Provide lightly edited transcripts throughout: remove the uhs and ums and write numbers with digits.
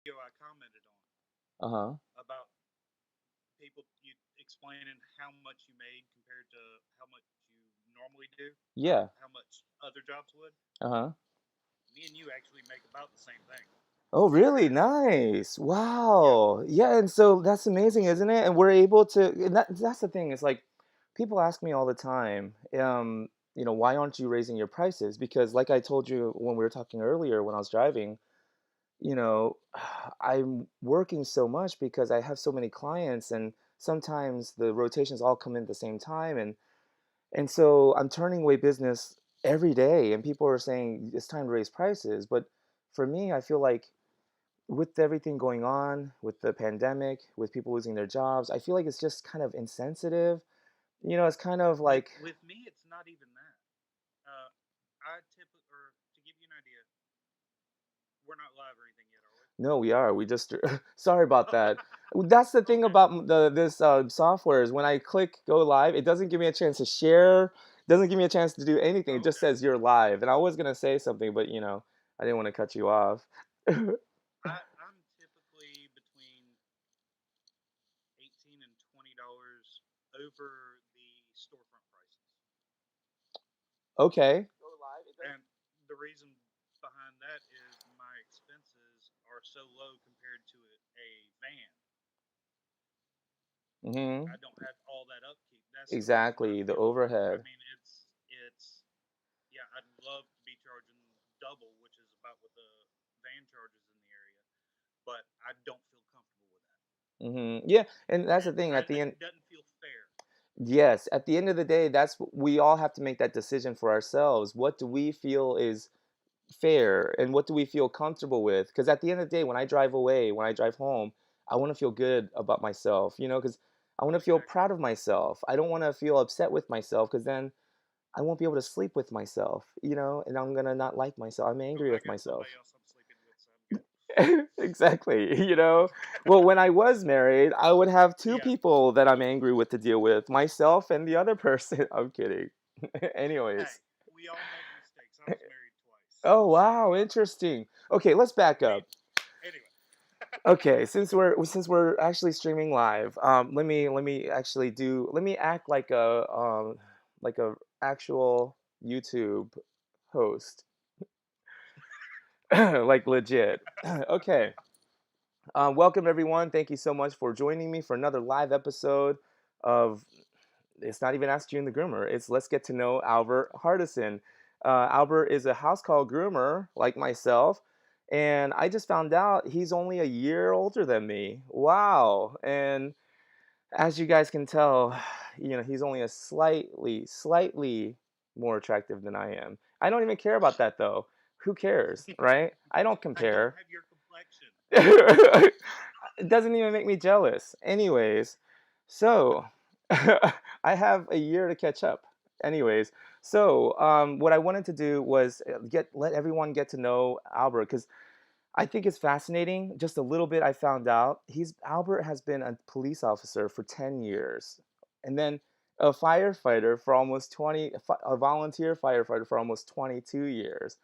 video I commented on Uh-huh. about people you explaining how much you made compared to how much you normally do or Yeah. how much other jobs would. Uh-huh. Me and you actually make about the same thing. Oh, really? Nice. Yeah. Wow. Yeah, and so that's amazing, isn't it? And we're able to, and that's the thing. It's like people ask me all the time, why aren't you raising your prices? Because like I told you when we were talking earlier when I was driving, you know, I'm working so much because I have so many clients and sometimes the rotations all come in at the same time and so I'm turning away business every day and people are saying it's time to raise prices. But for me, I feel like with everything going on, with the pandemic, with people losing their jobs, I feel like it's just kind of insensitive. It's kind of With like, with me, it's not even that. Uh, I typically, or to give you an idea, we're not live or anything yet, are we? no, we are. We just, sorry about that. That's the thing Okay. about this software is when I click go live, it doesn't give me a chance to share, doesn't give me a chance to do anything. It Oh, just okay. says you're live. And I was gonna say something, but I didn't want to cut you off. I'm typically between $18 and $20 over the storefront prices. Okay. And the reason behind that is my expenses are so low compared to a van. Hmm. I don't have all that upkeep. That's the reason I Exactly, the feel. I overhead. mean, it's yeah. I'd love to be charging double, which is about what the van charges in the area, but I don't feel comfortable with that, Yeah, and that's the and thing. At the end, it doesn't feel fair. yes, at the end of the day, we all have to make that decision for ourselves. What do we feel is fair, and what do we feel comfortable with? Because at the end of the day, when I drive away, when I drive home, I want to feel good about myself. Because I want to feel Exactly. proud of myself. I don't want to feel upset with myself, because then I won't be able to sleep with myself. And I'm gonna not like myself. I'm Well, angry I with got myself. somebody else I'm sleeping with, so I'm good. Exactly. Well, when I was married, I would have two Yeah. people that I'm angry with to deal with, myself and the other person. I'm kidding. Hey, Anyways. we all make mistakes. I was married twice, Oh, so wow, interesting. Okay, let's back me up. anyway. Okay, since we're actually streaming live, let me act like a actual YouTube host, like legit. Okay. Welcome everyone. Thank you so much for joining me for another live episode of it's not even Ask June the Groomer. It's Let's Get to Know Albert Hardison. Albert is a house call groomer like myself, and I just found out he's only a year older than me. Wow! And as you guys can tell, he's only a slightly more attractive than I am. I don't even care about that though. Who cares, right? I don't I don't compare. have your complexion. It doesn't even make me jealous. Anyways, so I have a year to catch up. Anyways, so what I wanted to do was let everyone get to know Albert because I think it's fascinating. Just a little bit I found out Albert has been a police officer for 10 years, and then a firefighter for almost 20, a volunteer firefighter for almost 22 years.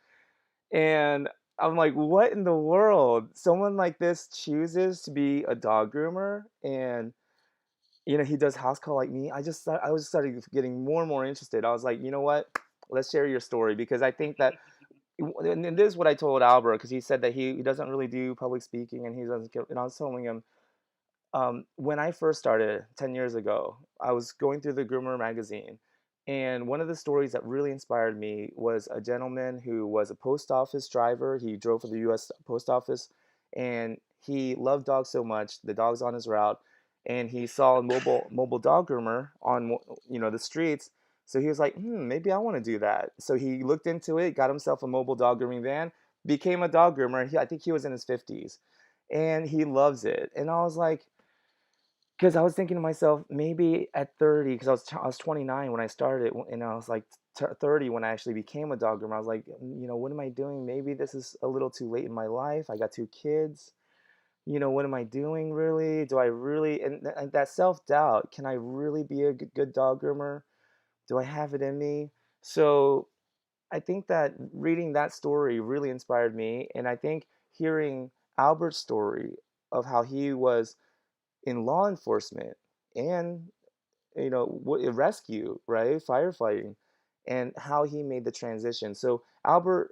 And I'm like, what in the world? Someone like this chooses to be a dog groomer and he does house call like me. I was starting getting more and more interested. I was like, you know what? Let's share your story because I think that and this is what I told Albert because he said that he doesn't really do public speaking and he doesn't get, and I was telling him when I first started 10 years ago, I was going through the Groomer magazine. And one of the stories that really inspired me was a gentleman who was a post office driver. He drove for the US Post Office and he loved dogs so much, the dogs on his route, and he saw a mobile dog groomer on the streets. So he was like, maybe I want to do that. So he looked into it, got himself a mobile dog grooming van, became a dog groomer. I think he was in his 50s and he loves it. And I was like, because I was thinking to myself, maybe at 30, because I was 29 when I started, and I was like 30 when I actually became a dog groomer. I was like, what am I doing? Maybe this is a little too late in my life. I got two kids. What am I doing really? Do I really, and that self-doubt, can I really be a good dog groomer? Do I have it in me? So I think that reading that story really inspired me, and I think hearing Albert's story of how he was in law enforcement and rescue, right, firefighting, and how he made the transition. So Albert,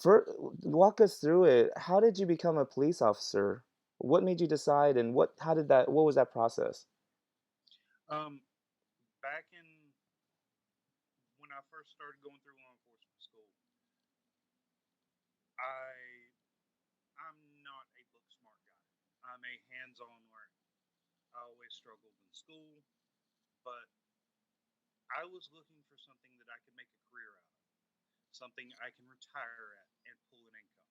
for walk us through it. How did you become a police officer? What made you decide, and what was that process? Um, Back in when I first started going through law enforcement school, I I'm not a book smart guy. I'm a hands-on learner. I always struggled in school, but I was looking for something that I could make a career out of, something I can retire at and pull an income.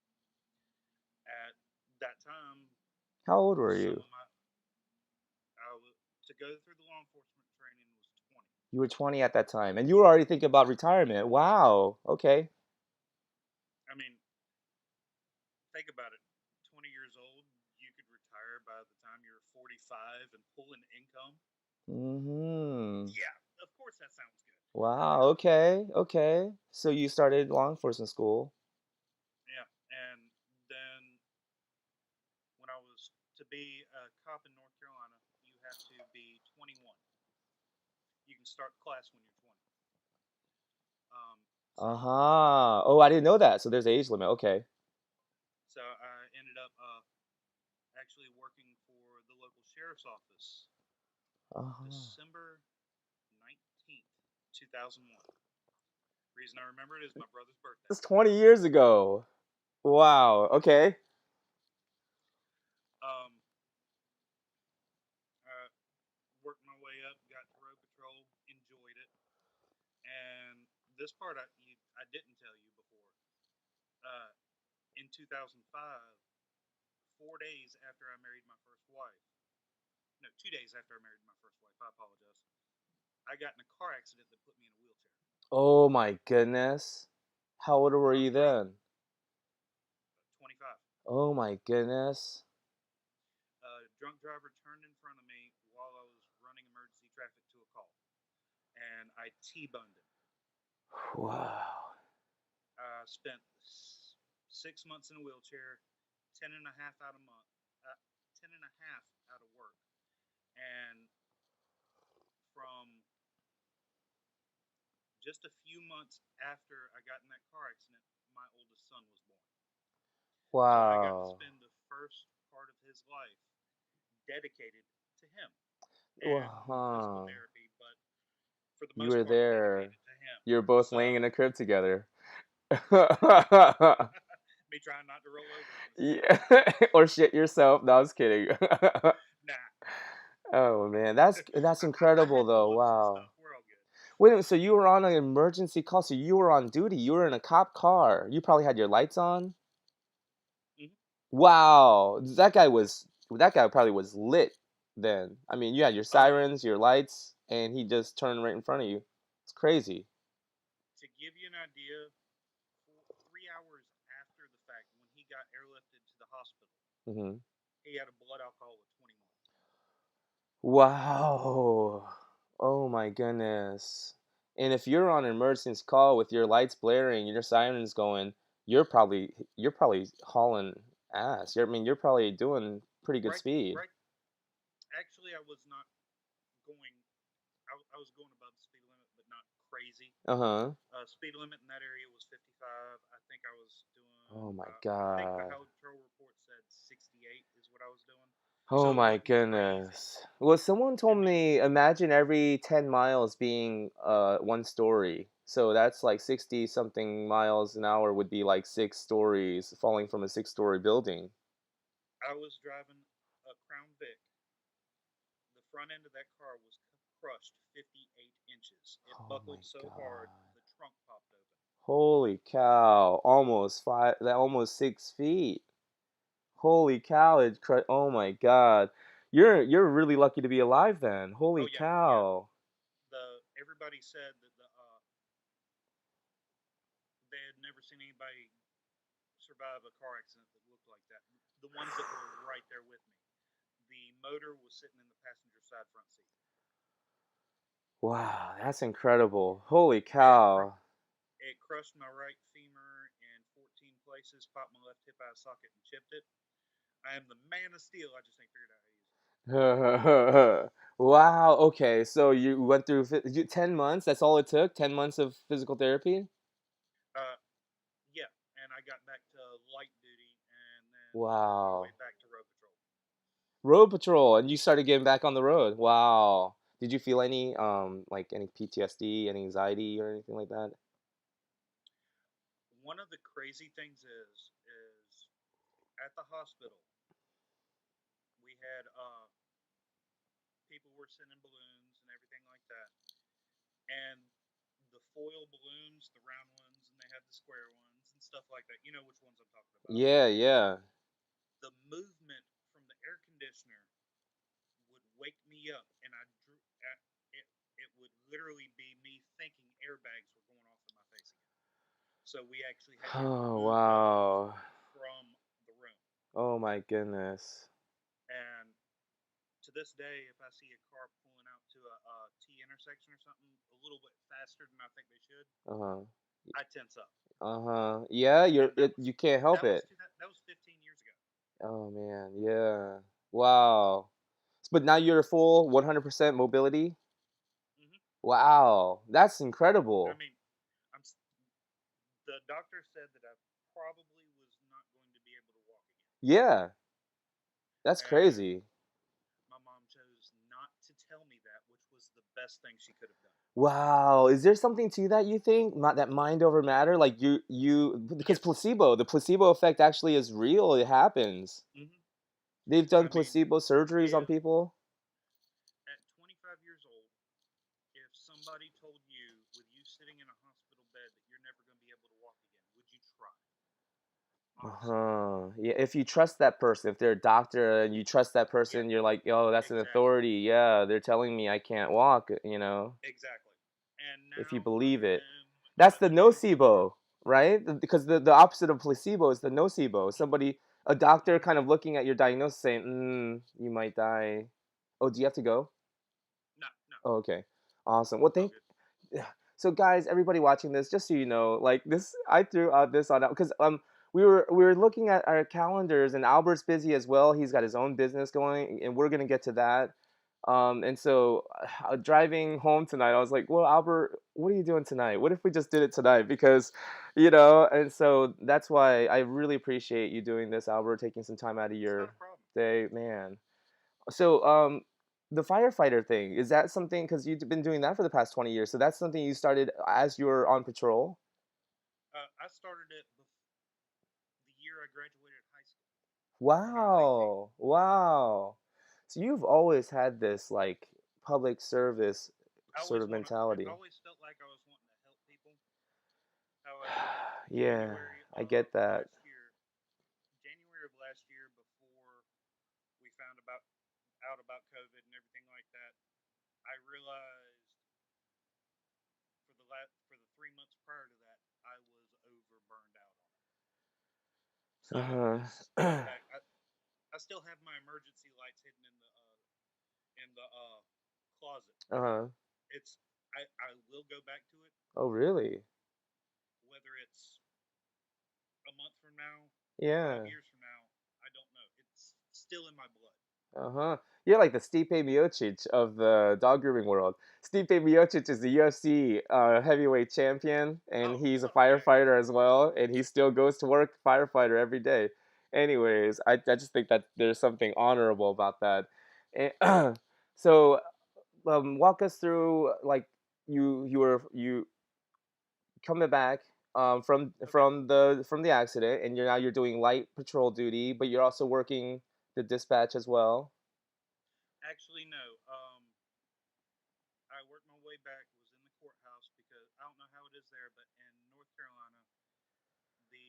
At that time, How old were some you? of my I was, to go through the law enforcement training was 20. You were 20 at that time, and you were already thinking about retirement. Wow. Okay. I mean, think about it. 20 years old, you could retire by the time you're 45 and pull an income. Mm-hmm. Yeah, of course that sounds good. Wow. Okay. Okay. So you started law enforcement school. Yeah, and then when I was to be a cop in North Carolina, you have to be 21. You can start class when you're 20. So Uh-huh. Oh, I didn't know that. So there's an age limit. Okay. I ended up actually working for the local sheriff's office Uh-huh. December 19th, 2001. Reason I remember it is my brother's birthday. That's 20 years ago. Wow. Okay. Um, I worked my way up, got to road patrol, enjoyed it, and this part I didn't tell you before. Uh, in 2005, 4 days after I married my first wife, no, 2 days after I married my first wife, I apologize. I got in a car accident that put me in a wheelchair. Oh my goodness. How old were Drunk you driver, then? 25. Oh my goodness. Drunk driver turned in front of me while I was running emergency traffic to a call, and I T-boned him. Wow. I spent 6 months in a wheelchair, 10 and a half out of work, and from just a few months after I got in that car accident, my oldest son was born. So I got to Wow. spend the first part of his life dedicated to him and physical Uh-huh. therapy, but for the You most were part, there. dedicated to him. You're both So laying in a crib together. me trying not to roll over in the seat. Yeah. Or shit yourself. No, I was kidding. Nah, Oh man, that's I incredible had to though. look some Wow. stuff. We're all good. Wait a minute, so you were on an emergency call, so you were on duty. You were in a cop car. You probably had your lights on. Hmm. Wow. That guy probably was lit then. I mean, you had your Um, sirens, your lights, and he just turned right in front of you. It's crazy. to give you an idea, 3 hours after the fact, when he got airlifted to the hospital, Hmm. he had a blood alcohol of 21. Wow. Oh my goodness. And if you're on an emergency call with your lights blaring, your sirens going, you're probably hauling ass. I mean, you're probably doing pretty good Right, speed. right. Actually, I was not going. I was going above the speed limit, but not crazy. Uh-huh. Speed limit in that area was 55. I think I was doing. Oh my I think the God. highway patrol report said 68 is what I was doing. Oh So it my wasn't crazy. goodness. Well, someone I told mean, me imagine every 10 miles being one story. So that's like 60 something miles an hour would be like six stories falling from a six-story building. I was driving a Crown Vic. The front end of that car was crushed 58 inches. It Oh my buckled so God. hard the trunk popped open. Holy cow. Almost 6 feet. Holy cow. Oh my God. You're really lucky to be alive then. Holy Oh yeah, yeah. cow. Everybody said that they had never seen anybody survive a car accident that looked like that. The ones that were right there with me. The motor was sitting in the passenger side front seat. Wow, that's incredible. Holy It cow. it crushed my right femur in 14 places, popped my left hip out of socket, and chipped it. I am the man of steel. I just ain't figured out how to use Wow. Okay. So you went through 10 months. That's all it took? 10 months of physical therapy? it. Yeah, and I got back to light duty, and then worked my way Wow. back to road patrol. Road patrol, and you started getting back on the road. Wow. Did you feel any like any PTSD, any anxiety or anything like that? One of the crazy things is at the hospital we had people were sending balloons and everything like that, and the foil balloons, the round ones, and they had the square ones and stuff like that. You know which ones I'm talking about. Yeah, yeah. The movement from the air conditioner would wake me up, and it. It would literally be me thinking airbags were going off in my face again. So we actually had to Oh, remove those wow. from the room. Oh my goodness. And to this day, if I see a car pulling out to a T intersection or something a little bit faster than I think they should, Uh-huh. I tense up. Uh-huh. Yeah, And you can't help it. that was 15 years ago. Oh man, yeah. Wow. But now you're full 100% mobility? Hmm. Wow. That's I incredible. mean, I'm. The doctor said that I probably was not going to be able to walk again, Yeah, that's and crazy. my mom chose not to tell me that, which was the best thing she could have done. Wow. Is there something to that you think? That mind over matter? Like because Yes. the placebo effect actually is real. It happens. Hmm. They've done I mean, placebo surgeries on if people. at 25 years old, if somebody told you with you sitting in a hospital bed that you're never going to be able to walk again, would you try? Honestly. Uh-huh. Yeah, if you trust that person, if they're a doctor and you trust that Yeah, person, you're like, oh, that's an exactly. authority. Yeah, they're telling me I can't walk. Exactly. And If you now believe other it. than That's the other than nocebo, right? Because the opposite of placebo is the nocebo. A doctor mhm. kind of looking at your diagnosis saying, you might die. Oh, do you have to go? No, no, Oh, okay. Awesome. Well, it's all thank good. yeah. So guys, everybody watching this, just so you know, like this, I threw out this on because we were looking at our calendars, and Albert's busy as well. He's got his own business going, and we're gonna get to that. And so driving home tonight, I was like, well, Albert, what are you doing tonight? What if we just did it tonight? And so that's why I really appreciate you doing this, Albert, taking some time out of It's not your a problem. day, man. So, the firefighter thing, is that something, because you've been doing that for the past 20 years, so that's something you started as you were on patrol? I started it the year I graduated high school when I was 18. Wow. Wow. So you've always had this like public service sort of I mentality. always felt like I was wanting to help people. However, Yeah, I get that. January of last year, before we found out about COVID and everything like that, I realized for the 3 months prior to that, I was over burned out on it. So Uh-huh. this step back, I still have my emergency lights hidden in the closet. Uh-huh. It's I will go back to it, Oh, really? whether it's a month from now or five Yeah. years from now. I don't know. It's still in my blood. Uh-huh. You're like the Stipe Miocic of the dog grooming world. Stipe Miocic is the UFC heavyweight champion, and Oh, he's a oh yeah, firefighter as well, and he still goes to work firefighter every day. Anyways, I just think that there's something honorable about that. So, walk us through like you coming back okay. from the accident, and you're doing light patrol duty, but you're also working the dispatch as well. Actually, no. I worked my way back. Was in the courthouse because I don't know how it is there, but in North Carolina, the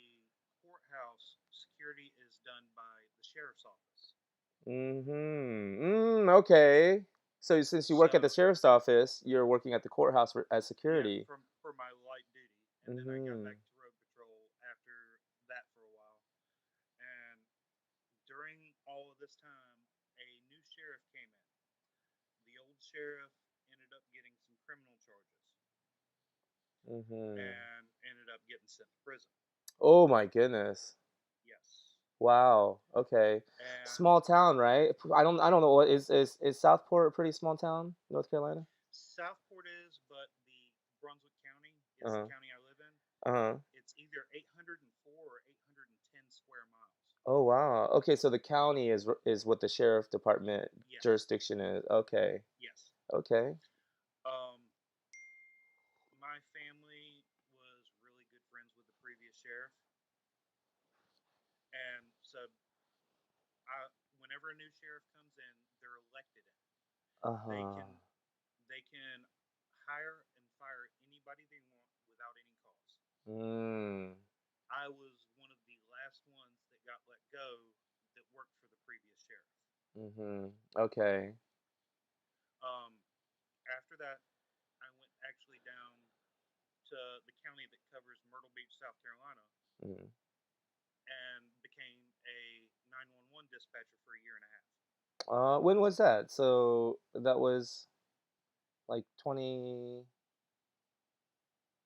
courthouse security is done by the sheriff's office. Mm-hmm. Okay. So since you work at the So sheriff's office, you're working at the courthouse as yeah, security. for my light duty, and then I got Mm-hmm. back to road patrol after that for a while. And during all of this time, a new sheriff came in. The old sheriff ended up getting some criminal charges Mm-hmm. and ended up getting sent to prison. Oh my goodness. Yes. Wow. Okay. And Small town, right? I don't know what is Southport a pretty small town, North Carolina? Southport is, but the Brunswick County is the Uh-huh. county I live in. Uh-huh. It's either 804 or 810 square miles. Oh wow. Okay, so the county is what the sheriff department Yes, jurisdiction is. Okay. yes. Okay. Um, my family was really good friends with the previous sheriff, and so I, whenever a new sheriff comes in, they're elected in. They Uh-huh. can they can hire and fire anybody they want without any cause. Mm. I was one of the last ones that got let go that worked for the previous sheriff. Mm-hmm. Okay. Um, After that, I went actually down to the county that covers Myrtle Beach, South Carolina, Mm. and became a 911 dispatcher for a year and a half. When was that? So that was like 20,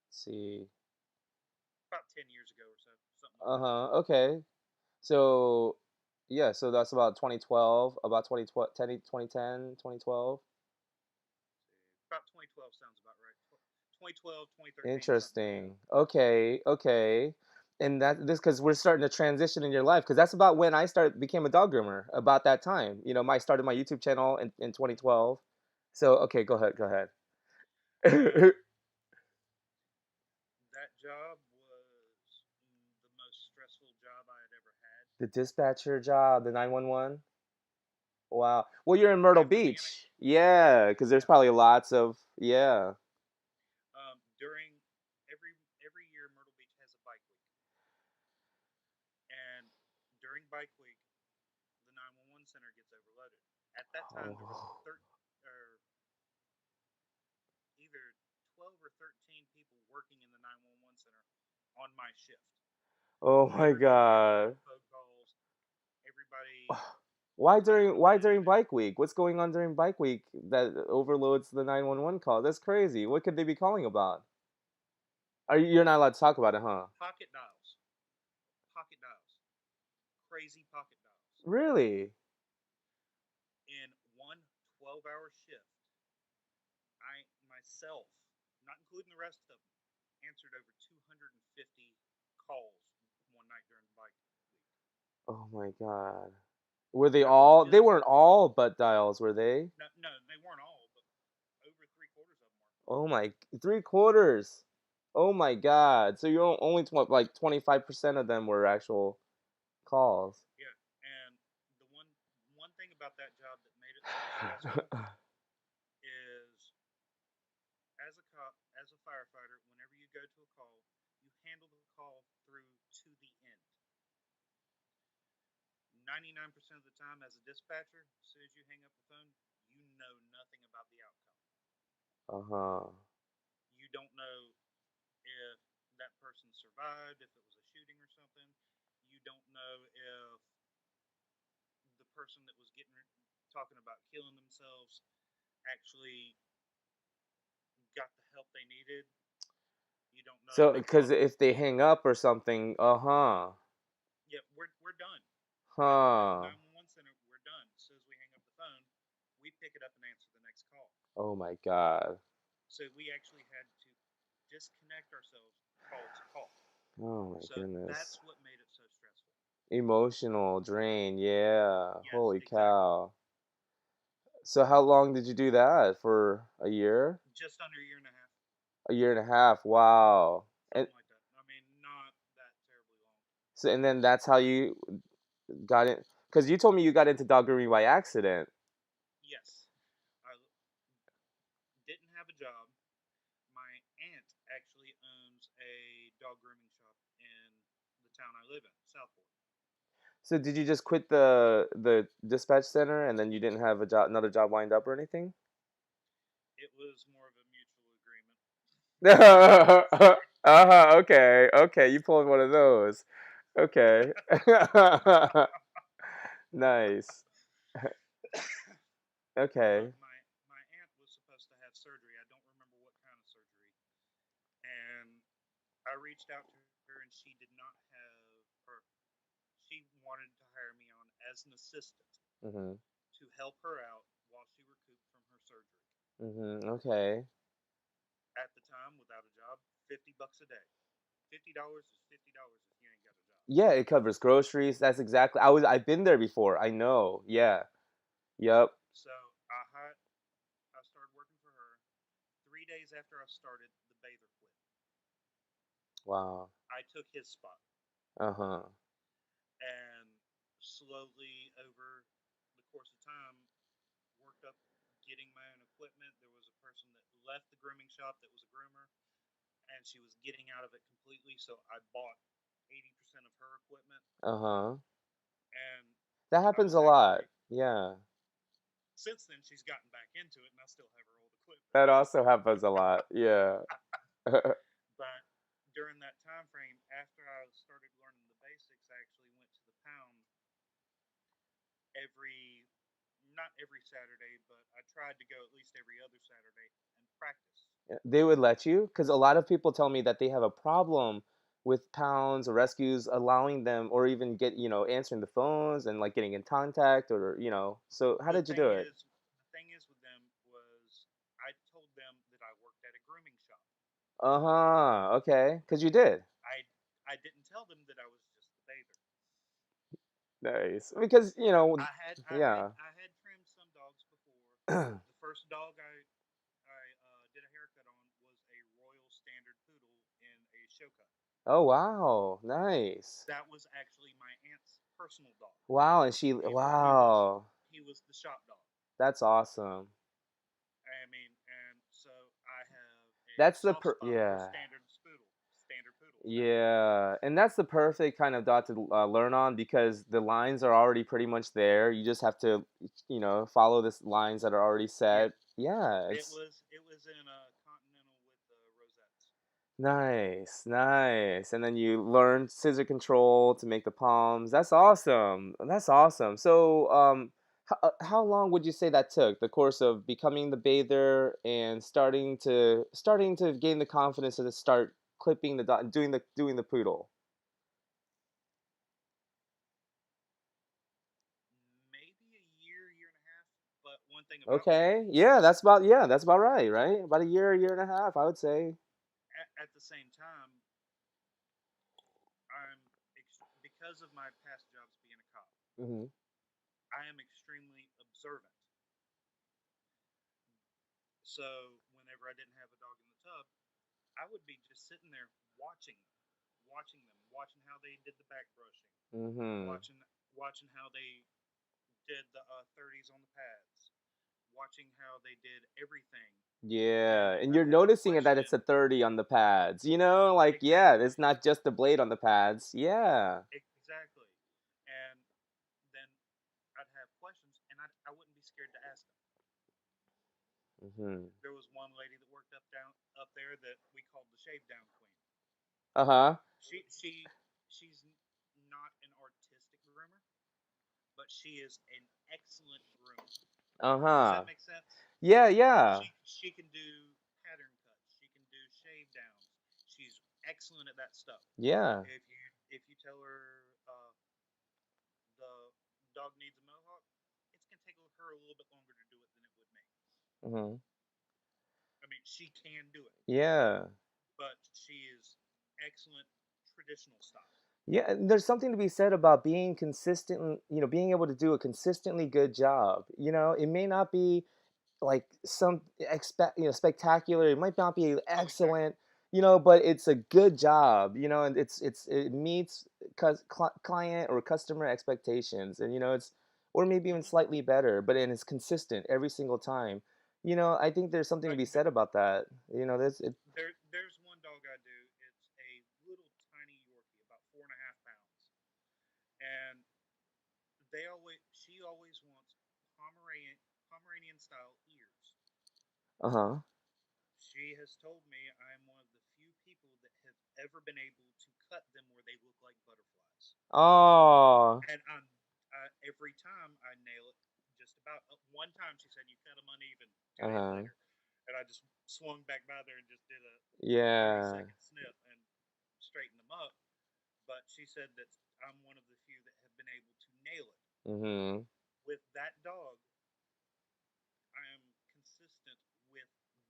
let's see. About 10 years ago or so, something like that. Uh-huh. Okay. So yeah, so that's about 2012, about 2012, 2010, 2012. About 2012 sounds about right. 2012, 2013, something like that. Interesting. Okay, okay. And that this because we're starting to transition in your life because that's about when I started became a dog groomer. About that time, my started my YouTube channel in 2012. So okay, go ahead. And that job was the most stressful job I had ever had. The dispatcher job, the 911. Wow. Well, you're in Myrtle After being a Beach. Yeah, because there's yeah, probably lots of yeah. during every year, Myrtle Beach has a bike week, and during bike week, the 911 center gets overloaded. At that time, there was Oh. or either 12 or 13 people working in the 911 center on my shift. Oh my Everybody answering God. the phone calls. Everybody Why putting during on why the during internet. bike week? What's going on during bike week that overloads the 911 call? That's crazy. What could they be calling about? You're not allowed to talk about it, huh? Pocket dials. Pocket dials. Crazy pocket dials. Really? In one 12-hour shift, I myself, not including the rest of them, answered over 250 calls one night during bike week. Oh my God. Were they That was all? They just weren't all butt dials, were they? no, no, they weren't all, but over 3/4 of them were. Oh my, 3/4. Oh my God. So you're only like 25% of them were actual calls. Yeah, and the one thing about that job that made it so stressful is as a cop, as a firefighter, whenever you go to a call, you handle the call through to the end. 99% of the time, as a dispatcher, as soon as you hang up the phone, you know nothing about the outcome. Uh-huh. You don't know if that person survived, if it was a shooting or something. You don't know if the person that was talking about killing themselves actually got the help they needed. You don't know if So, they because lost. if they hang up or something, uh-huh. Yeah, we're done. At the Huh. 911 center, we're done. As soon as we hang up the phone, we pick it up and answer the next call. Oh my God. So we actually had to disconnect ourselves call to call. Oh my So goodness. that's what made it so stressful. Emotional drain, yeah. Yes, Holy exactly. cow. So how long did you do that? For a year? Just under a year and a half, A year and a half. Wow. And something like that. I mean, not that terribly long. so and then that's how you got it because you told me you got into dog grooming by accident. Yes, I didn't have a job. My aunt actually owns a dog grooming shop in the town I live in, Southport. So did you just quit the dispatch center and then you didn't have a job another job lined up or anything? It was more of a mutual agreement. Uh-huh, okay, okay, you pulled one of those. Okay. Nice. Okay. My aunt was supposed to have surgery. I don't remember what kind of surgery. And I reached out to her, and she did not have, or she wanted as an assistant Mhm. to help her out while she recouped from her surgery. Mhm. Okay. At the time, without a job, $50 a day. $50 is $50 if you ain't got a job. Yeah, it covers groceries. That's exactly. I've been there before. I know. Yeah. Yep. So I started working for her. 3 days after I started, the bather quit. Wow. I took his spot, Uh-huh. and slowly over the course of time, worked up getting my own equipment. There was a person that left the grooming shop that was a groomer, and she was getting out of it completely. So I bought 80% of her equipment, Uh-huh. and That I happens was a lot. actually Yeah. since then she's gotten back into it, and I still have her old equipment. That also happens a lot. Yeah. But during that time frame, after I started learning the basics, I actually went to the pound every not every Saturday, but I tried to go at least every other Saturday and practice. They would let you? Because a lot of people tell me that they have a problem with pounds or rescues allowing them or even answering the phones and like getting in contact or. So how The did you thing do it? is, the thing is with them was I told them that I worked at a grooming shop. Uh-huh. Okay. Because you did. I I didn't tell them that I was just the bather. Nice. Because, yeah. I had trimmed some dogs before. The first dog I did a haircut on was a Royal Standard Poodle in a show cut. Oh, wow. Nice. That was actually my aunt's personal dog. Wow. And He was wow. the shop dog. That's awesome. I mean, and so I have a That's soft spot for yeah. standard poodles now. Yeah, and that's the perfect kind of dot to learn on because the lines are already pretty much there. You just have to, follow this lines that are already Yeah, set. Yeah, it's it was in a Continental with the rosettes. nice, nice. And then you learn scissor control to make the palms. That's awesome. That's awesome. So, how long would you say that took? The course of becoming the bather and starting to gain the confidence to start clipping the dot, doing the poodle. Maybe a year, year and a half. But one thing about me, Okay. Yeah, that's about right, right? About a year and a half, I would say. at the same time, because of my past jobs being a cop, Hmm. I am extremely observant. So whenever I didn't have a dog in the tub, I would be just sitting there watching how they did the back brushing, Hmm. watching how they did the 30s on the pads, watching how they did everything. And Yeah, if and I'd you're have a noticing it that it's question, a 30 on the pads. Like yeah, exactly, it's not just the blade on the pads. Yeah. exactly, and then I'd have questions, and I wouldn't be scared to ask them. Hmm. There was one lady that worked up there that we called the shave down queen. Uh-huh. She's not an artistic groomer, but she is an excellent groomer. Does that Uh-huh. make sense? Yeah, yeah. She can do pattern cuts. She can do shave downs. She's excellent at that stuff. Yeah. If you tell her the dog needs a mohawk, it's gonna take her a little bit longer to do it than it would me. Hmm. I mean, she can do it, Yeah. but she is excellent traditional style. Yeah, and there's something to be said about being consistent, being able to do a consistently good job. It may not be like some spectacular. It might not be Oh, exactly. excellent, but it's a good job, and it meets client or customer expectations, and it's or maybe even Hmm. slightly better, but and it's consistent every single time. I think there's something to Like be said about that. There's it. there's one dog I do. It's a little tiny Yorkie, about 4.5 pounds, and she always wants Pomeranian style ears. Uh huh. She has told me I am one of the few people that have ever been able to cut them where they look like butterflies. Oh. And every time I nail it, just about one time she said you cut them uneven. Uh 2 days huh. later, and I just swung back by there and just did a 30 Yeah. second snip and straightened them up. But she said that I'm one of the few that have been able to nail it. Mm-hmm. With that dog, I am consistent with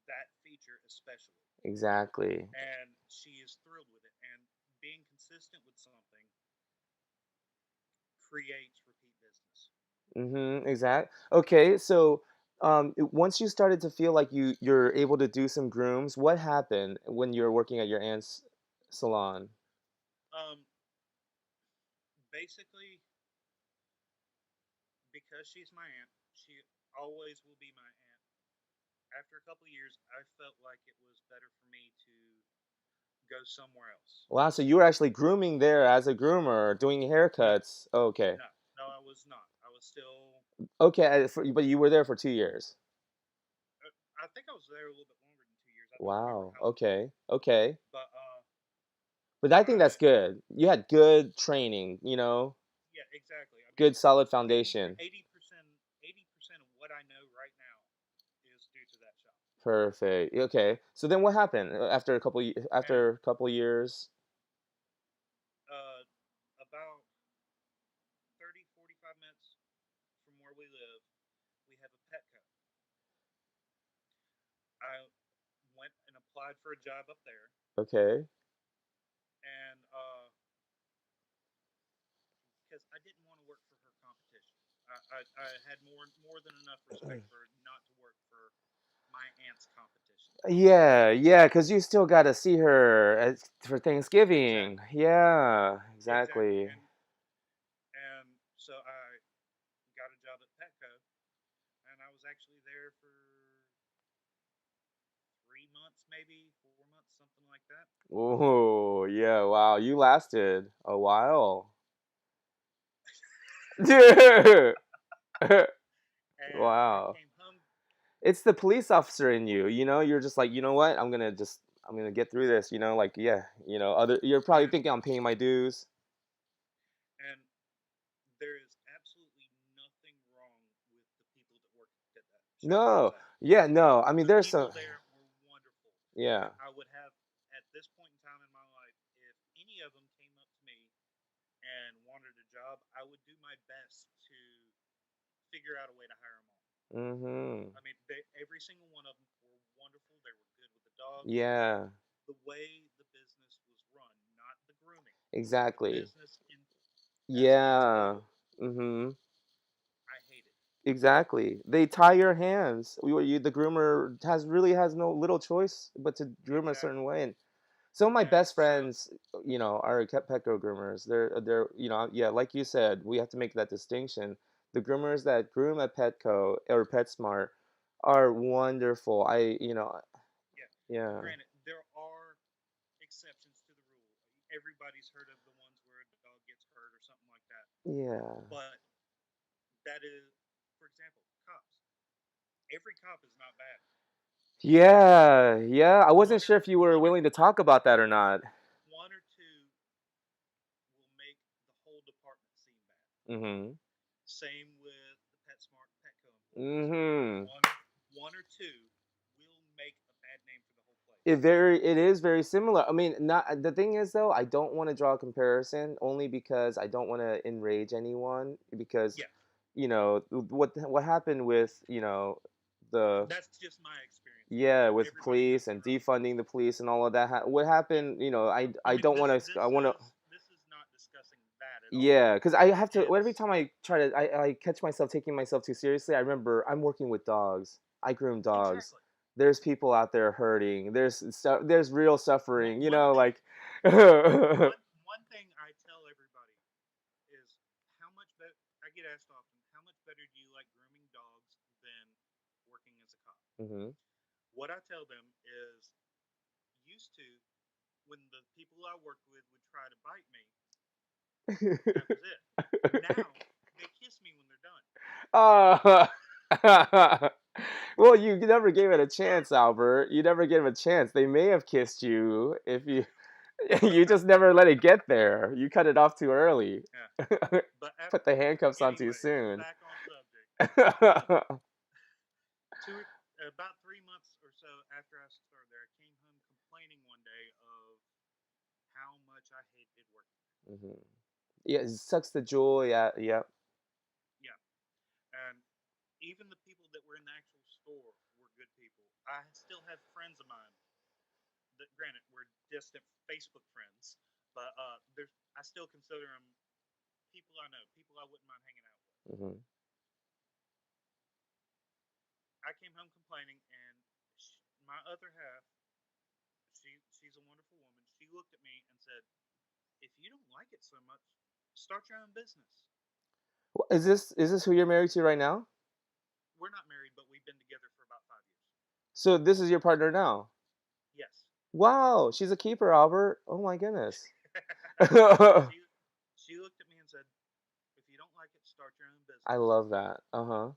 that feature especially, Exactly. and she is thrilled with it. And being consistent with something creates repeat business. Mm-hmm. Exact. Okay, so once you started to feel like you're able to do some grooms, what happened when you were working at your aunt's salon? Um, Basically, because she's my aunt, she always will be my aunt. After a couple of years, I felt like it was better for me to go somewhere else. Wow, so you were actually grooming there as a groomer, doing No, haircuts. Okay. no, no, I was not. I was still. Okay, but you were there for 2 years. I think I was there a little bit longer than 2 years. I don't remember Wow. how long, Okay. Okay. but But I think that's I good. You had good training, you know, yeah, exactly. I mean, good solid 80 foundation. 80% 80% of what I know right now is due to that shop. Perfect. Okay. So then what happened after And after a couple years? uh, about 30, 45 minutes from where we live, we have a Petco. I went and applied for a job up there, Okay. and because I didn't want to work for her competition, I had more than enough respect for her not to work for my aunt's competition. Yeah, yeah, because you still got to see her for Thanksgiving. Exactly, Yeah, exactly, exactly. and so I got a job at Petco, and I was actually there for 3 months, maybe 4 months, something like that. Oh, yeah, wow. You lasted a while. And I Wow. came home. It's the police officer in you, you're just like, you know what? I'm gonna get through this, like, yeah, you're probably And thinking I'm paying my dues. and there is absolutely nothing wrong with the people that work at that shop per No, se. yeah, no. I mean, The there's some, people there were wonderful. yeah, I would have, at this point in time in my life, if any of them came up to me and wanted a job, I would do my best to figure out a way to hire them all. mm-hmm, I mean, every single one of them were wonderful. They were good with the dogs. yeah, The way the business was run, not the grooming, the exactly, business in as a yeah, total, mm-hmm, I hated. exactly. They tie your hands. The groomer has no little choice but to groom a certain Exactly. way. And some of my And best so, friends, are Petco groomers. They're, yeah, like you said, we have to make that distinction. The groomers that groom at Petco or PetSmart are wonderful. yeah, Yeah, granted, there are exceptions to the rule. Everybody's heard of the ones where a dog gets hurt or something like that. yeah, But that is, for example, cops. Every cop is not bad. yeah, yeah. I wasn't One or sure if you were one or willing to talk about that or not. one or two will make the whole department seem bad. Mm-hmm. Same with the PetSmart Petco employees. Mm-hmm. One or two will make a bad name for the whole place. It is very similar. I mean, not the thing is though, I don't want to draw a comparison only because I don't want to enrage anyone because Yeah, what happened with, the that's just my experience. yeah, with Everybody has police their and own. defunding the police and all of that. What Yeah, happened, I I mean don't want to I want to this is not discussing that at all. yeah, because I have to every It's time I try to I catch myself taking myself too seriously. I remember I'm working with dogs. I groom dogs. exactly There's people out there hurting. There's real suffering. one thing. Like One thing I tell everybody is how much better. I get asked often, how much better do you like grooming dogs than working as a cop? hmm What I tell them is, used to, when the people I worked with would try to bite me, that was it. Now they kiss me when they're done. Oh. Well, you never gave it a chance, Albert. You never gave it a chance. They may have kissed you if you you just never let it get there. You cut it off too early. Yeah, but Put the handcuffs on too anyways, soon. back on subject. Two About 3 months or so after I started there, I came home complaining one day of how much I hated working hmm Yeah, it sucks the joy. Yeah, yeah. even the people that were in the actual store were good people. I still have friends of mine that, granted, we're distant Facebook friends, but there's I still consider them people I know, people I wouldn't mind hanging out with. Hmm. I came home complaining, and my other half, she's a wonderful woman. She looked at me and said, "If you don't like it so much, start your own business." Is this who you're married to right now? We're not married, but we've been together for about 5 years. So this is your partner now? Yes. Wow, she's a keeper, Albert. Oh my goodness. she she looked at me and said, "If you don't like it, start your own I business." love that. Uh-huh.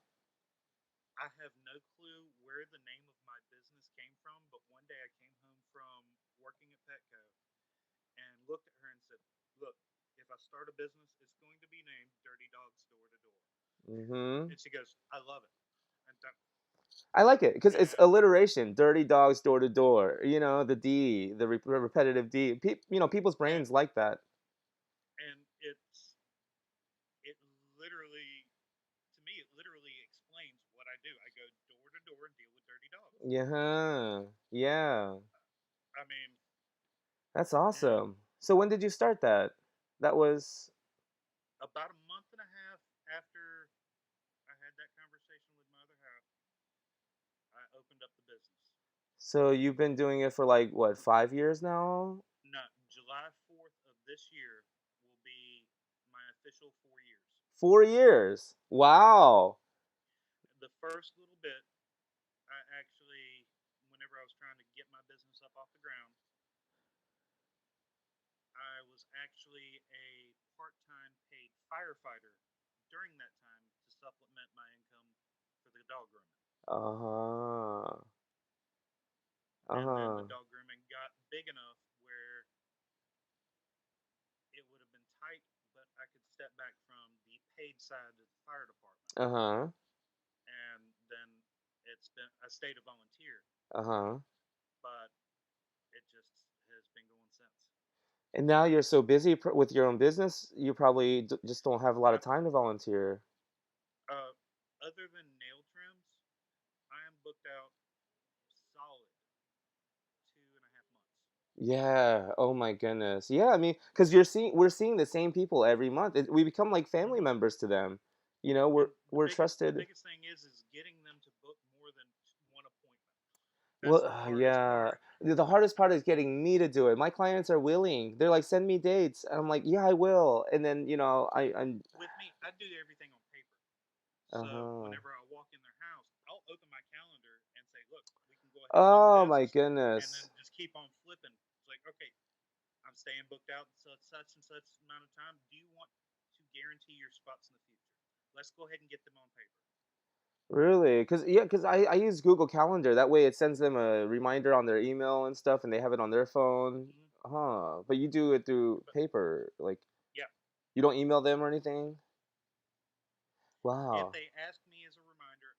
I have no clue where the name of my business came from, but one day I came home from working at Petco and looked at her and said, "Look, if I start a business, it's going to be named Dirty Dogs Door to Door." Hmm. And she goes, "I love it." And I like it because it's and alliteration. Dirty dogs door to door. The D, the repetitive D. People's and brains like that. and it literally, to me, it literally explains what I do. I go door to door and deal with dirty dogs. Yeah. Yeah. I mean, That's and awesome. So when did you start that? That was about a month and a half after I had that conversation with my other half, I opened up the business. so you've been doing it for like what, 5 years now? No, July 4th of this year will be my official 4 years. 4 years. Wow. The first little bit, I actually, whenever I was trying to get my business up off the ground, I was actually a part time paid firefighter during that time to supplement my income for the dog grooming. Uh-huh. And then the Uh-huh. dog grooming got big enough where it would have been tight, but I could step back from the paid side of the fire department. Uh-huh. And then I stayed a volunteer, Uh-huh. but it just has been going since. And now you're so busy with your own business, you probably just don't have a lot I, of time to volunteer. uh, other than nail trims, I am booked out solid 2.5 months. Yeah. Oh my goodness. Yeah, I mean, because we're seeing the same people every month. We become like family Hmm. members to them. We're And we're the trusted. biggest thing is getting them to book more than one appointment. That's Well, the hardest yeah. part. The hardest part is getting me to do it. My clients are willing. They're like, send me dates. And I'm like, yeah, I will. And then, I'm, With me, I do everything on paper. So uh-huh. whenever I walk in their house, I'll open my calendar and say, "Look, we can go ahead and do Oh my this," and goodness. then just keep on flipping. It's like, okay, I'm staying booked out such and such amount of time. Do you want to guarantee your spots in the future? Let's go ahead and get them on paper. Really? Because I use Google Calendar. That way it sends them a reminder on their email and stuff, and they have it on their phone. Hmm. Huh. But you do it through But paper. Like, yeah, you don't email them or anything? if Wow. they ask me as a reminder,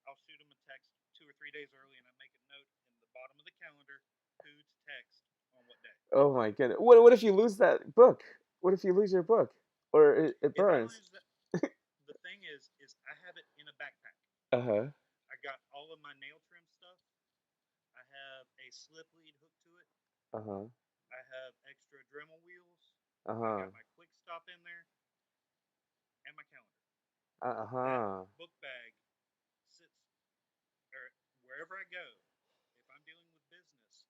I'll shoot them a text 2 or 3 days early, and I make a note in the bottom of the calendar who to text on what day. Oh my goodness. What if you lose that book? What if you lose your book? Or it If I burns? lose that, the thing is I have it in a backpack. Uh-huh. I got all of my nail trim stuff. I have a slip lead hooked to it. Uh-huh. I have extra Dremel wheels. I Uh-huh. got my quick stop in there and my calendar. That Uh-huh. book bag sits or wherever I go. If I'm dealing with business,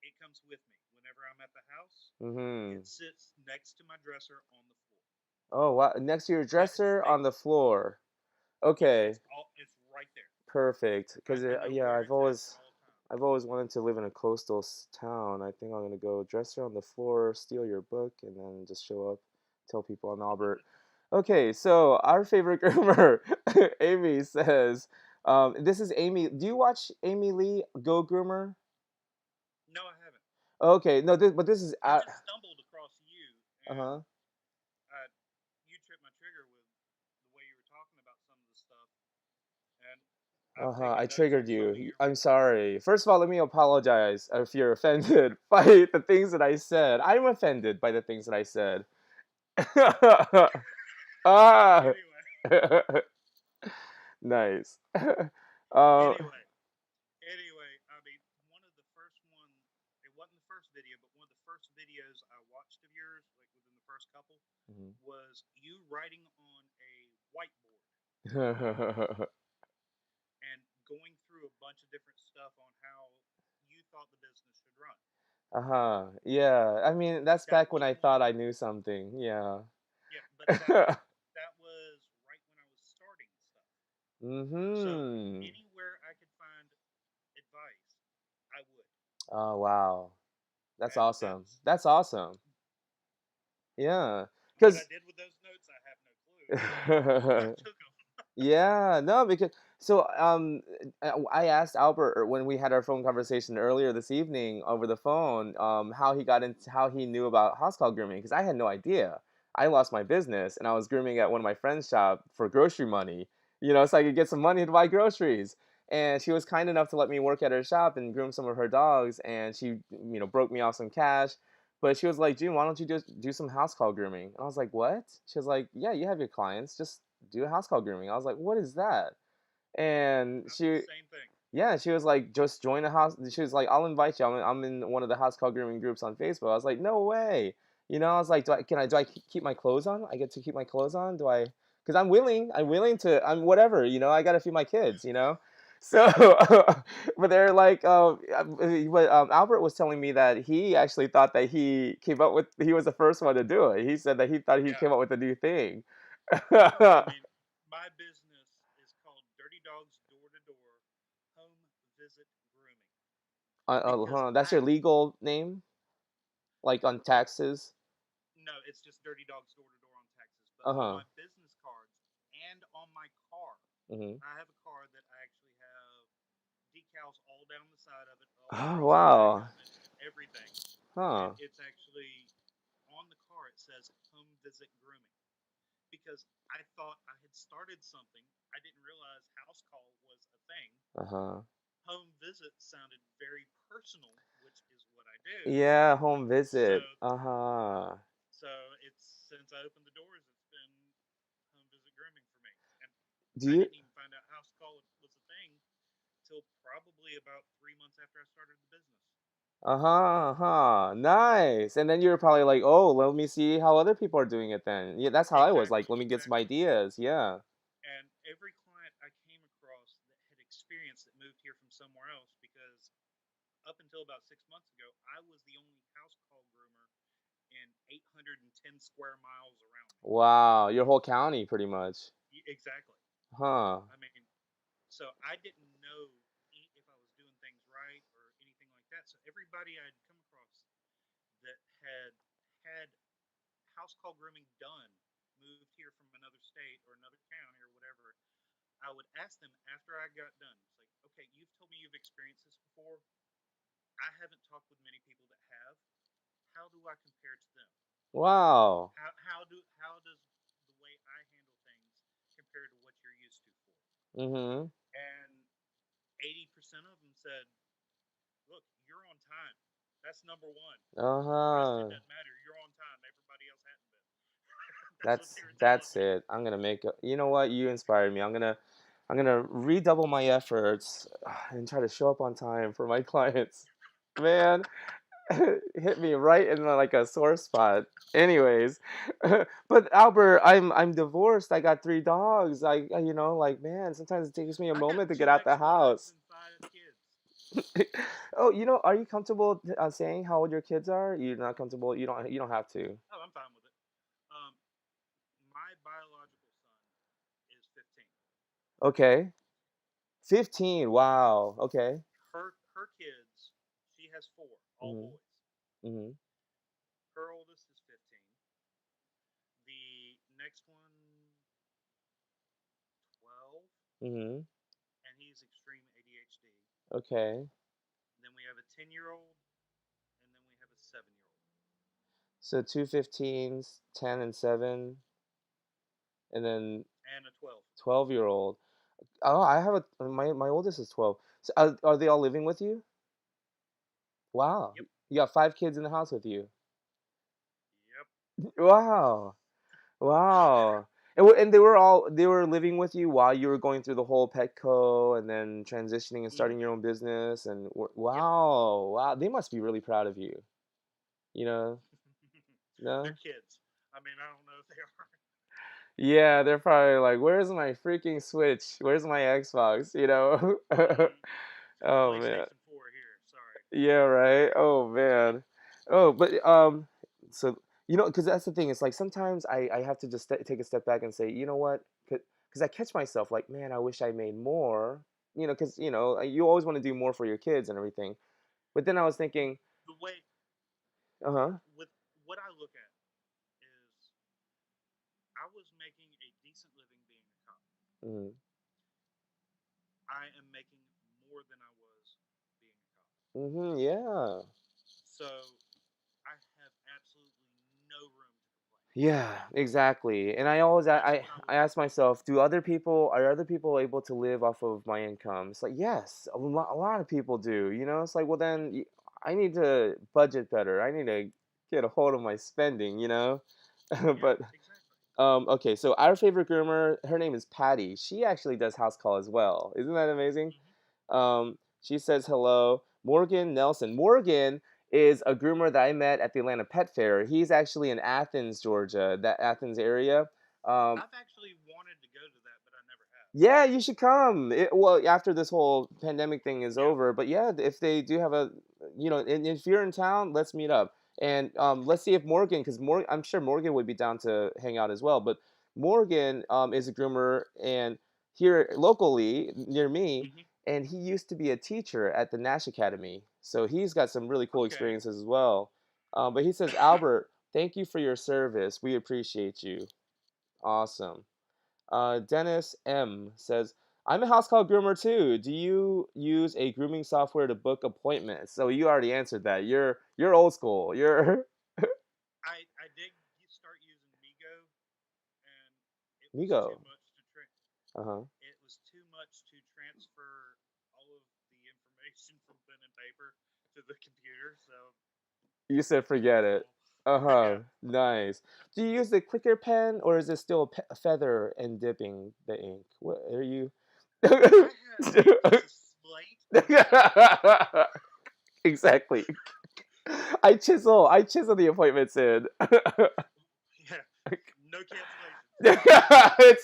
it comes with me. Whenever I'm at the house, Mm-hmm. it sits next to my dresser on the floor. Oh, wow. Next to your That dresser on the stays. floor. Yeah, Okay. it's right there. Perfect. Because I know yeah, where I've it's at at always all times. I've always wanted to live in a coastal town. I think I'm gonna go dresser on the floor, steal your book, and then just show up, tell people I'm Albert. Okay, so our favorite groomer, Amy says, this is Amy. Do you watch Amy Lee Go Groomer? No, I haven't. Okay, no, but this is I just stumbled across you, and uh-huh. I, you tripped my trigger with the way you were talking about some of the stuff, and I've Uh-huh. I taken notes on triggered some of you. your I'm videos. sorry. First of all, let me apologize if you're offended by the things that I said. I'm offended by the things that I said. Ah. Anyway, Nice. uh, Anyway, I mean, one of the first one, it wasn't the first video, but one of the first videos I watched of yours, like within the first couple, was you writing on a whiteboard and going through a bunch of different stuff on how you thought the business should run. uh-huh. Yeah. I mean, that's That back when was I one, thought I knew something. Yeah. yeah, but that was right when I was starting stuff. So Mm-hmm. anywhere I could find advice, I would. Oh, wow. That's And awesome. that's That's awesome. Yeah. what I Because did with those notes. I have no clue, but I took them. yeah, no, because so I asked Albert when we had our phone conversation earlier this evening over the phone, how he got into how he knew about house call grooming because I had no idea. I lost my business and I was grooming at one of my friend's shop for grocery money, so I could get some money to buy groceries. And she was kind enough to let me work at her shop and groom some of her dogs, and she, broke me off some cash. But she was like, June, why don't you just do some house call grooming? And I was like, what? She was like, yeah, you have your clients, just do a house call grooming. I was like, what is that? And That's the she, same thing. yeah, she was like, just join a house. She was like, I'll invite you. I'm in one of the house call grooming groups on Facebook. I was like, no way. I was like, do I keep my clothes on? I get to keep my clothes on? Do I? Because I'm willing to. I'm whatever. I got to feed my kids. So, but they're like, but Albert was telling me that he actually thought that he was the first one to do it. He said that he thought he Yeah. came up with a new thing. I mean, my business is called Dirty Dogs Door to Door Home Visit Grooming because That's your legal name, like on well, taxes. no, it's just Dirty Dogs Door to Door on Texas, but on Uh-huh. my business cards and on my car, Mhm. I have a car that I actually have decals all down the side of it, all Oh, across the back wow. of it, everything. And Huh. it's actually on the car, it says Home Visit Grooming because I thought I had started something. I didn't realize house call was a thing. Uh-huh. Home visit sounded very personal, which is what I do. Yeah, home So, visit. Uh-huh. so it's since I opened the doors, it's been home visit grooming for me. And Do I you? didn't even find out house call was a thing till probably about 3 months after I started the business. Uh-huh, uh-huh. Nice. And then you're probably like, "Oh, let me see how other people are doing it then." Yeah, that's how I was like, Exactly, "Let me get some exactly. ideas." Yeah. And every client I came across that had experience that moved here from somewhere else, because up until about 6 months ago, I was the only house call groomer in 810 square miles around me. Wow, your whole county pretty much. Exactly. Huh. I mean, so I didn't know if I was doing things right or anything like that. So everybody I'd come across that had house call grooming done, moved here from another state or another county or whatever, I would ask them after I got done. It's like, okay, you've told me you've experienced this before. I haven't talked with many people that have. How do I compare to them? Wow. How does the way I handle things compare to what you're used to for? Mm-hmm. And 80% of them said, "Look, you're on time. That's number one. The rest, it Uh-huh. doesn't matter. You're on time. Everybody else hadn't been." That's what That's they were telling that's me. it. I'm gonna make you know what? You inspired me. I'm gonna redouble my efforts and try to show up on time for my clients. Man, hit me right in like a sore spot. Anyways, but Albert, I'm divorced. I got three dogs. Like man, sometimes it takes me a I got moment to get two out the ex-wives house. and 5 kids. Oh, are you comfortable saying how old your kids are? You're not comfortable. You don't have to. Oh, I'm fine with it. Um, my biological son is 15. Okay. 15. Wow. Okay. Her kids, she has four, all Mhm. boys. Mhm. Her oldest is 15. The next one, 12, Mhm. and he's extreme ADHD. Okay. Then we have a 10-year-old, and then we have a 7-year-old, So two 15s, 10 and 7, and then and a 12. 12-year-old. Oh, I have my oldest is 12. So are they all living with you? Wow. Yep, You got 5 kids in the house with you. yep. Wow. Wow. And they were living with you while you were going through the whole Petco and then transitioning and starting your Hmm. own business and Yep. wow, they must be really proud of you. You know, They're no? kids. I mean, I don't know if they are. Yeah, they're probably like, "Where's my freaking Switch? Where's my Xbox?" You know? Hmm. Oh man. PlayStation 4 here. Sorry. Yeah, right. Oh man. Oh, but so because that's the thing. It's like sometimes I have to just take a step back and say, you know what? Because I catch myself like, man, I wish I made more. Because you always want to do more for your kids and everything. But then I was thinking, The way uh-huh. with what I look at is I was making a decent living being a cop. Mm-hmm. I am making more than I was being a cop. Mm-hmm, yeah. So I have absolutely no room to complain. Yeah, exactly. And I always That's what I I look ask at. myself, are other people able to live off of my income? It's like, yes, a lot of people do. It's like, well then I need to budget better. I need to get a hold of my spending, Yeah, But exactly. okay, so our favorite groomer, her name is Patty. She actually does house call as well. Isn't that amazing? Hmm. She says hello. Morgan Nelson. Morgan is a groomer that I met at the Atlanta Pet Fair. He's actually in Athens, Georgia, that Athens area. Um, I've actually wanted to go to that, but I never have. yeah, you should come. Well, after this whole pandemic thing is Yeah. over, but yeah, if they do have and if you're in town, let's meet up and Okay. let's see if Morgan, because I'm sure Morgan would be down to hang out as well. But Morgan is a groomer and here locally near me, Hmm. and he used to be a teacher at the Nash Academy, so he's got some really cool Okay. experiences as well. But he says, Albert, thank you for your service. We appreciate you. Awesome. Dennis M says, I'm a house call groomer too. Do you use a grooming software to book appointments? So you already answered that. You're old school. You're I did start using Migo, and it was too Migo. much to Uh-huh. it was too much to transfer all of the information from pen and paper to the computer. So You said just forget use it. normal. Uh-huh. Yeah. Nice. Do you use the clicker pen or is it still a feather and dipping the ink? What are you? I have a piece of slate. Exactly. I chisel the appointments in. Yeah. No cancellations.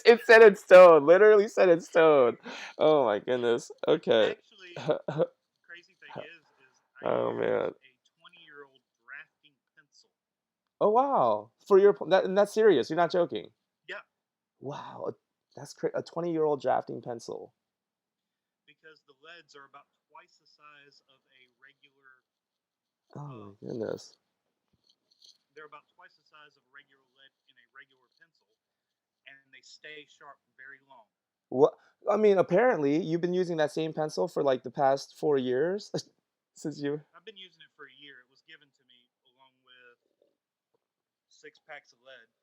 It's set in stone, literally set in stone. Oh my goodness. Okay. Actually, crazy thing is I Oh use man. a 20-year-old drafting pencil. Oh wow. For and that's serious. You're not joking. Yeah, Wow. That's a 20-year-old drafting pencil. because the leads are about twice the size of a regular. Oh Um, my goodness. they're about twice the size of a regular lead in a regular pencil, and they stay sharp very long. What I mean, apparently you've been using that same pencil for like the past 4 years since you. I've been using it for a year. It was given to me along with 6 packs of lead, and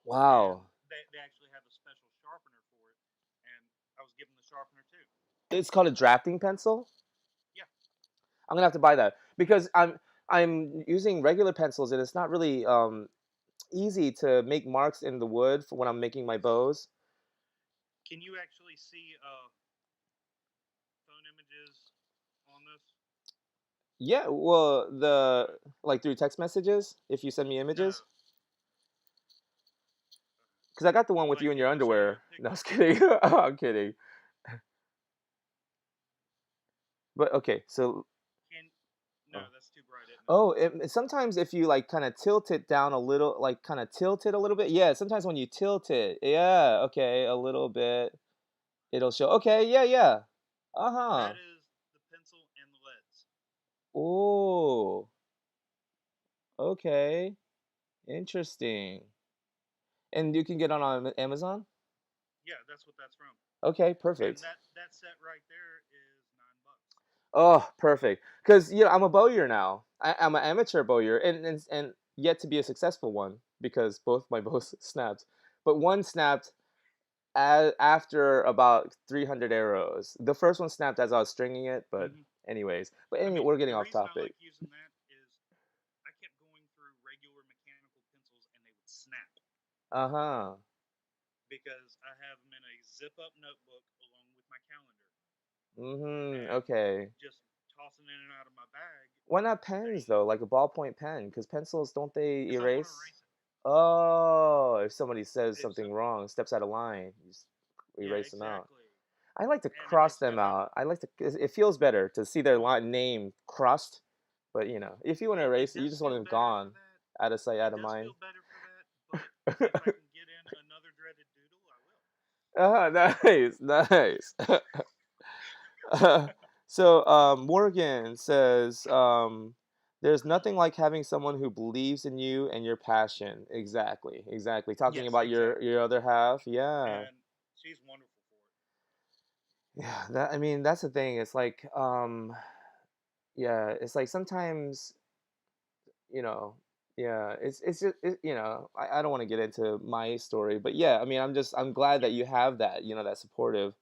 Wow. they actually have a special sharpener for it, and I was given the sharpener too. It's called a drafting pencil. Yeah. I'm gonna have to buy that because I'm using regular pencils and it's not really easy to make marks in the wood for when I'm making my bows. Can you actually see phone images on this? Yeah, well, the like through text messages if you send me images, No. because I got the one with you Like, in do you your want me to show you underwear. a No, I was picture? kidding. I'm kidding. But okay, so Can No, oh, that's too bright, isn't it? oh, sometimes if you like kind of tilt it down a little, like kind of tilt it a little bit. Yeah, sometimes when you tilt it, yeah, okay, a little bit, it'll show. Okay, yeah, yeah. Uh huh. That is the pencil and the leads. Oh, okay. Interesting. And you can get on Amazon? Yeah, that's what that's from. Okay, And perfect. that set right there is $9. Oh, perfect. Because I'm a bowyer now. I'm an amateur bowyer, and yet to be a successful one because both my bows snapped. But one snapped after about 300 arrows. The first one snapped as I was stringing it, but Hmm. anyways. But I anyway, mean, we're getting the off reason I topic. like using that is I kept going through regular mechanical pencils and they would snap. Uh-huh. because I have them in a zip up notebook along with my calendar, Mm-hmm. and Okay. just tossing in and out of my bag. Why not pens They though, like a ballpoint pen? Because pencils, don't they because I want to erase? erase it. Oh, if somebody says If so, something wrong, steps out of line, you just yeah, erase them out. exactly. I like to And if they cross them step out, out. I like to. It feels better to see their line name crossed. But if you want to it erase it, you does just want feel them better for gone, that. out of sight, It out of does mind. feel better for that. But if I can get in another dreaded doodle, I will. Nice, nice. So Morgan says, "There's nothing like having someone who believes in you and your passion." Exactly, exactly. Talking Yes, about your exactly. other half, yeah, And she's wonderful for it. yeah. That I mean, that's the thing. It's like, yeah, it's like sometimes, you know, yeah, it's just, I don't want to get into my story, but yeah, I mean, I'm glad that Yeah. you have that, that supportive.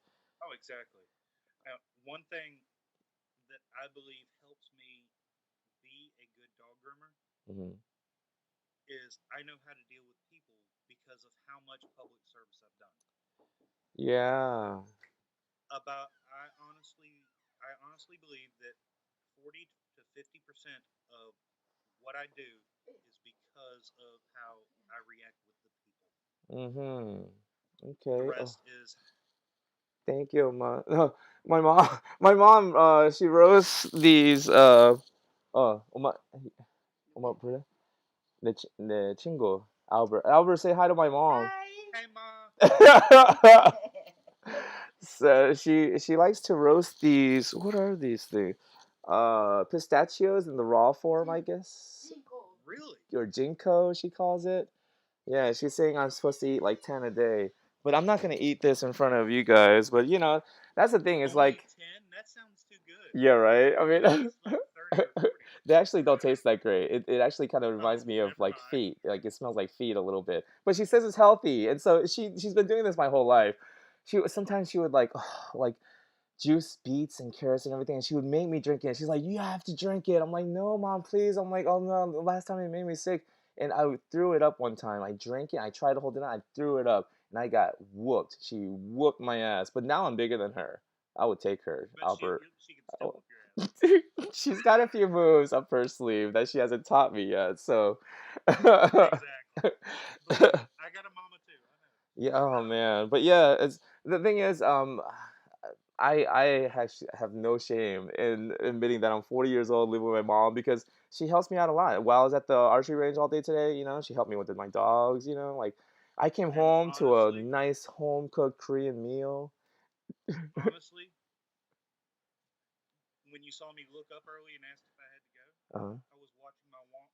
Oh, exactly. One thing that I believe helps me be a good dog groomer Hmm. is I know how to deal with people because of how much public service I've done. Yeah. I honestly believe that 40 to 50% of what I do is because of how I react with the people. Mm-hmm. The Okay. Oh, rest is thank you, ma. My mom, my mom, she roasts these. 엄마 불러? 내 친구 Albert. Albert, say hi to my mom. hey ma. So she likes to roast these. What are these things? Pistachios in the raw form, I guess, Really? or ginkgo, she calls it. Yeah, she's saying I'm supposed to eat like 10 a day, but I'm not gonna eat this in front of you guys. But that's the thing. It's Only like, 10? That sounds too good. yeah, right. I I want at mean, least like 30 or 40. they actually don't taste that great. It actually kind of Oh, reminds me well, of never like mind. feet. Like it smells like feet a little bit. But she says it's healthy, and so she's been doing this my whole life. Sometimes she would like like juice beets and carrots and everything, and she would make me drink it. She's like, "You have to drink it." I'm like, "No, mom, please." I'm like, "Oh no, the last time it made me sick." And threw it up one time. I drank it. I tried to hold it on. I threw it up, and I got whooped. She whooped my ass. But now I'm bigger than her. I would take her, But Albert. she can still Oh. whoop your ass. She's got a few moves up her sleeve that she hasn't taught me yet. So, Exactly. Believe me, I got a mama too. I know. yeah. Oh man. But yeah, it's the thing is, have no shame in admitting that I'm 40 years old, living with my mom because she helps me out a lot. While I was at the archery range all day today, she helped me with my dogs. Like I came And home to a nice home cooked Korean meal. honestly, when you saw me look up early and asked if I had to go, Uh-huh. I was watching my mom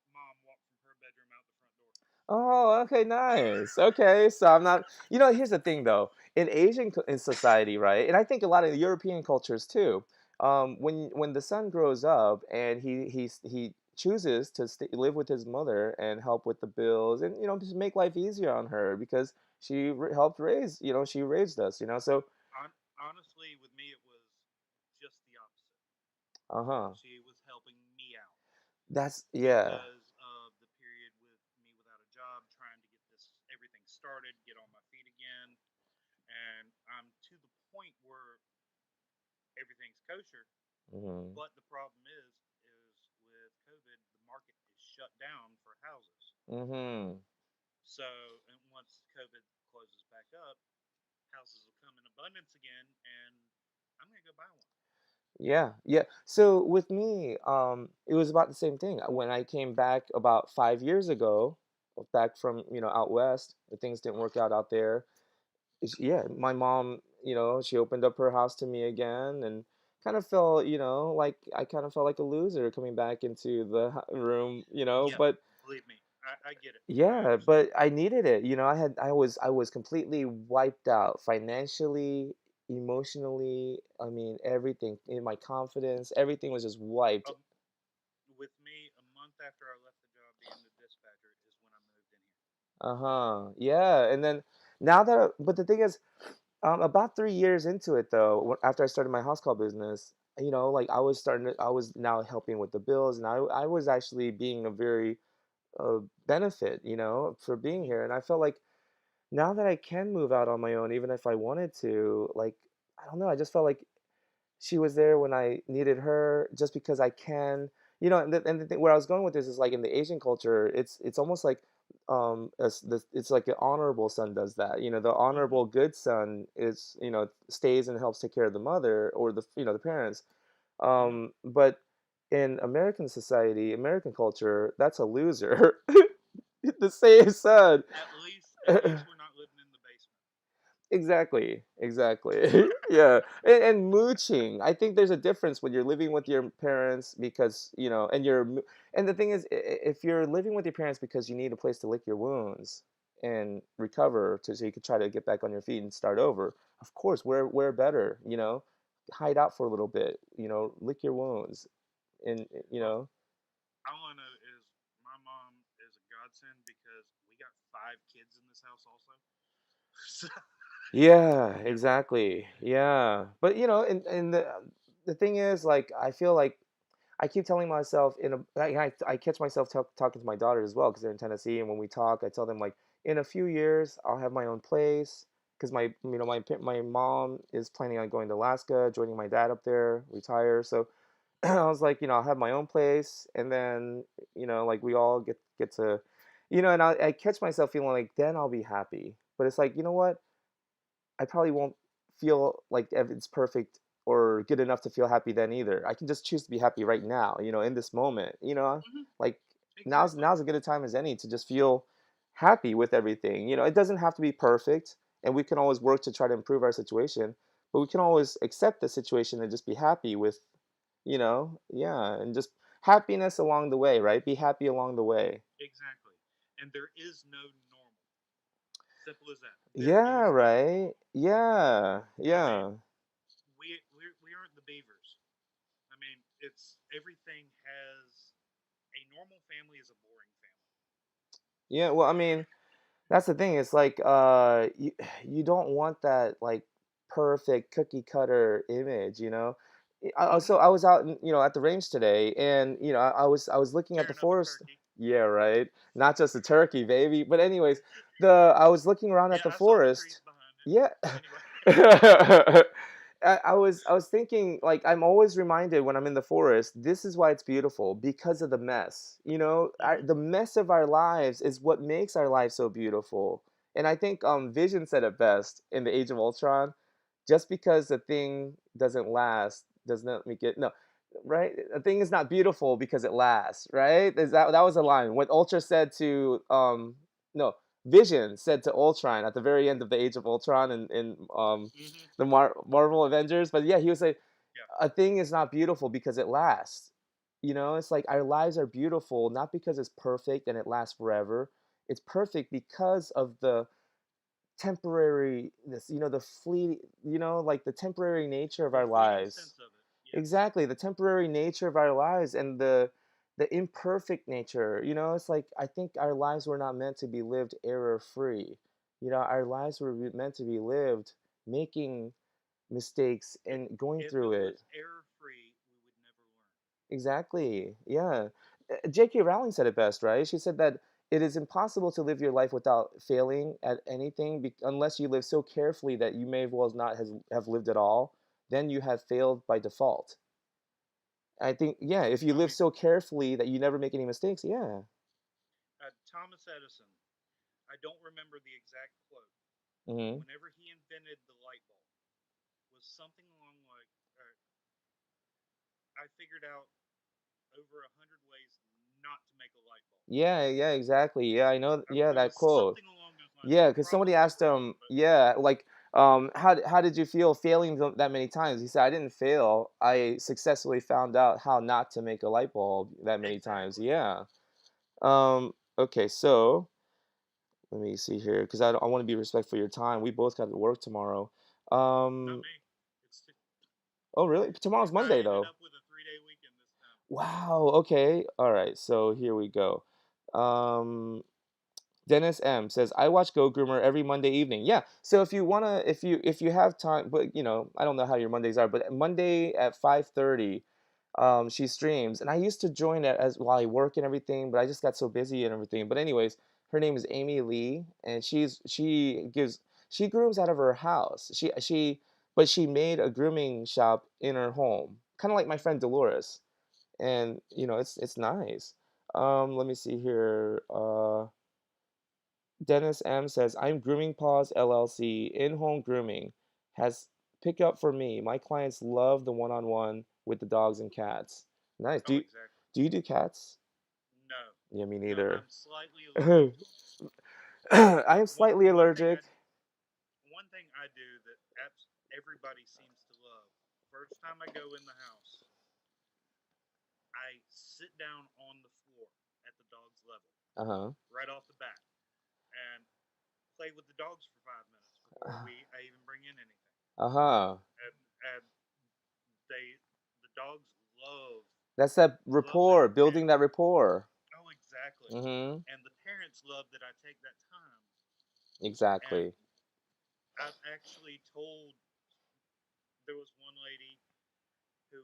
walk from her bedroom out the front door. Oh, okay, nice. Okay, so I'm not. Here's the thing, though. In in society, right, and I think a lot of European cultures too. When the son grows up and he chooses to live with his mother and help with the bills and just make life easier on her because she helped raise. She raised us. So Honestly, with me, it was just the opposite. uh-huh. She was helping me out That's yeah. because of the period with me without a job, trying to get this everything started, get on my feet again, and I'm to the point where everything's kosher. Hmm. But the problem is with COVID, the market is shut down for houses. Hmm. So, and once COVID closes back up, houses will come in abundance again, and I'm gonna go buy one. Yeah, yeah. So with me, it was about the same thing. When I came back about 5 years ago, back from out west, the things didn't work out there. Yeah, my mom, she opened up her house to me again, and kind of felt, like I kind of felt like a loser coming back into the room, Yeah, But believe me, I get it. I yeah, understand. but I needed it. I was completely wiped out financially, emotionally. I mean, everything in my confidence, everything was just wiped. Um, with me, a month after I left the job being the dispatcher is when I moved in here. Uh-huh. Yeah, and then but the thing is, about 3 years into it though, after I started my house call business, like I was now helping with the bills, and I was actually being a very benefit, for being Hmm. here, and I felt like now that I can move out on my own, even if I wanted to, like, I don't know, I just felt like she was there when I needed her just because I can. And the thing where I was going with this is like in the Asian culture, it's almost like it's like an honorable son does that. The Hmm. honorable good son is, stays and helps take care of the mother or the parents. Hmm. But in American society, American culture, that's a loser. The same son. At least we're not living in the basement. Exactly, exactly. Yeah. And mooching. I think there's a difference when you're living with your parents because, and the thing is, if you're living with your parents because you need a place to lick your wounds and recover so you could try to get back on your feet and start over, of course, we're better, hide out for a little bit, lick your wounds and, Well, all I know is my mom is a godsend because we got 5 kids in this house also. So, yeah, yeah. exactly. Yeah. But, and the thing is, like, I feel like I keep telling myself I catch myself talking to my daughters as well because they're in Tennessee, and when we talk, I tell them like in a few years I'll have my own place because my mom is planning on going to Alaska, joining my dad up there, retire. So I was like, I'll have my own place, and then like we all get to, and I catch myself feeling like then I'll be happy. But it's like, what? I probably won't feel like it's perfect or good enough to feel happy then either. I can just choose to be happy right now, in this moment, Hmm. like Exactly. now's as good a time as any to just feel happy with everything. It doesn't have to be perfect, and we can always work to try to improve our situation, but we can always accept the situation and just be happy with, yeah, and just happiness along the way, right? Be happy along the way. Exactly. And there is no normal. Simple as that. There Yeah, is no right. normal. Yeah, I mean, yeah. we aren't the beavers. I mean, it's everything has a normal family is a boring family. Yeah, well, I mean, that's the thing. It's like you don't want that like perfect cookie cutter image, you know. So Hmm. I was out, at the range today, and I was looking at the Tearing up a forest. turkey. Yeah, right. Not just a turkey, baby. But anyways, the I was looking around at Yeah, the I saw the trees forest. behind it. Yeah. Anyway. I was thinking like I'm always reminded when I'm in the forest, this is why it's beautiful because of the mess. Hmm. The mess of our lives is what makes our lives so beautiful. And I think Vision said it best in the Age of Ultron. Just because a thing doesn't last does not make it no, right? A thing is not beautiful because it lasts, right? That was a line. What Ultra said to no, Vision said to Ultron at the very end of the Age of Ultron and Hmm. the Marvel Avengers. But yeah, he was like, Yeah. a thing is not beautiful because it lasts. It's like our lives are beautiful not because it's perfect and it lasts forever. It's perfect because of the temporariness, the fleet, like the temporary nature of The our fleeting lives. sense of it. Yes. Exactly, the temporary nature of our lives and the imperfect nature. It's like I think our lives were not meant to be lived error free. Our lives were meant to be lived making mistakes If and going if through it it. was error free, we would never learn. Exactly. Yeah. J.K. Rowling said it best, right? She said that it is impossible to live your life without failing at anything unless you live so carefully that you may as well not have lived at all. Then you have failed by default. I think, yeah, if you I live mean, so carefully that you never make any mistakes, yeah. Thomas Edison. I don't remember the exact quote, but Hmm. whenever he invented the light bulb, was something along like, I figured out over 100 ways not to make a light bulb. Yeah, yeah, exactly. Yeah, I know. Yeah, It that was quote. something along those lines. Yeah, I'm because somebody probably asked wrong, him, but yeah, like, how did you feel failing that many times? He said, I didn't fail. I successfully found out how not to make a light bulb that many times. exactly. Yeah. Okay, so let me see here, because I want to be respectful of your time. We both got to work tomorrow. Not Um, me. It's oh, really? Tomorrow's I Monday, ended though. up with a 3-day weekend this time. Wow. Okay. All right. So here we go. Um, Dennis M says, I watch Go Groomer every Monday evening. Yeah. So if you have time, but I don't know how your Mondays are, but Monday at 5:30, she streams, and I used to join it as while I work and everything, but I just got so busy and everything. But anyways, Her name is Amy Lee, and she grooms out of her house. But she made a grooming shop in her home, kind of like my friend Dolores, and it's nice. Let me see here. Dennis M says, "I'm Grooming Paws LLC, in-home grooming. Has pickup for me. My clients love the one-on-one with the dogs and cats." Nice. Oh, exactly. Do you do cats? No, Yeah, me no, neither. I'm slightly allergic to them. I am One slightly one thing allergic. I one thing I do that everybody seems to love. First time I go in the house, I sit down on the floor at the dog's level, Uh-huh. right off the bat, and play with the dogs for 5 minutes before I even bring in anything. Uh-huh. And they the dogs That's that love that, rapport, and building that rapport. oh, exactly. Mm-hmm. And the parents love that I take that time. And Exactly. I've actually told there was one lady who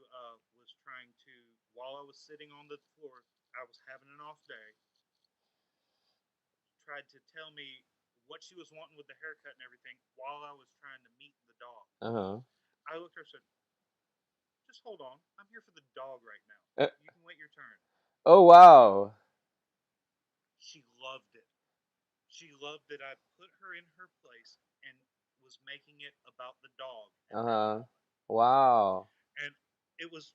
was trying to, while I was sitting on the floor, I was having an off day, tried to tell me what she was wanting with the haircut and everything while I was trying to meet the dog. Uh-huh. I looked at her and said, "Just hold on. I'm here for the dog right now. Uh, You can wait your turn." oh wow. She loved it. She loved that I put her in her place and was making it about the dog at that Uh-huh. moment. Wow. And it was,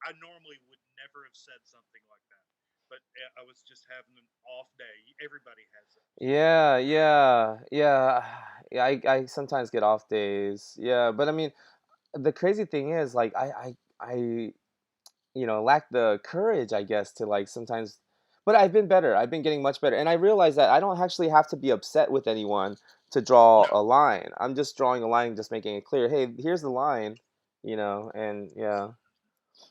I normally would never have said something like that, but I was just having an off day. Everybody has those. Yeah, yeah, yeah. Yeah, I sometimes get off days. Yeah, but I mean, the crazy thing is, like, lack the courage, I guess, to like sometimes. But I've been better. I've been getting much better, and I realize that I don't actually have to be upset with anyone to draw No. a line. I'm just drawing a line, just making it clear. Hey, here's the line, and yeah,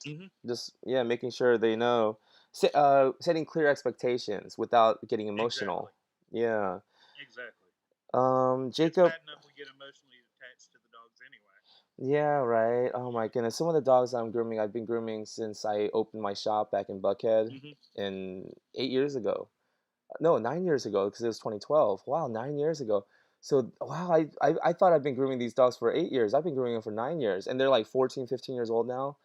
Hmm. just yeah, making sure they know. Setting clear expectations without getting emotional. Exactly. Yeah. Exactly. It's Jacob. bad enough we get emotionally attached to the dogs anyway. Yeah, right. Oh my goodness. Some of the dogs I'm grooming, I've been grooming since I opened my shop back in Buckhead Hmm. in 8 years ago. No, 9 years ago because it was 2012. Wow, 9 years ago. So, wow, I thought I've been grooming these dogs for 8 years. I've been grooming them for 9 years. And they're like 14, 15 years old now.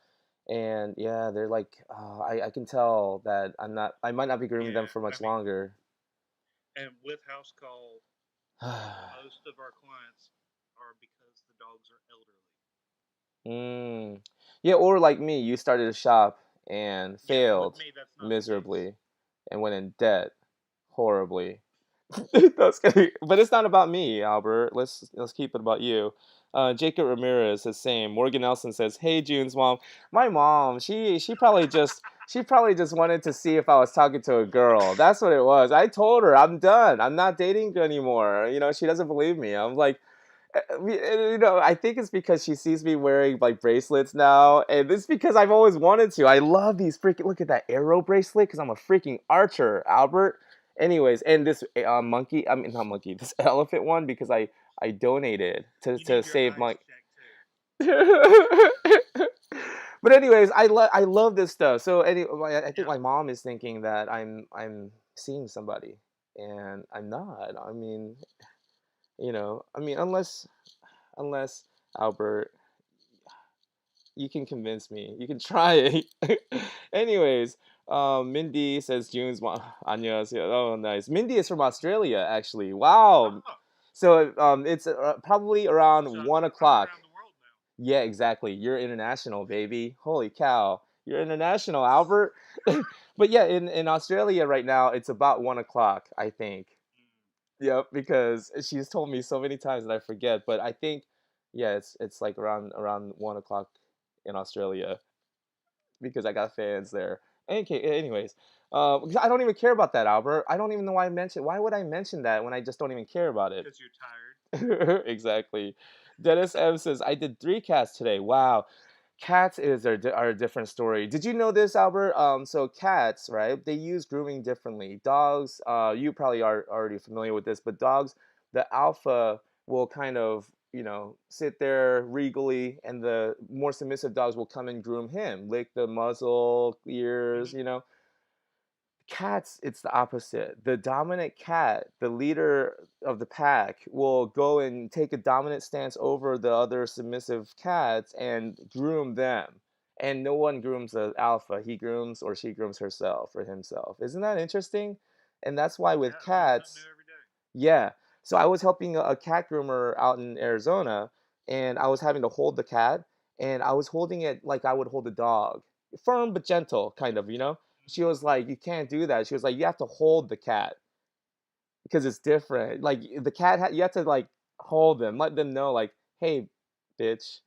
And yeah, they're like, I can tell that I might not be grooming them Yeah. for I much mean, longer. and with house call, most of our clients are because the dogs are elderly. Mm. Yeah, or like me, you started a shop and Yeah, with failed me, that's not the case. miserably and went in debt horribly. That's kidding. But it's not about me, Albert. Let's keep it about you. Jacob Ramirez is saying. Morgan Nelson says, "Hey, June's mom. My mom, she probably just wanted to see if I was talking to a girl. That's what it was. I told her I'm done. I'm not dating anymore. She doesn't believe me. I'm like, I think it's because she sees me wearing like bracelets now, and it's because I've always wanted to. I love these freaking. Look at that arrow bracelet, because I'm a freaking archer, Albert. Anyways, and this monkey. I mean, not monkey. This elephant one because I donated to You need your save eyes my. checked too. But anyways, I love this stuff. So anyway, I think Yeah. my mom is thinking that I'm seeing somebody, and I'm not. I mean, unless Albert, you can convince me. You can try it. Anyways, Mindy says June's mom. 안녕하세요. Oh, nice. Mindy is from Australia, actually. Wow. Oh, So it's probably around so 1 o'clock. I'm around the world now. Yeah, exactly. You're international, baby. Holy cow. You're international, Albert. But yeah, in Australia right now, it's about 1 o'clock, I think. Mm. Yep, because she's told me so many times that I forget. But I think, yeah, it's like around 1 o'clock in Australia because I got fans there. Okay, anyways, because I don't even care about that, Albert. I don't even know why I mentioned. Why would I mention that when I just don't even care about it? Because you're tired. Exactly. Dennis M says I did 3 cats today. Wow, cats are a different story. Did you know this, Albert? So cats, right? They use grooming differently. Dogs, you probably are already familiar with this, but dogs, the alpha will kind of sit there regally, and the more submissive dogs will come and groom him, lick the muzzle, ears, Hmm. Cats, it's the opposite. The dominant cat, the leader of the pack, will go and take a dominant stance over the other submissive cats and groom them. And no one grooms the alpha. He grooms or she grooms herself or himself. Isn't that interesting? And that's why with Yeah, learn something new cats, every day. yeah. So I was helping a cat groomer out in Arizona, and I was having to hold the cat, and I was holding it like I would hold a dog, firm but gentle, kind of, you know. She Hmm. was like, "You can't do that." She was like, "You have to hold the cat because it's different. Like the cat, you have to like hold them, let them know, like, hey, bitch."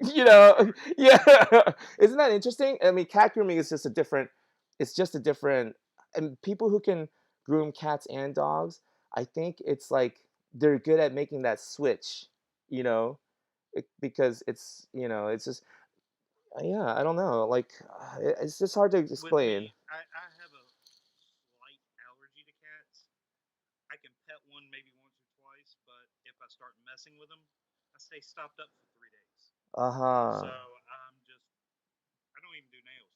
You I'm know, sorry. yeah. Isn't that interesting? I mean, cat grooming is just a different. It's just a different. And people who can groom cats and dogs, I think it's like they're good at making that switch. You know, because it's just yeah. I don't know. Like it's just hard to With explain. me, I have a slight allergy to cats. I can pet one maybe once or twice, but if I start messing with them, I stay stopped up for 3 days. Uh So huh. I don't even do nails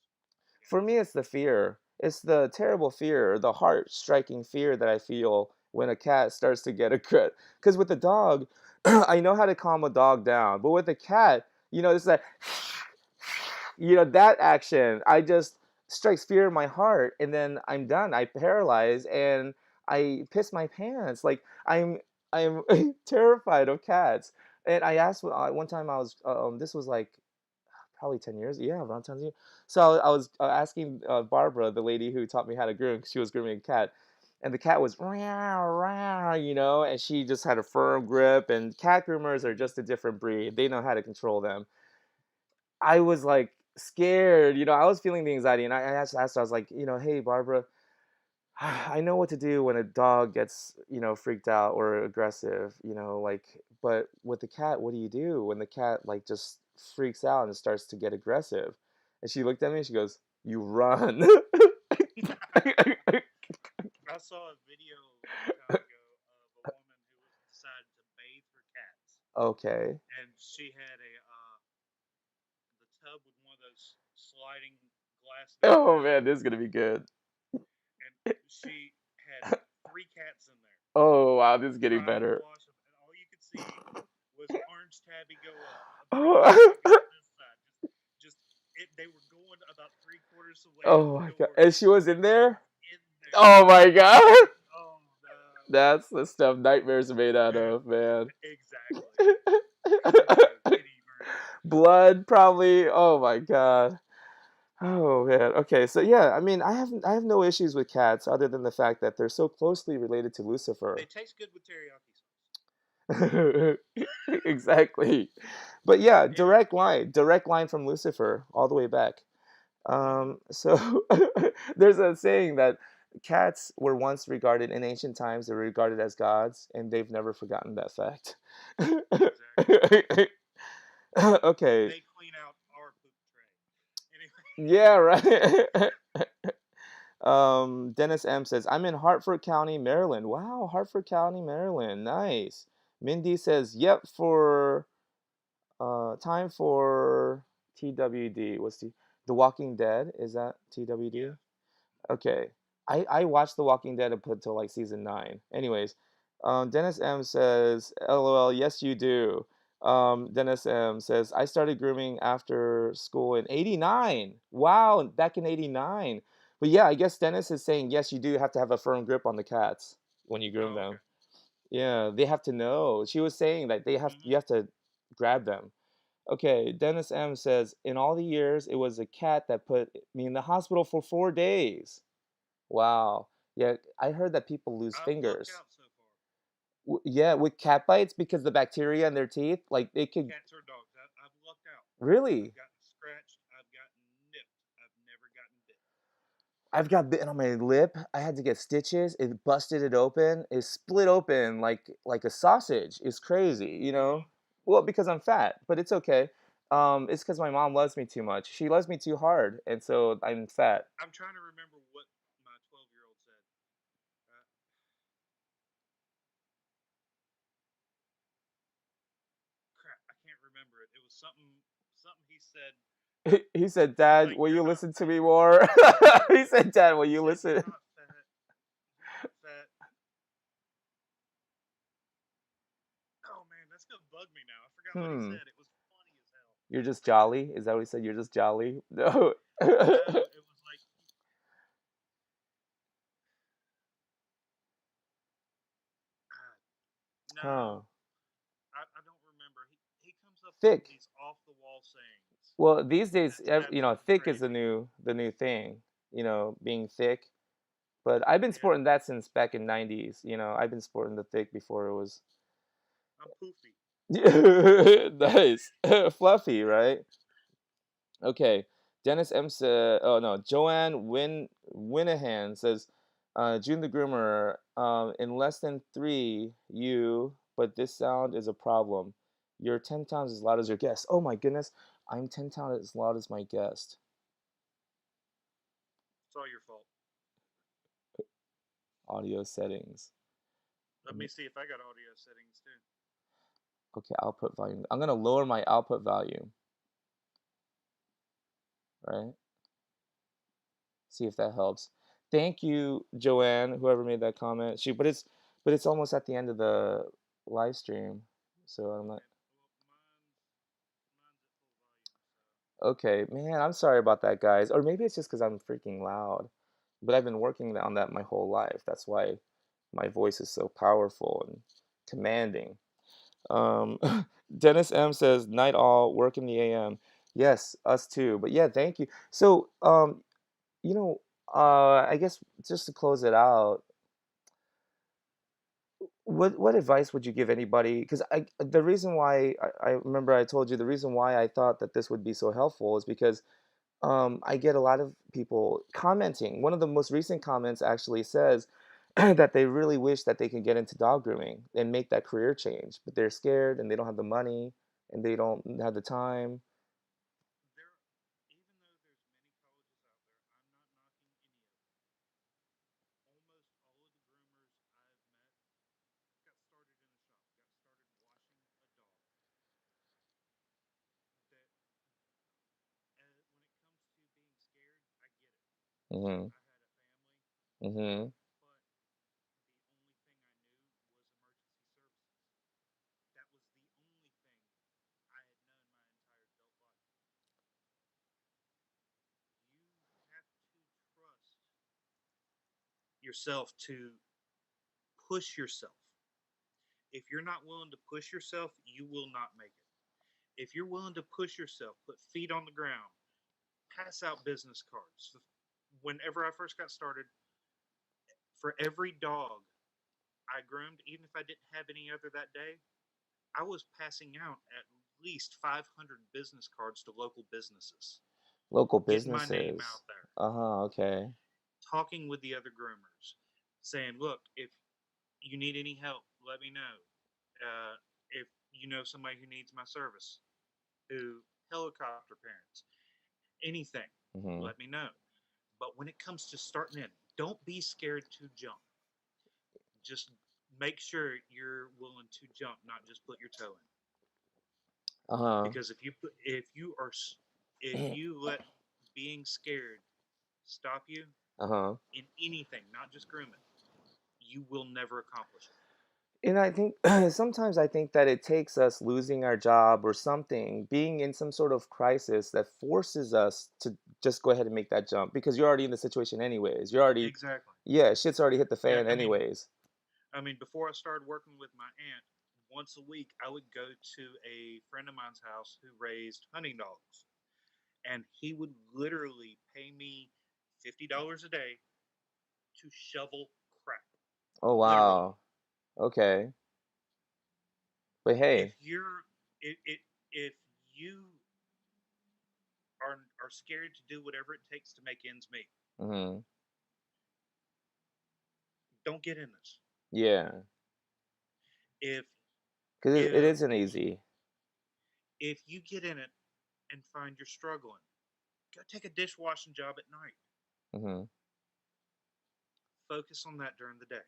to For cats. me, it's the fear. It's the terrible fear, the heart-striking fear that I feel when a cat starts to get a grip. Because with the dog, I know how to calm a dog down, but with a cat, it's like, that action. I just strikes fear in my heart, and then I'm done. I paralyze and I piss my pants. Like I'm terrified of cats. And I asked one time I was this was like probably 10 years. Yeah, around 10 years. So I was asking Barbara, the lady who taught me how to groom, 'cause she was grooming a cat. And the cat was, "Meow, meow," and she just had a firm grip. And cat groomers are just a different breed. They know how to control them. I was like scared, I was feeling the anxiety. And I asked her, I was like, hey, Barbara, I know what to do when a dog gets, freaked out or aggressive, like, but with the cat, what do you do when the cat like just freaks out and starts to get aggressive? And she looked at me and she goes, "You run." I saw a video a long time ago of a woman who was decided to bathe her cats, Okay. and she had the tub with one of those sliding glass Oh doors, man, this is gonna be good. and she had 3 cats in there Oh wow, this is getting trying to better. wash them, and all you could see was Orange Tabby go up, Orange Oh, Tabby on this side, just they were going about 3/4 of the way out oh the my god. door, And she was and in she there? was in there. Oh my god. Oh no! That's the stuff nightmares are made out of, man. Exactly. It was like a kitty version. Blood, probably. Oh my god. Oh man. Okay, so yeah, I mean, I have no issues with cats other than the fact that they're so closely related to They Lucifer. taste good with teriyaki sauce. Exactly. But yeah, It is cute. direct line from Lucifer all the way back. Hmm. So there's a saying that cats were once regarded in ancient times, they were regarded as gods, and they've never forgotten that fact. Exactly. Okay. They clean out our poop tray. Anyway, Yeah, right. Dennis M says, I'm in Hartford County, Maryland. Wow, Hartford County, Maryland. Nice. Mindy says, yep, for time for TWD. What's The Walking Dead? Is that TWD? yeah. Okay. I watched The Walking Dead up until like season 9. Anyways, Dennis M says, LOL, yes you do. Dennis M says, I started grooming after school in 89. Wow, back in 89. But yeah, I guess Dennis is saying, yes, you do have to have a firm grip on the cats when you groom Oh, them. okay. Yeah, they have to know. She was saying that Hmm. you have to grab them. Okay, Dennis M says, in all the years, it was a cat that put me in the hospital for 4 days. Wow. Yeah, I heard that people lose I've lucked fingers. out so far. Yeah, with cat bites because the bacteria in their teeth, like they could Cats or dogs. I've lucked out. really. I've gotten scratched. I've gotten nipped. I've never gotten bit. I've got bitten on my lip. I had to get stitches. It busted it open. It split open like a sausage. It's crazy, Hmm. Well, because I'm fat, but it's okay. It's because my mom loves me too much. She loves me too hard, and so I'm fat. I'm trying to remember what my 12-year-old said. Uh, Crap, I can't remember it. It was something something he said, He said, "Dad, like, will you you're not listen to me fat. more?" He said, "Dad, will He you said, listen?" you're not fat. You're not fat. Oh man, that's gonna bug me now. I forgot what he Hmm. said. It was funny as hell. You're just jolly. Is that what he said? You're just jolly. No. No, it was like, God, no, Huh. I don't remember. He comes up with Thick. these off the wall sayings Well, these days, that's absolutely thick is crazy. the new thing. Being thick. But I've been Yeah, sporting that since back in '90s. I've been sporting the thick before it was I'm poofy. nice, fluffy, right? Okay. Dennis M said, "Oh no, Joanne Winahan says, June the Groomer, in less than three, but this sound is a problem. You're 10 times as loud as your guest. Oh my goodness, I'm 10 times as loud as my guest. It's all your fault. Audio settings. Let me see if I got audio settings too. Okay, output volume. I'm gonna lower my output volume, right? See if that helps. Thank you, Joanne, whoever made that comment. But it's almost at the end of the live stream, so I'm not. Yeah, well, mine's at full volume, so Okay, man, I'm sorry about that, guys. Or maybe it's just because I'm freaking loud. But I've been working on that my whole life. That's why my voice is so powerful and commanding. Um, Dennis M says, "Night all, work in the AM." Yes, us too. But yeah, thank you. So, you know, I guess just to close it out, what advice would you give anybody? Because the reason why I remember I told you the reason why I thought that this would be so helpful is because I get a lot of people commenting. One of the most recent comments actually says that they really wish that they could get into dog grooming and make that career change, but they're scared and they don't have the money and they don't have the time. there, even though there's many colleges out there, I'm not knocking any of them. Almost all of the groomers I've met got started in a shop, got started washing a dog. That when it comes to being scared, I get it. Hmm. I had a family, Hmm. but the only thing I knew was emergency services. That was the only thing I had known my entire adult life. You have to trust yourself to push yourself. If you're not willing to push yourself, you will not make it. If you're willing to push yourself, put feet on the ground, pass out business cards. Whenever I first got started, for every dog I groomed, even if I didn't have any other that day, I was passing out at least 500 business cards to local businesses, Local getting my name out businesses. there, Uh-huh, okay. talking with the other groomers, saying, look, if you need any help, let me know. If you know somebody who needs my service, who helicopter parents, anything, Hmm. let me know. But when it comes to starting in, don't be scared to jump. Just make sure you're willing to jump, not just put your toe in. Uh-huh. Because if you let being scared stop you Uh-huh. in anything, not just grooming, you will never accomplish it. And I think sometimes I think that it takes us losing our job or something, being in some sort of crisis that forces us to just go ahead and make that jump because you're already in the situation anyways. You're already, Exactly. yeah, shit's already hit the Yeah, fan anyways. before I started working with my aunt, once a week I would go to a friend of mine's house who raised hunting dogs, and he would literally pay me $50 a day to shovel crap. Oh Literally, wow. Okay. But if hey, you're if you are scared to do whatever it takes to make ends meet, mhm. don't get in this. Yeah. If Cuz it if isn't easy. if you get in it and find you're struggling, go take a dishwashing job at night. Mhm. Focus on that during the day.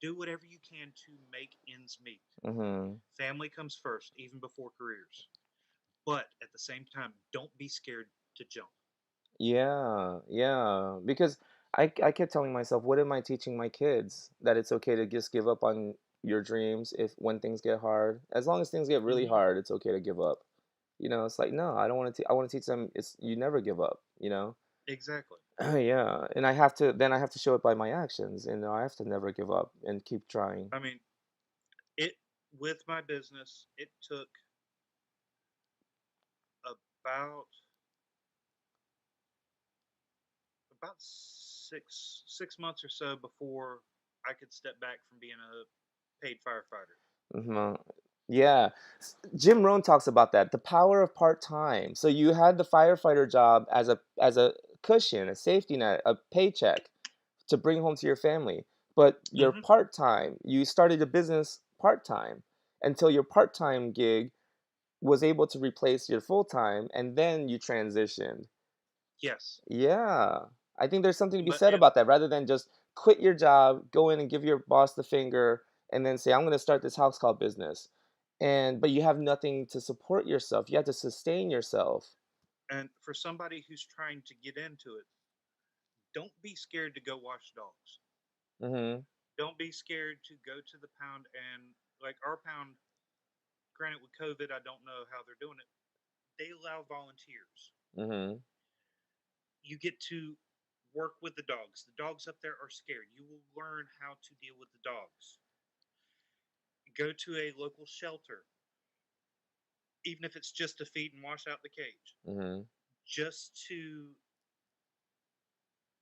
Do whatever you can to make ends meet. Mhm. Family comes first, even before careers. but at the same time, don't be scared to jump. Yeah, yeah. Because I kept telling myself, what am I teaching my kids? That it's okay to just give up on your dreams if when things get hard. As long as things get really Hmm. hard, it's okay to give up. It's like, no, I don't want to. I want to teach them. It's you never give up. Exactly. Yeah, and I have to show it by my actions, and I have to never give up and keep trying. I mean, it with my business, it took about about six months or so before I could step back from being a paid firefighter. Hmm. Yeah, Jim Rohn talks about that, the power of part time. So you had the firefighter job as a cushion, a safety net, a paycheck to bring home to your family. But you're Hmm. part time. You started a business part time until your part time gig was able to replace your full time, and then you transitioned. Yes, Yeah. I think there's something to be but said about that rather than just quit your job, go in and give your boss the finger and then say, I'm going to start this house call business. But you have nothing to support yourself. You have to sustain yourself. and for somebody who's trying to get into it, don't be scared to go wash dogs. Mhm. Don't be scared to go to the pound and like our pound. Granted, with COVID, I don't know how they're doing it. They allow volunteers. Mhm. You get to work with the dogs. The dogs up there are scared. You will learn how to deal with the dogs. Go to a local shelter, even if it's just to feed and wash out the cage, Mhm. just to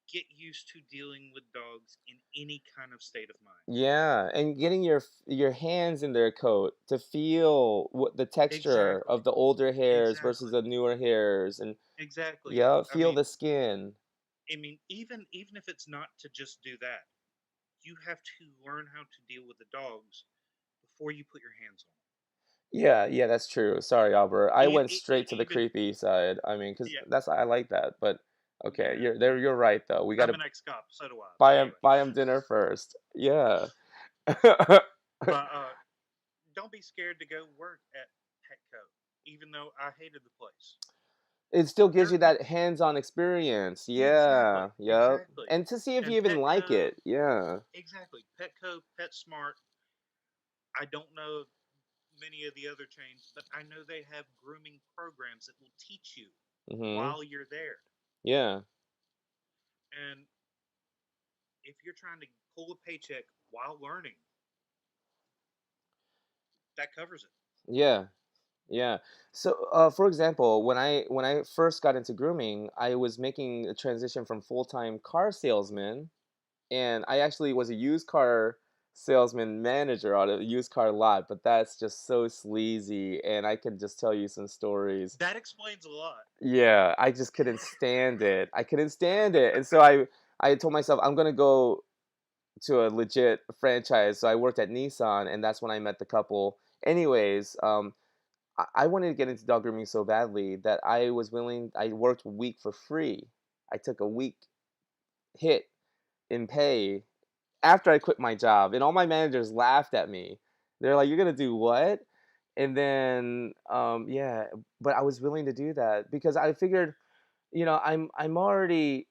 get used to dealing with dogs in any kind of state of mind. Yeah, and getting your hands in their coat to feel what the texture Exactly. of the older hairs versus Exactly. the newer hairs and Exactly. yeah, I feel mean, the skin. even if it's not to just do that, you have to learn how to deal with the dogs before you put your hands on Yeah, yeah, that's true. Sorry, Albert. I them. went straight to the Even creepy side. I mean, because yeah, that's I like that. But okay, yeah. you're there. You're right though. We I'm gotta an ex-cop, so do I. But buy him anyway, dinner first. Yeah. but don't be scared to go work at Petco, even though I hated the place. It still gives There, you you that hands-on experience. exactly, Yeah. Yep. exactly, And to see if and you even like Petco, it. Yeah. exactly, Petco, PetSmart. I don't know many of the other chains, but I know they have grooming programs that will teach you Mhm. while you're there. Yeah. And if you're trying to pull a paycheck while learning, that covers it. Yeah. Yeah. So, for example, when I first got into grooming, I was making a transition from full-time car salesman, and I actually was a used car salesman manager on a used car lot, but that's just so sleazy, and I can just tell you some stories. That explains a lot. Yeah, I just couldn't stand it. I couldn't stand it, and so I told myself I'm gonna go to a legit franchise. So I worked at Nissan, and that's when I met the couple. Anyways, I wanted to get into dog grooming so badly that I was willing. I worked a week for free. I took a week hit in pay after I quit my job, and all my managers laughed at me. They're like, "You're gonna do what?" And then, yeah, but I was willing to do that because I figured, I'm already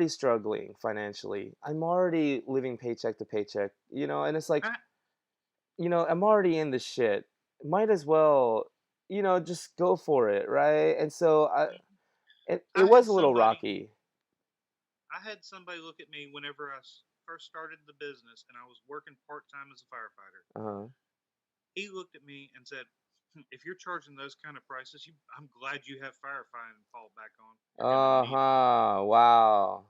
struggling financially. I'm already living paycheck to paycheck, and it's like, I, I'm already in the shit. Might as well, just go for it, right? And so it I was had a little somebody, rocky. I had somebody look at me whenever first started the business, and I was working part time as a firefighter. Uh-huh. He looked at me and said, "If you're charging those kind of prices, I'm glad you have firefighting to fall back on. You're gonna need it." Uh-huh. Wow.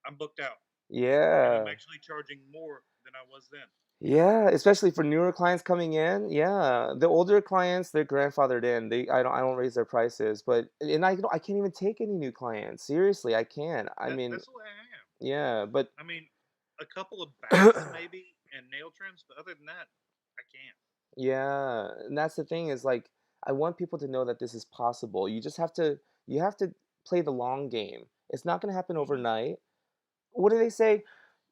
I'm booked out, and I'm Yeah. actually charging more than I was then. Yeah, especially for newer clients coming in. Yeah, the older clients, they're grandfathered in. I don't raise their prices, but and I can't even take any new clients. Seriously, I can't. I mean, That's the way I am. yeah, but I mean, a couple of baths maybe and nail trims, but other than that, I can't. yeah, and that's the thing is like I want people to know that this is possible. You have to play the long game. It's not going to happen Hmm. overnight. What do they say?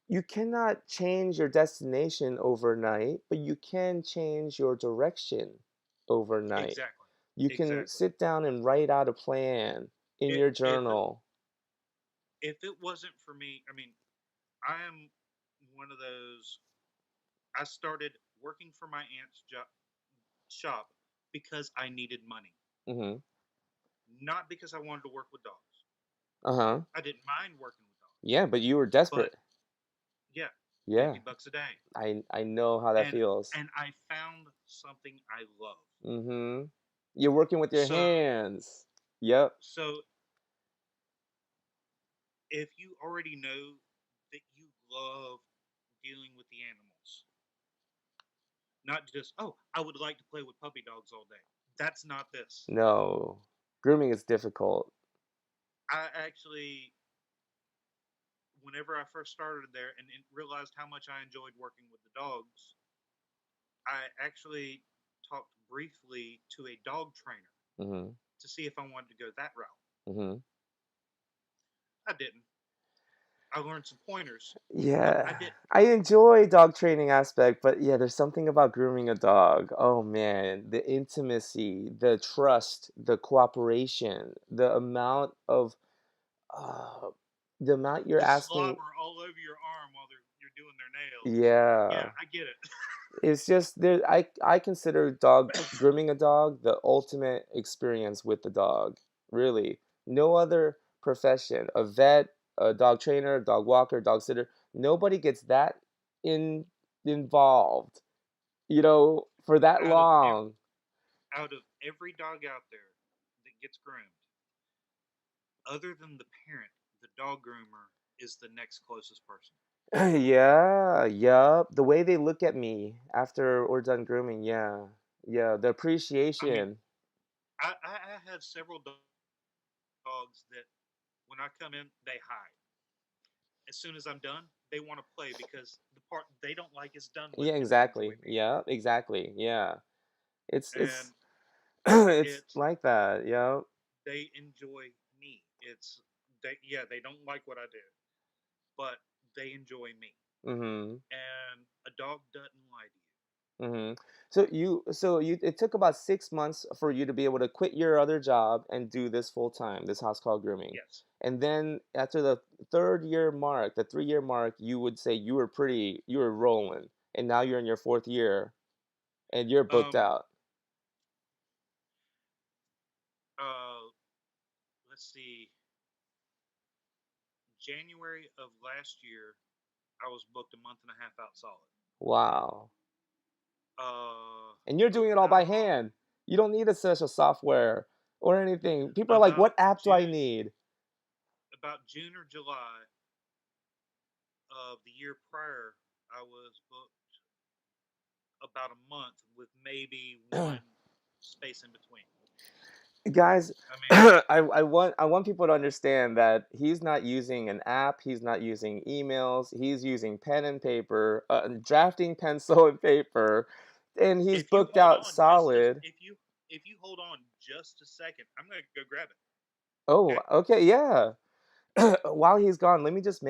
You cannot change your destination overnight, but you can change your direction overnight. Exactly. You can Exactly. sit down and write out a plan in It, your if it journal. if it wasn't for me, I mean, I am one of those. I started working for my aunt's shop because I needed money, Mm-hmm. not because I wanted to work with dogs. Uh-huh. I didn't mind working with dogs, Yeah, but you were but desperate. yeah, Yeah. $50 a day, I know how that and feels. I found something I love. Mm-hmm. You're working with your So hands. Yep. so if you already know that you love dealing with the animals, not just, oh, I would like to play with puppy dogs all day. That's not this. No. Grooming is difficult. I actually, whenever I first started there and realized how much I enjoyed working with the dogs, I actually talked briefly to a dog trainer Mm-hmm. to see if I wanted to go that route. Mm-hmm. I didn't. I learned some pointers, but Yeah, I didn't. I enjoy dog training aspect, but yeah, there's something about grooming a dog. Oh man, the intimacy, the trust, the cooperation, uh, the amount you're The asking. slobber all over your arm while you're doing their nails. Yeah, Yeah, I get it. it's just there. I consider dog grooming a dog the ultimate experience with the dog. Really, no other profession, a vet, a dog trainer, dog walker, dog sitter, nobody gets that in involved. For that out of long. out of every dog out there that gets groomed, other than the parent, the dog groomer is the next closest person. Yeah, yup. The way they look at me after we're done grooming, yeah, yeah, the I mean, appreciation. I have several dogs that when I come in, they hide. As soon as I'm done, they want to play because the part they don't like is done with Yeah, and they enjoy exactly. me. Yeah, exactly. Yeah. It's And it's it's like that. Yeah. they enjoy me. It's yeah, they don't like what I do, but they enjoy me. Mm-hmm. And a dog doesn't lie to you. Mm-hmm. So it took about 6 months for you to be able to quit your other job and do this full time, this house call grooming. Yes. And then after the third year mark, the 3 year mark, you would say you were rolling. And now you're in your fourth year and you're booked Um out. uh let's see. January of last year, I was booked a month and a half out solid. Wow. And you're doing it all by About hand. You don't need a special software or anything. People are like, about what app do I June need? about June or July of the year prior, I was booked about a month with maybe one space in between. Guys, I mean, I want people to understand that he's not using an app, he's not using emails, he's using pen and paper, drafting pencil and paper, and he's if you booked hold out on just as solid. if you hold on just a second, I'm gonna go grab it. Oh, Okay. okay, yeah. While he's gone, let me just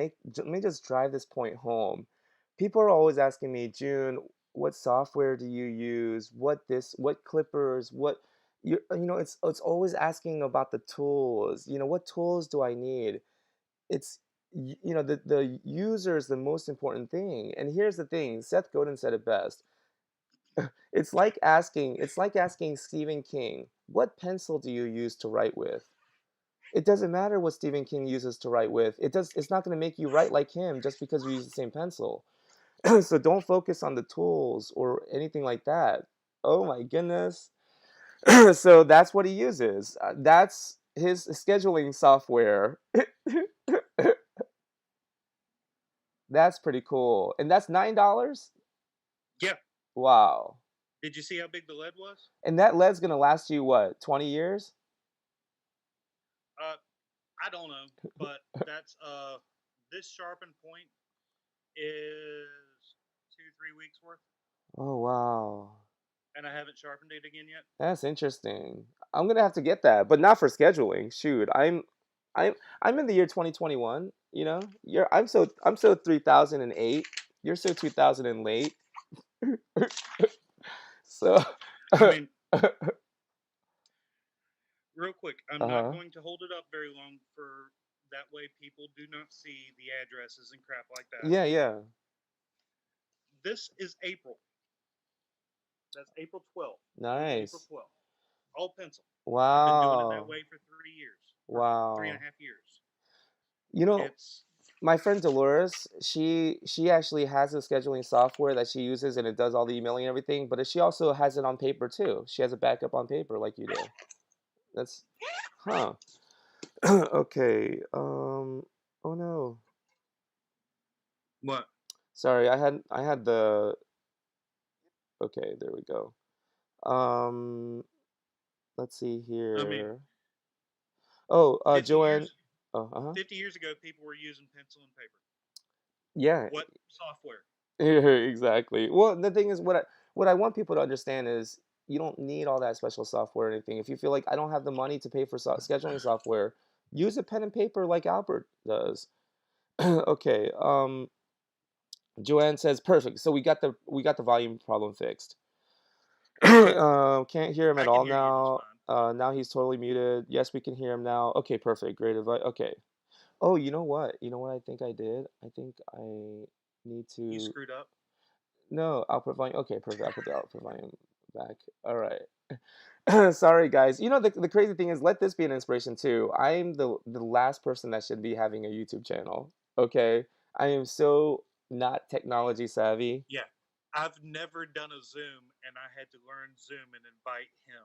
drive this point home. People are always asking me, June, what software do you use? What clippers? It's always asking about the tools. What tools do I need? The user is the most important thing. And here's the thing, Seth Godin said it best. It's like asking Stephen King, what pencil do you use to write with? It doesn't matter what Stephen King uses to write with. It's not going to make you write like him just because you use the same pencil. So don't focus on the tools or anything like that. Oh my goodness. So that's what he uses. That's his scheduling software. That's pretty cool. And that's $9? Yeah. Wow. Did you see how big the lead was? And that lead's going to last you what, 20 years? Uh, I don't know, but that's this sharpened point is 2 3 weeks worth, Oh wow. and I haven't sharpened it again yet. That's interesting. I'm gonna have to get that, but not for scheduling. Shoot, I'm in the year 2021. I'm so 3008. You're so 2000 and late. So I mean, Real quick, I'm not Uh-huh. going to hold it up very long for that way people do not see the addresses and crap like that. Yeah, yeah. This is April. That's April 12th. Monday, April Nice. 12th. All pencil. I've been doing it that Wow. way for 3 years, or three and Wow. a half years. You know, It's my friend Dolores, she actually has a scheduling software that she uses and it does all the emailing and everything, but she also has it on paper too. She has a backup on paper like you do. That's huh. Okay. Oh no. what Sorry, I had the okay, there we go. Um, let's see I mean. here. Oh, 50 Joanne. years, Oh, uh-huh. 50 years ago, people were using pencil and paper. Yeah, What software? exactly. Well, the thing is, what I want people to understand is you don't need all that special software or anything. If you feel like I don't have the money to pay for scheduling software, use a pen and paper like Albert does. Okay. Joanne says perfect. So we got the volume problem fixed. Can't hear him at I can all hear you just now. fine. Now he's totally muted. Yes, we can hear him now. Okay, perfect. Great advice. Okay. Oh, you know what? You know what I think I did? I think I need You to. screwed up. No, output volume. Okay, perfect. I'll put the output volume back. All right. Sorry, guys. You know the crazy thing is, let this be an inspiration too. I am the last person that should be having a YouTube channel. Okay, I am so not technology savvy. Yeah. I've never done a Zoom, and I had to learn Zoom and invite him.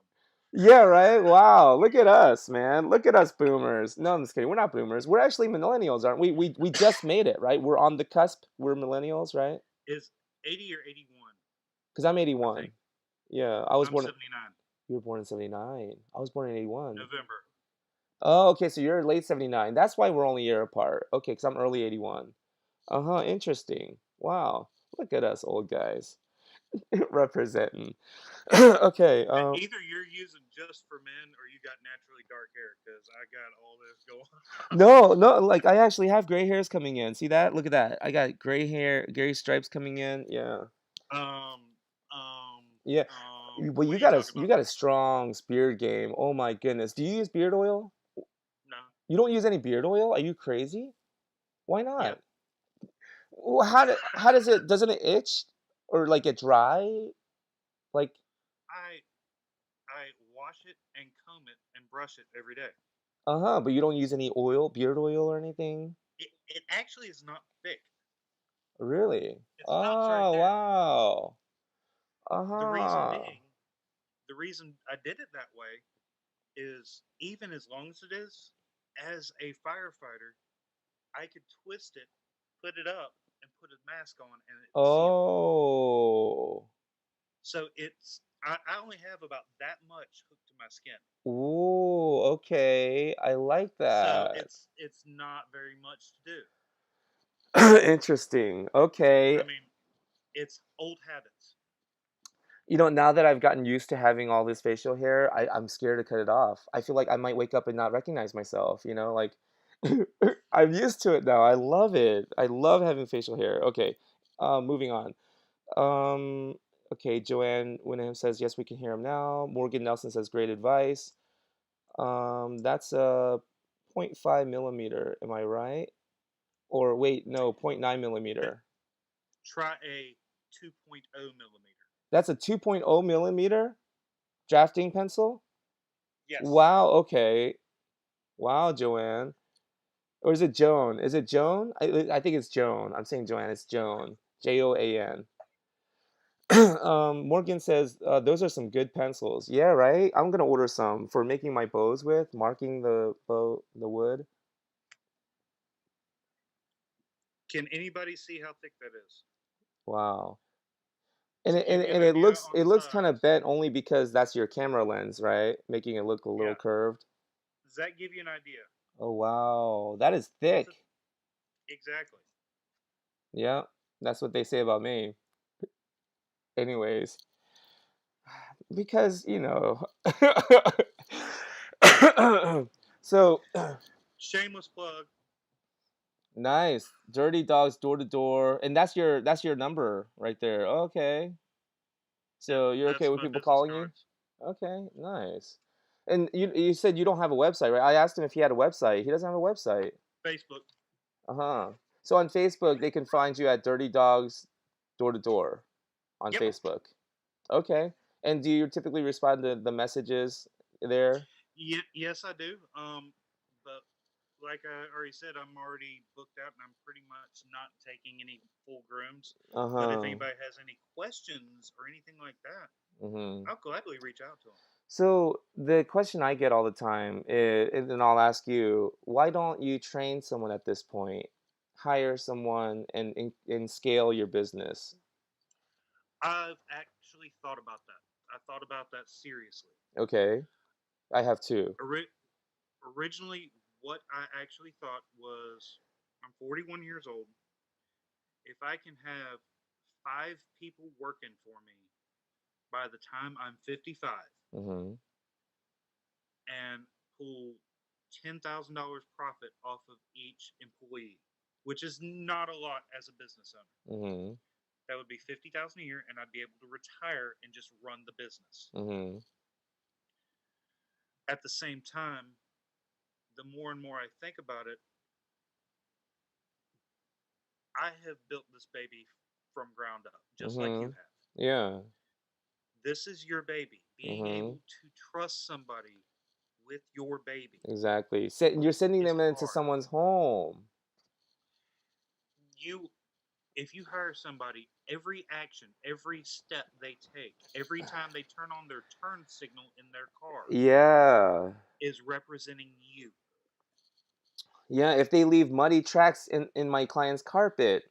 Yeah, right. Wow, look at us, man. Look at us, boomers. No, I'm just kidding. We're not boomers. We're actually millennials, aren't we? We just made it, right? We're on the cusp. We're millennials, right? Is 80 or 81? Because I'm I 81. think. Yeah, I was I'm born. 79. You were born in 79. I was born in 81. November. Oh, okay, so you're late 79. That's why we're only a year apart. Okay, because I'm early 81. Uh-huh, interesting. Wow. Look at us old guys representing. Okay, Either you're using just for men or you got naturally dark hair because I got all this going on. no, no, like I actually have gray hairs coming in. See that? Look at that. I got gray hair, gray stripes coming in. Yeah. Um, um, Yeah. Well, what you are you got a talking you about? got a strong beard game. Oh my goodness. Do you use beard oil? No. You don't use any beard oil? Are you crazy? Why Yeah. not? Well, how does it doesn't it itch or like get dry? Like I I wash it and comb it and brush it every day. uh-huh, but you don't use any oil, beard oil or anything? It actually is not thick. Really? It stops right Oh, there. wow. The reason Uh-huh. being, the reason I did it that way is even as long as it is, as a firefighter, I could twist it, put it up, and put a mask on, and it sealed. Oh. So I only have about that much hooked to my skin. Ooh, okay. I like So that. it's not very much to do. Interesting. Okay. I mean, it's old habits. You know, now that I've gotten used to having all this facial hair, I'm scared to cut it off. I feel like I might wake up and not recognize myself, like I'm used to it now. I love it. I love having facial hair. Okay. Moving on. Um, okay, Joanne Winham says yes, we can hear him now. Morgan Nelson says great advice. That's a point 0.5 millimeter, am I right? Or wait, no, 0.9 Th- millimeter. Try a 2.0 millimeter. That's a 2.0 millimeter drafting pencil? Yes. Wow, okay. Wow, Joanne. Or is it Joan? Is it Joan? I think it's Joan. I'm saying Joanne. It's Joan. Joan. Morgan says those are some good pencils. Yeah, right. I'm gonna order some for making my bows with, marking the wood. Can anybody see how thick that is? Wow. And To it, give and, you an and it idea looks on it looks kind of size, bent only because that's your camera lens, right? Making it look a little yeah. curved. Does that give you an idea? Oh wow, that is It's a, thick. exactly. Yeah, that's what they say about me. Anyways, because so Shameless plug. nice. Dirty dogs door to door, and that's your number right there. Okay, Yep, so you're okay that's with my people business calling you? cards. Okay, nice. And you said you don't have a website, right? I asked him if he had a website. He doesn't have a website. Facebook. Uh-huh. So on Facebook, they can find you at Dirty Dogs Door to Door on Yep. Facebook. Okay. And do you typically respond to the messages there? Yes, I do. But like I already said, I'm already booked out, and I'm pretty much not taking any full grooms. But if Uh-huh. anybody has any questions or anything like that, Mm-hmm. I'll gladly reach out to them. So the question I get all the time is, and I'll ask you, why don't you train someone at this point? Hire someone and scale your business. I've actually thought about that. I thought about that seriously. Okay. I have two. Ori- Originally, what I actually thought was, I'm 41 years old. If I can have 5 people working for me by the time I'm 55 Mm-hmm. and pull $10,000 profit off of each employee, which is not a lot as a business owner. Mm-hmm. That would be 50,000 a year, and I'd be able to retire and just run the business. Mm-hmm. At the same time, the more and more I think about it, I have built this baby from ground up, just like you Mm-hmm. have. Yeah. This is your baby. Being Mm-hmm. able to trust somebody with your baby Exactly. You're sending is them into hard. someone's home. You If you hire somebody, every action, every step they take, every time they turn on their turn signal in their car Yeah. is representing you. Yeah, if they leave muddy tracks in my client's carpet,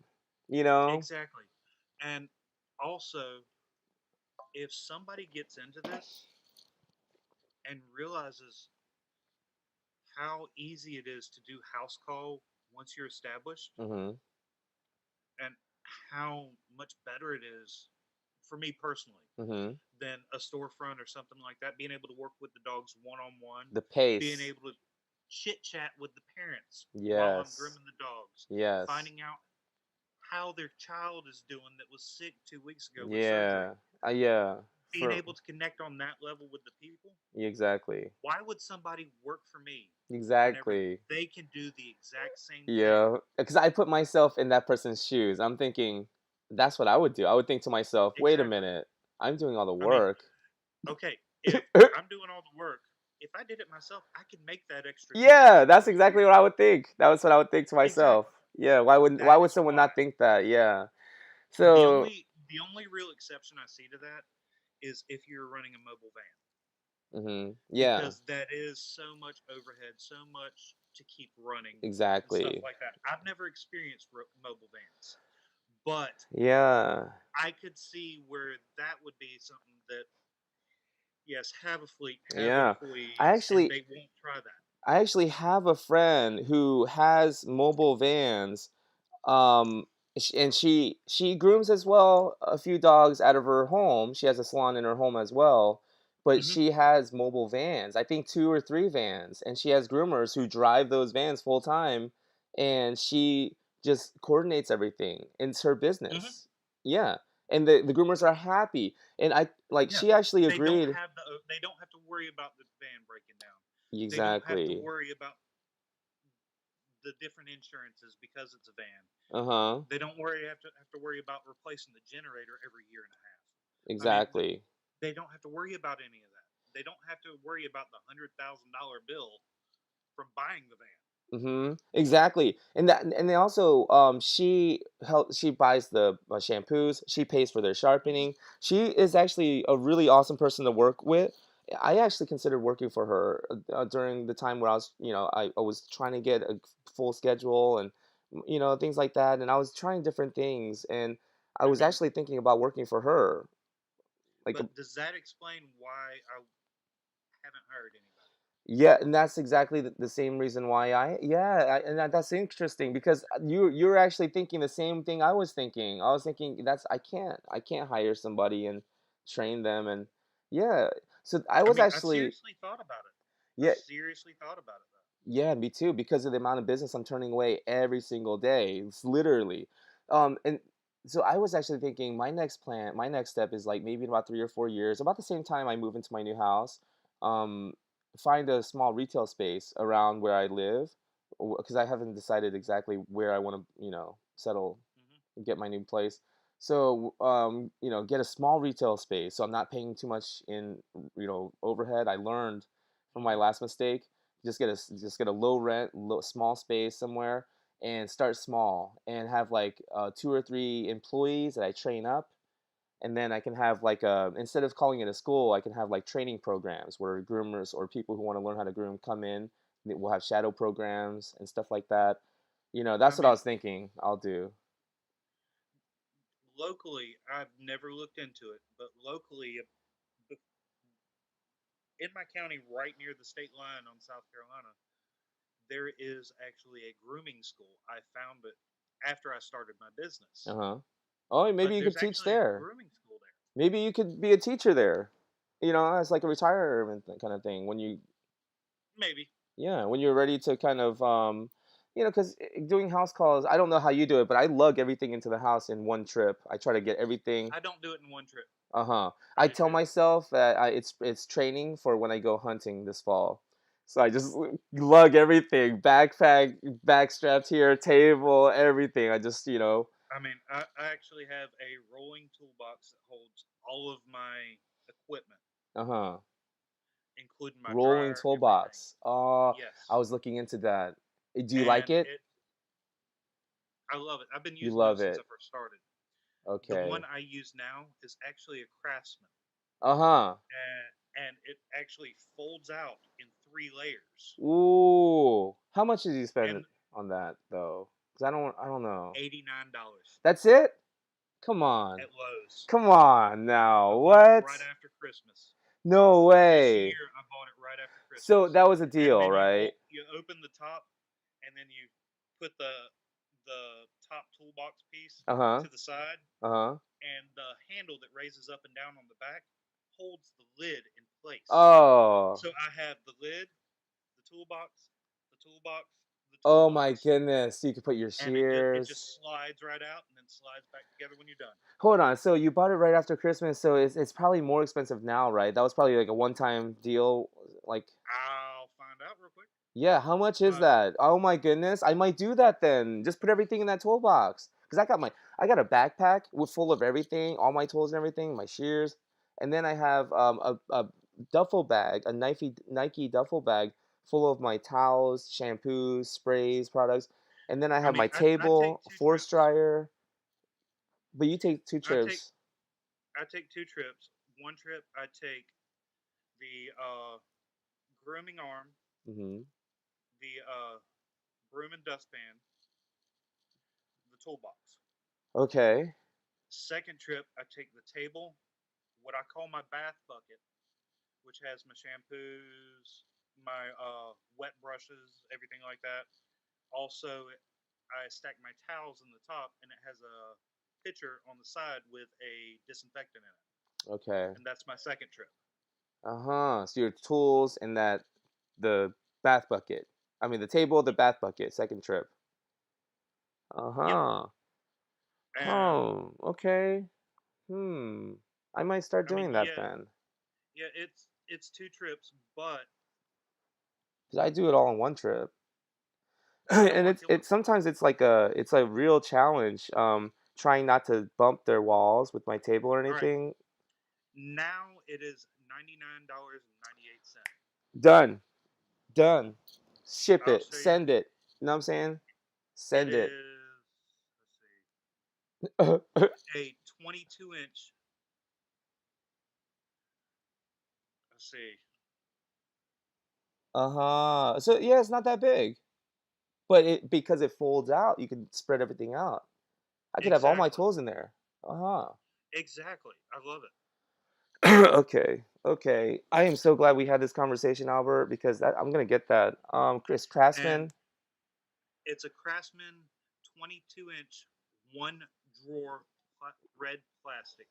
you know? Exactly. And also, if somebody gets into this and realizes how easy it is to do house call once you're established, Mhm. and how much better it is for me personally Mhm. than a storefront or something like that, being able to work with the dogs one on one, The being pace. able to chit chat with the parents while I'm Yes. grooming the dogs, Yes. finding out how their child is doing that was sick 2 weeks ago with surgery, Yeah. Yeah. being For able to connect on that level with the people. exactly. Why would somebody work for me whenever Exactly. they can do the exact same thing? Yeah. Because I put myself in that person's shoes. I'm thinking that's what I would do. I would think to myself, wait a Exactly. minute. I'm doing all the I mean, work. okay, if I'm doing all the work, if I did it myself, I could make that extra ten Yeah, thousand that's dollars a exactly year. what I would think. That was what I would think to myself. Exactly. Yeah, why That would is someone why not think that? Yeah. the So, only the only real exception I see to that is if you're running a mobile van, yeah, because that is so much overhead, so much to keep running and stuff exactly. like that. I've never experienced mobile vans, but Yeah. I could see where that would be something that, yes, have a fleet, have Yeah. I employees, and actually they won't try that. I actually have a friend who has mobile vans. And she grooms as well a few dogs out of her home. She has a salon in her home as well, but Hmm. she has mobile vans. I think two or three vans, and she has groomers who drive those vans full time, and she just coordinates everything. It's her Hmm. business. Yeah, and the groomers are happy, and I like Yeah, she actually agreed. they don't have to worry about the van breaking down. They don't have to Exactly. worry about the different insurances because it's a van. Uh-huh. They don't have to worry about replacing the generator every year and a half. I mean, Exactly. they don't have to worry about any of that. They don't have to worry about the $100,000 bill from buying the van. Exactly. And they also she buys the shampoos, she pays for their Hmm. sharpening. She is actually a really awesome person to work with. I actually considered working for her during the time where I was trying to get a full schedule and things like that, and I was trying different things, and I was Okay, actually thinking about working for her. Like but does that explain why I haven't hired anybody? yeah, and that's exactly the same reason why and that's interesting because you're actually thinking the same thing I was thinking. I was thinking I can't hire somebody and train them and yeah. So I I was mean, I actually seriously thought about it. I yeah, seriously thought about it though. yeah, me too because of the amount of business I'm turning away every single day. It's literally and so I was actually thinking my next step is like maybe in about 3 or 4 years, about the same time I move into my new house, um, find a small retail space around where I live, because I haven't decided exactly where I want to, settle, Hmm. get my new place. So, get a small retail space, so I'm not paying too much in, overhead. I learned from my Hmm. last mistake. Just get a low rent, small space somewhere, and start small, and have like 2 or 3 employees that I train up, and then I can have like instead of calling it a school, I can have like training programs where groomers or people who want to learn how to groom come in. We'll have shadow programs and stuff like that. I That's what I mean, was thinking I'll do. locally, I've never looked into it, but locally, in my county, right near the state line on South Carolina, there is actually a grooming school. I found it after I started my business, Uh-huh. Oh, but maybe you there's could teach actually a there. grooming school there. Maybe you could be a teacher there. As like a retirement kind of thing when you Maybe. yeah, when you're ready to kind of because doing house calls, I don't know how you do it, but I lug everything into the house in one trip. I try to get everything. I don't do it in one trip. Uh-huh. I I do tell two. myself that it's training for when I go hunting this fall. So I just lug everything, backpack, back strapped here, table, everything. I just, I mean, I actually have a rolling toolbox that holds all of my equipment, uh-huh. including my Rolling dryer, everything. toolbox. I Yes, was looking into that. Do you like and it? I love it. I've been You using it love since I it. first started. The one Okay. I use now is actually a Craftsman, Uh-huh. and it actually folds out in 3 layers. Ooh. How much did you spend And on that though? Cuz I don't know. $89 That's it? Come on. at Lowe's. Come on I now. bought it What? right after Christmas. No This way. year, I bought it right after So Christmas. that was a And deal, then right? you open the top, and then you put the top toolbox piece Uh-huh. to the side, Uh-huh. and the handle that raises up and down on the back holds the lid in place. Oh. So I have the lid, the toolbox, the toolbox, the Oh my toolbox, goodness. So you could put your and it shears. just slides right out and then slides back together when you're done. Hold on. So you bought it right after Christmas, so it's probably more expensive now, right? That was probably like a one-time deal. Like, I'll find out real quick. yeah, how much is But that? Oh my goodness. I might do that then. Just put everything in that toolbox. Because I got a backpack with full of everything, all my tools and everything, my shears. And then I have a duffel bag, a Nike duffel bag full of my towels, shampoos, sprays, products. And then I I have mean, my I take table, two force trips. dryer. But you take two I take trips. I take two trips. One trip I take the grooming arm, Hmm. the broom and dustpan, the toolbox. Okay. Second trip I take the table, what I call my bath bucket, which has my shampoos, my wet brushes, everything like that. Also, I stack my towels in the top, and it has a pitcher on the side with a disinfectant in it, Okay. and that's my second trip. Uh-huh. So your tools and the bath bucket. I mean the table, the bath bucket, second trip. Yep, Uh-huh. and Oh, okay. Hmm. I might start I mean, doing that yeah, then. yeah, it's two trips, but 'Cause I do it all in one trip. you know And what? it's sometimes it's a real challenge trying not to bump their walls with my table or All right, anything. now it is $99.98. Done. Done. Ship I'll it. show you. Send it. You know what I'm saying? It Send it. is, let's see, Uh-huh. a 22 inch. Let's see. So yeah, it's not that big. But it because it folds out, you can spread everything out. I could have all my Exactly. tools in there. Uh-huh. Exactly. I love it. Okay. Okay. I am so glad we had this conversation, Albert, because I'm gonna get that. Chris And Craftsman. it's a Craftsman 22 inch, one drawer, red plastic,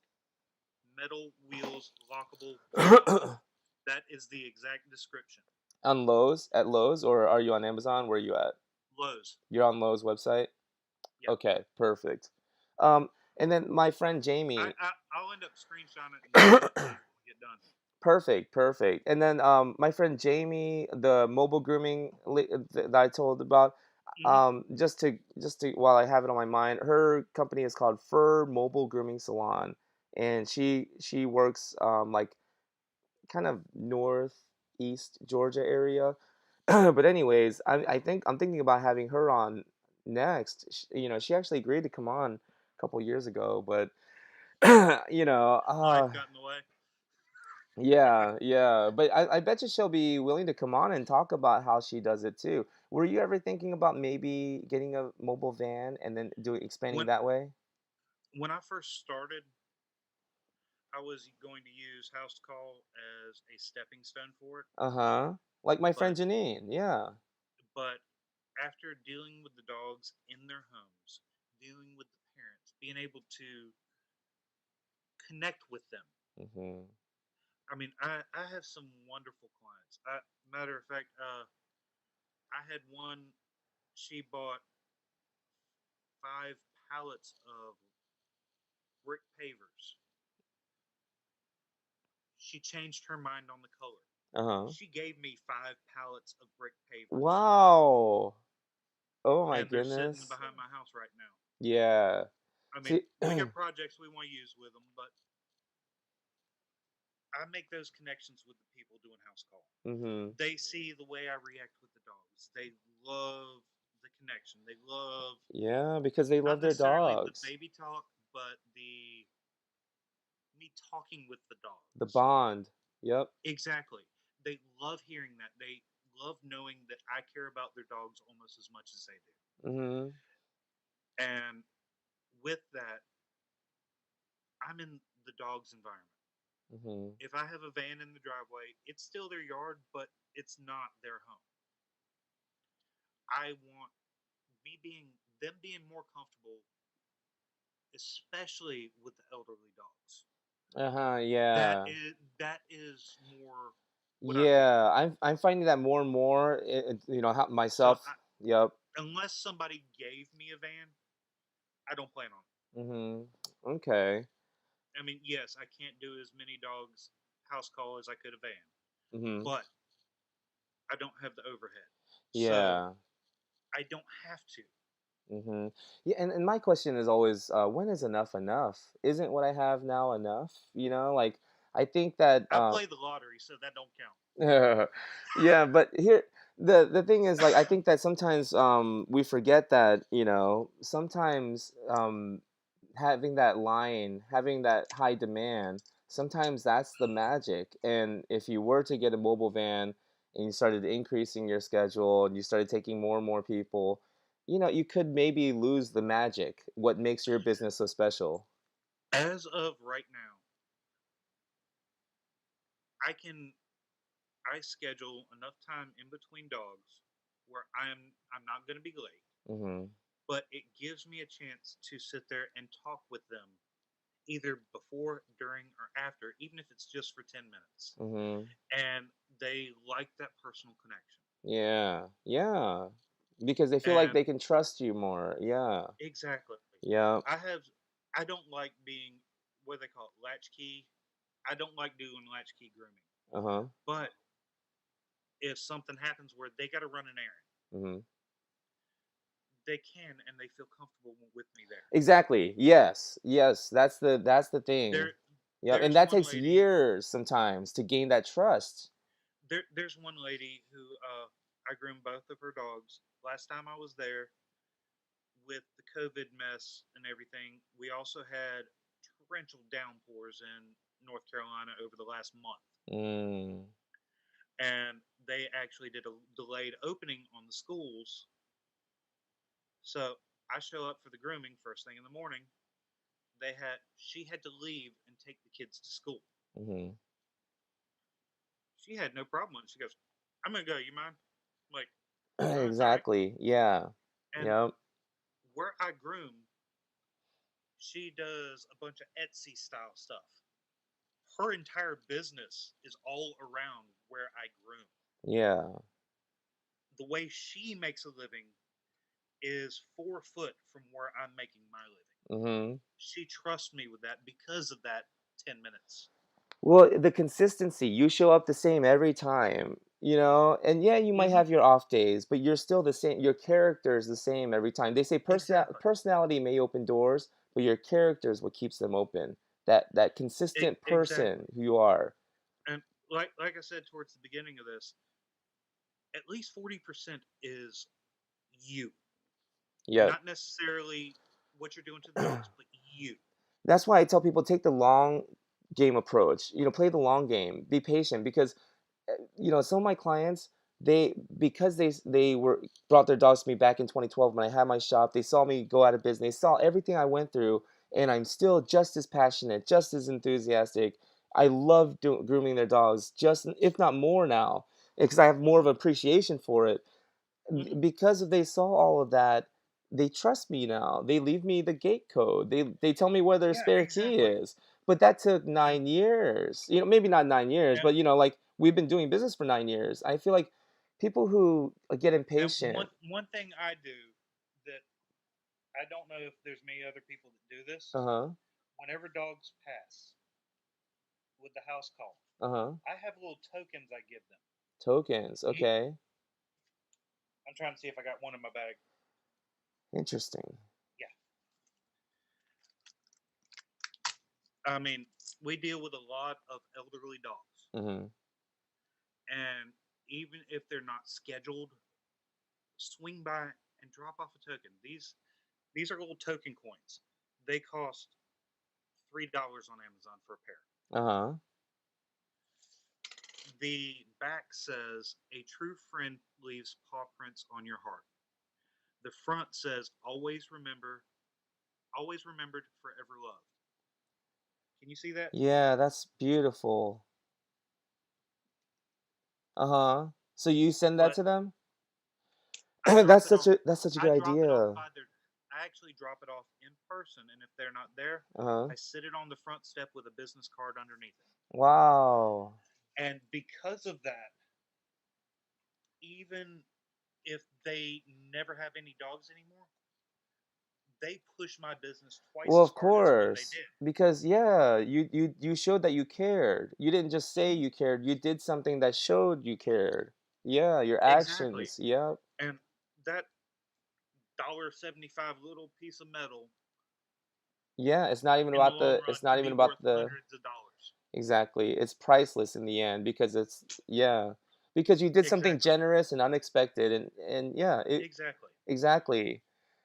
metal wheels, lockable door. That is the exact description. On Lowe's, at Lowe's, or are you on Amazon? Where are you at? Lowe's. You're on Lowe's website? Yep. Okay, perfect. Um, And then my friend Jamie. I'll end up screenshotting it and sending it to you when we get done. Perfect, perfect. And then my friend Jamie, the mobile grooming that I told about, Hmm. just to while I have it on my mind, her company is called Fur Mobile Grooming Salon, and she works like kind of northeast Georgia area. But anyways, I think I'm thinking about having her on next. She actually agreed to come on a couple years ago, but you know, Life got in the way. yeah, yeah, but I bet you she'll be willing to come on and talk about how she does it too. Were you ever thinking about maybe getting a mobile van and then doing expanding When that way? when I first started, I was going to use house call as a stepping stone for it, Uh-huh. Like my but friend Janine. Yeah. but after dealing with the dogs in their homes, dealing with the parents, being able to connect with them. Mm-hmm. I mean, I have some wonderful clients. Matter of fact, I had one. She bought 5 pallets of brick pavers. She changed her mind on the color. Uh-huh. She gave me 5 pallets of brick pavers, Wow. Oh my and they're sitting goodness. behind my house right now. Yeah. I mean, See, we got projects we want to use with them, but I make those connections with the people doing house call. mm-hmm. They see the way I react with the dogs. They love the connection. They love Yeah, because they not love their necessarily the dogs. baby talk, but the me talking with the The dogs. bond. Yep. Exactly. They love hearing that. They love knowing that I care about their dogs almost as much as they do. Mm-hmm. And with that, I'm in the dog's environment. Mm-hmm. If I have a van in the driveway, it's still their yard, but it's not their home. I want me being them being more comfortable, especially with the elderly dogs. Uh-huh. That Yeah. is that is more what I feel. Yeah, I'm finding that more and more. So Myself. Yep. unless somebody gave me a van, I don't plan on it. Mhm. Okay. I mean, yes, I can't do as many dogs house call as I could a van, Mhm. but I don't have the overhead, so Yeah. I don't have to. Mhm. Yeah, and my question is always, when is enough enough? Isn't what I have now enough? Like I think that I play the lottery, so that don't count. yeah, but here the thing is, like, I think that sometimes we forget that, sometimes having that high demand, sometimes that's the magic. And if you were to get a mobile van and you started increasing your schedule and you started taking more and more people, you could maybe lose the magic, what makes your business so special. As of right now, I can I schedule enough time in between dogs where I'm not going to be late, Mm-hmm. but it gives me a chance to sit there and talk with them either before, during, or after, even if it's just for 10 minutes. Mm-hmm. And they like that personal connection. Yeah, yeah. Because they feel like And they can trust you more. Yeah. exactly. Yeah. I have I don't like being what they call it, latchkey. I don't like doing latchkey grooming. Uh-huh. But if something happens where they got to run an errand, Mm-hmm. they can and they feel comfortable with me there. Exactly. Yes. Yes. That's the thing. There Yep. And there's that one takes lady years sometimes to gain that trust. there's one lady who I groomed both of her dogs. Last time I was there with the COVID mess and everything, we also had torrential downpours in North Carolina over the last month. Mm. And they actually did a delayed opening on the schools. So I show up for the grooming first thing in the morning. She had to leave and take the kids to school. Mm-hmm. She had no problem with it. She goes, "I'm gonna go. You mind?" I'm like, "No, it's all right." Exactly. Yeah. And Yep. where I groom, she does a bunch of Etsy style stuff. Her entire business is all around where I groom. Yeah. The way she makes a living is 4 foot from where I'm making my living. Mm-hmm. She trusts me with that because of that 10 minutes. Well, the consistency, you show up the same every time, you know? And yeah, you might Hmm. have your off days, but you're still the same. Your character is the same every time. They say Exactly. personality may open doors, but your character is what keeps them open. That consistent person Exactly. who you are. And like I said towards the beginning of this, at least 40% is you, Yeah. not necessarily what you're doing to the dogs, but you. That's why I tell people take the long game approach. Play the long game. Be patient because some of my clients, because they were brought their dogs to me back in 2012 when I had my shop. They saw me go out of business. They saw everything I went through, and I'm still just as passionate, just as enthusiastic. I love grooming their dogs, just if not more now, because I have more of Hmm. appreciation for it. Hmm. Because if they saw all of that, they trust me now. They leave me the gate code. They tell me where their Yeah, spare key exactly. is. But that took And, 9 years. Maybe not 9 years, and but like we've been doing business for 9 years. I feel like people who get and impatient. one thing I do that I don't know if there's many other people that do this. Uh-huh. Whenever dogs pass with the house call, Uh-huh. I have little tokens I give them. Tokens. E- Okay. I'm trying to see if I got one in my bag. Interesting. Yeah, I mean, we deal with a lot of elderly dogs, Mm-hmm. and even if they're not scheduled, swing by and drop off a token. These are little token coins. They cost $3 on Amazon for a pair. Uh-huh. The back says, "A true friend leaves paw prints on your heart." The front says, always remembered, forever loved." Can you see that? Yeah, that's beautiful. Uh-huh. So you send that But to them? I drop it off. That's such a good I drop it off idea. by their. I actually drop it off in person, and if they're not there, Uh-huh. I sit it on the front step with a business card underneath it. Wow. And because of that, even if they never have any dogs anymore, they push my business twice Well, as of hard as when they course, did. because yeah, you showed that you cared. You didn't just say Mhm. you cared. You did something that showed you cared. Yeah, your Exactly. actions. Yep. And that $1.75 little piece of metal Yeah, in the long run it's not can even be about worth the hundreds of dollars. exactly. It's priceless in the end because it's yeah, because you did something Exactly. generous and unexpected and yeah, Exactly. exactly.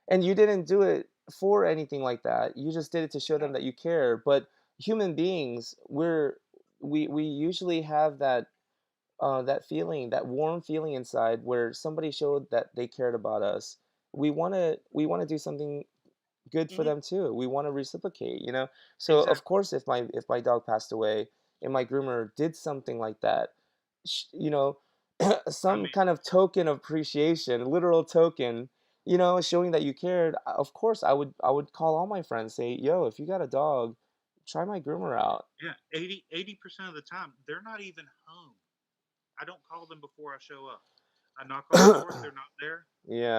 And you didn't do it for anything like that. You just did it to show them No. that you care. But human beings, we usually have that feeling, that warm feeling inside where somebody showed that they cared about us. We want to do something good for Hmm. them too. We want to reciprocate. So of Exactly. course, if my dog passed away and my groomer did something like that, I some mean, kind of token of appreciation, literal token, showing that you cared. Of course, I would call all my friends, say, "Yo, if you got a dog, try my groomer out." yeah, 80% of the time, they're not even home. I don't call them before I show up. I knock on the door, they're not there.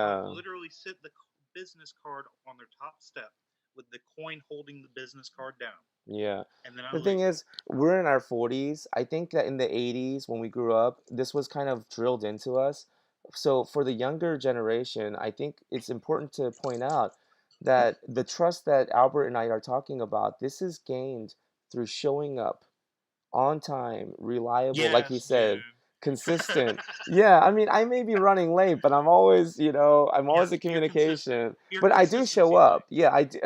I'll Yeah. literally sit the business card on their top step with the coin holding the business card down, Yeah. and then I The thing leave. is, we're in our 40s. I think that in the 80s, when we grew up, this was kind of drilled into us. So for the younger generation, I think it's important to point out that the trust that Albert and I are talking about, this is gained through showing up on time, reliable, like he Yes, said, dude. consistent. Yeah, I mean, I may be running late, but I'm always Yes, in communication. Your But I do show consistency up. thing. Yeah, I do.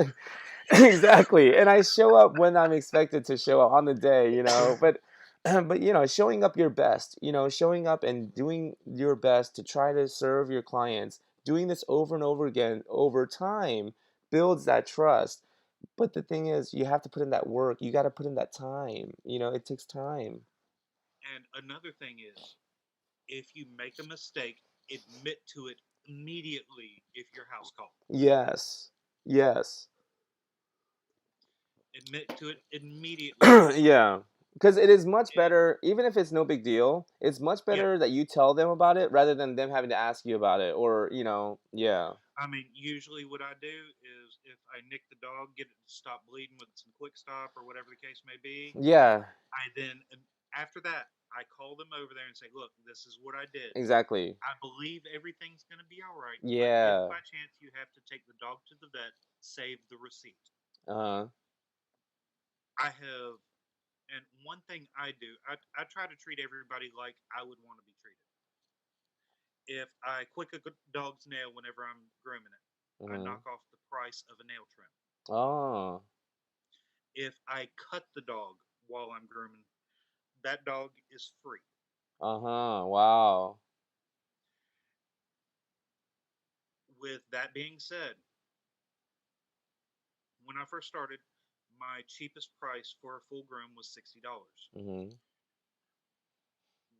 Exactly. And I show up when I'm expected to show up on the day. But but showing up your best, showing up and doing your best to try to serve your clients, doing this over and over again over time builds that trust. But the thing is, you have to put in that work. You got to put in that time. It takes time. And another thing is, if you make a mistake, admit to it immediately if your house call. Yes. Yes. Admit to it immediately if your phone Yeah. call. Because it is much And better, even if it's no big deal, it's much yeah, better that you tell them about it rather than them having to ask you about it or, yeah. I mean, usually what I do is if I nick the dog, get it to stop bleeding with some quick stop or whatever the case may be, Yeah, I then after that I call them over there and say, "Look, this is what I did. exactly. I believe everything's going to be all right, but if Yeah. by chance you have to take the dog to the vet, save the receipt." Uh-huh. I have, and one thing I do, I try to treat everybody like I would want to be treated. If I quick a dog's nail whenever I'm grooming it, I Mhm. knock off the price of a nail trim. Oh. If I cut the dog while I'm grooming, that dog is free. Uh-huh. Wow. With that being said, when I first started, my cheapest price for a full groom was $60. Mhm.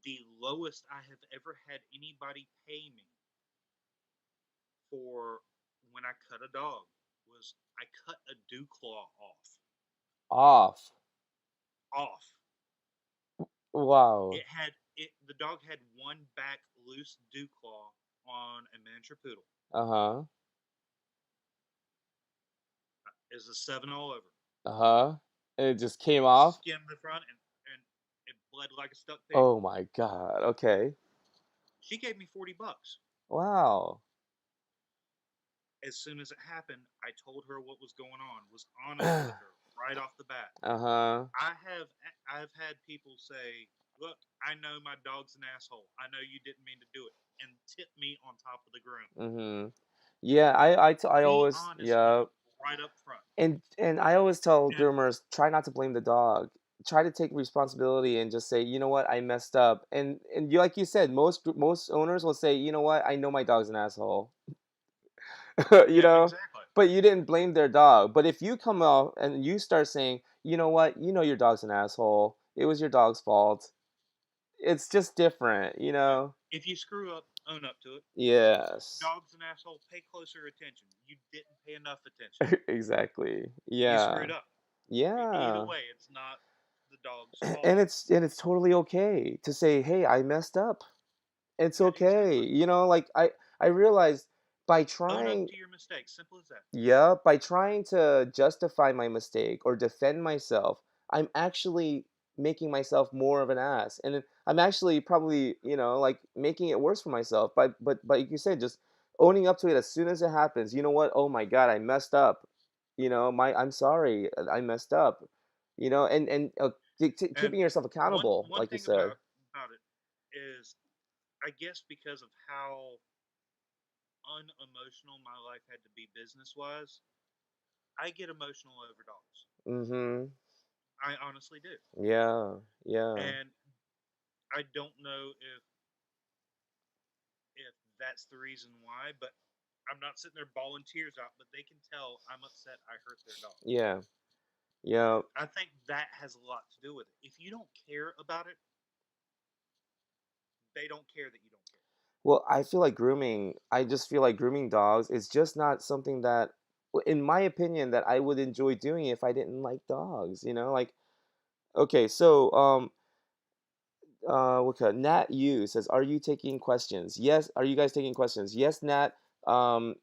The lowest I have ever had anybody pay me for when I cut a dog was I cut a dew claw Off. off. Wow. It had it. The dog had one back loose dew claw on a miniature poodle. Uh-huh. Is a seven all over. Uh-huh. And it just came off? Skimmed the front and it bled like a stuck pig. Oh my God. Okay. She gave me $40. Wow. As soon as it happened, I told her what was going on. Was honest with her right off the bat. Uh-huh. I have I've had people say, "Look, I know my dog's an asshole. I know you didn't mean to do it," and tip me on top of the groom. Mhm. Yeah, I Be always, honest with yeah. me right up front. And I always tell And groomers, try not to blame the dog. Try to take responsibility and just say, you know what, I messed up. And you, like you said, most owners will say, you know what, I know my dog's an asshole. you yeah, know, exactly. but you didn't blame their dog. But if you come out and you start saying, you know what, you know your dog's an asshole. It was your dog's fault. It's just different, you Yeah. know. If you screw up, own up to it. Yes. Dog's an asshole. Pay closer attention. You didn't pay enough attention. exactly. You Yeah. screwed up. Either Yeah. way, it's not the dog's fault. And it's totally okay to say, "Hey, I messed up." It's Yeah, okay. exactly. Like I realized by Own up trying, to your mistakes. Simple as that. yeah, by trying to justify my mistake or defend myself, I'm actually making myself more of an ass. And I'm actually probably, like making it worse for myself. But like you said, just owning up to it as soon as it happens. You know what? Oh my God, I messed up. I'm sorry. I messed up. And Keeping yourself accountable, one like you thing said. about it is, I guess because of how unemotional my life had to be business wise, I get emotional over dogs. Mhm. I honestly do, Yeah. Yeah. and I don't know if that's the reason why, but I'm not sitting there bawling tears out, but they can tell I'm upset I hurt their dog. Yeah. Yeah. I think that has a lot to do with it. If you don't care about it, they don't care that you don't care. Well, I just feel like grooming dogs is just not something that, in my opinion, that I would enjoy doing if I didn't like dogs, Like, okay, so, okay, Nat U says, "Are you taking questions?" Yes. Are you guys taking questions? Yes, Nat. Um,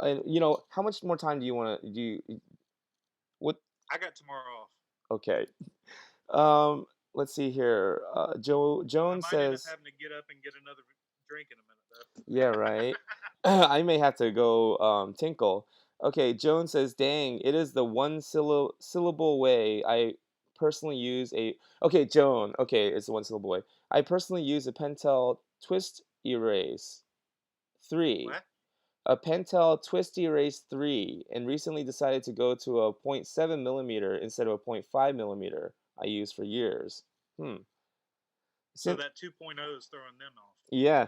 and how much more time do you want to do? What? I got tomorrow off. Okay. Let's see here. Joe I Jones might end up says, having to get up and get another drink in a minute, yeah, though. right. I may have to go tinkle. Okay, Jones says, "Dang, it is the one syllable way I personally use a." Okay, Joan. Okay, it's the one syllable way. I personally use a Pentel Twist Erase 3. What? A Pentel Twist Erase 3, and recently decided to go to a point 0.7 millimeter instead of a point 0.5 millimeter I used for years. Hmm. So that 2.0 is throwing them off. Yeah.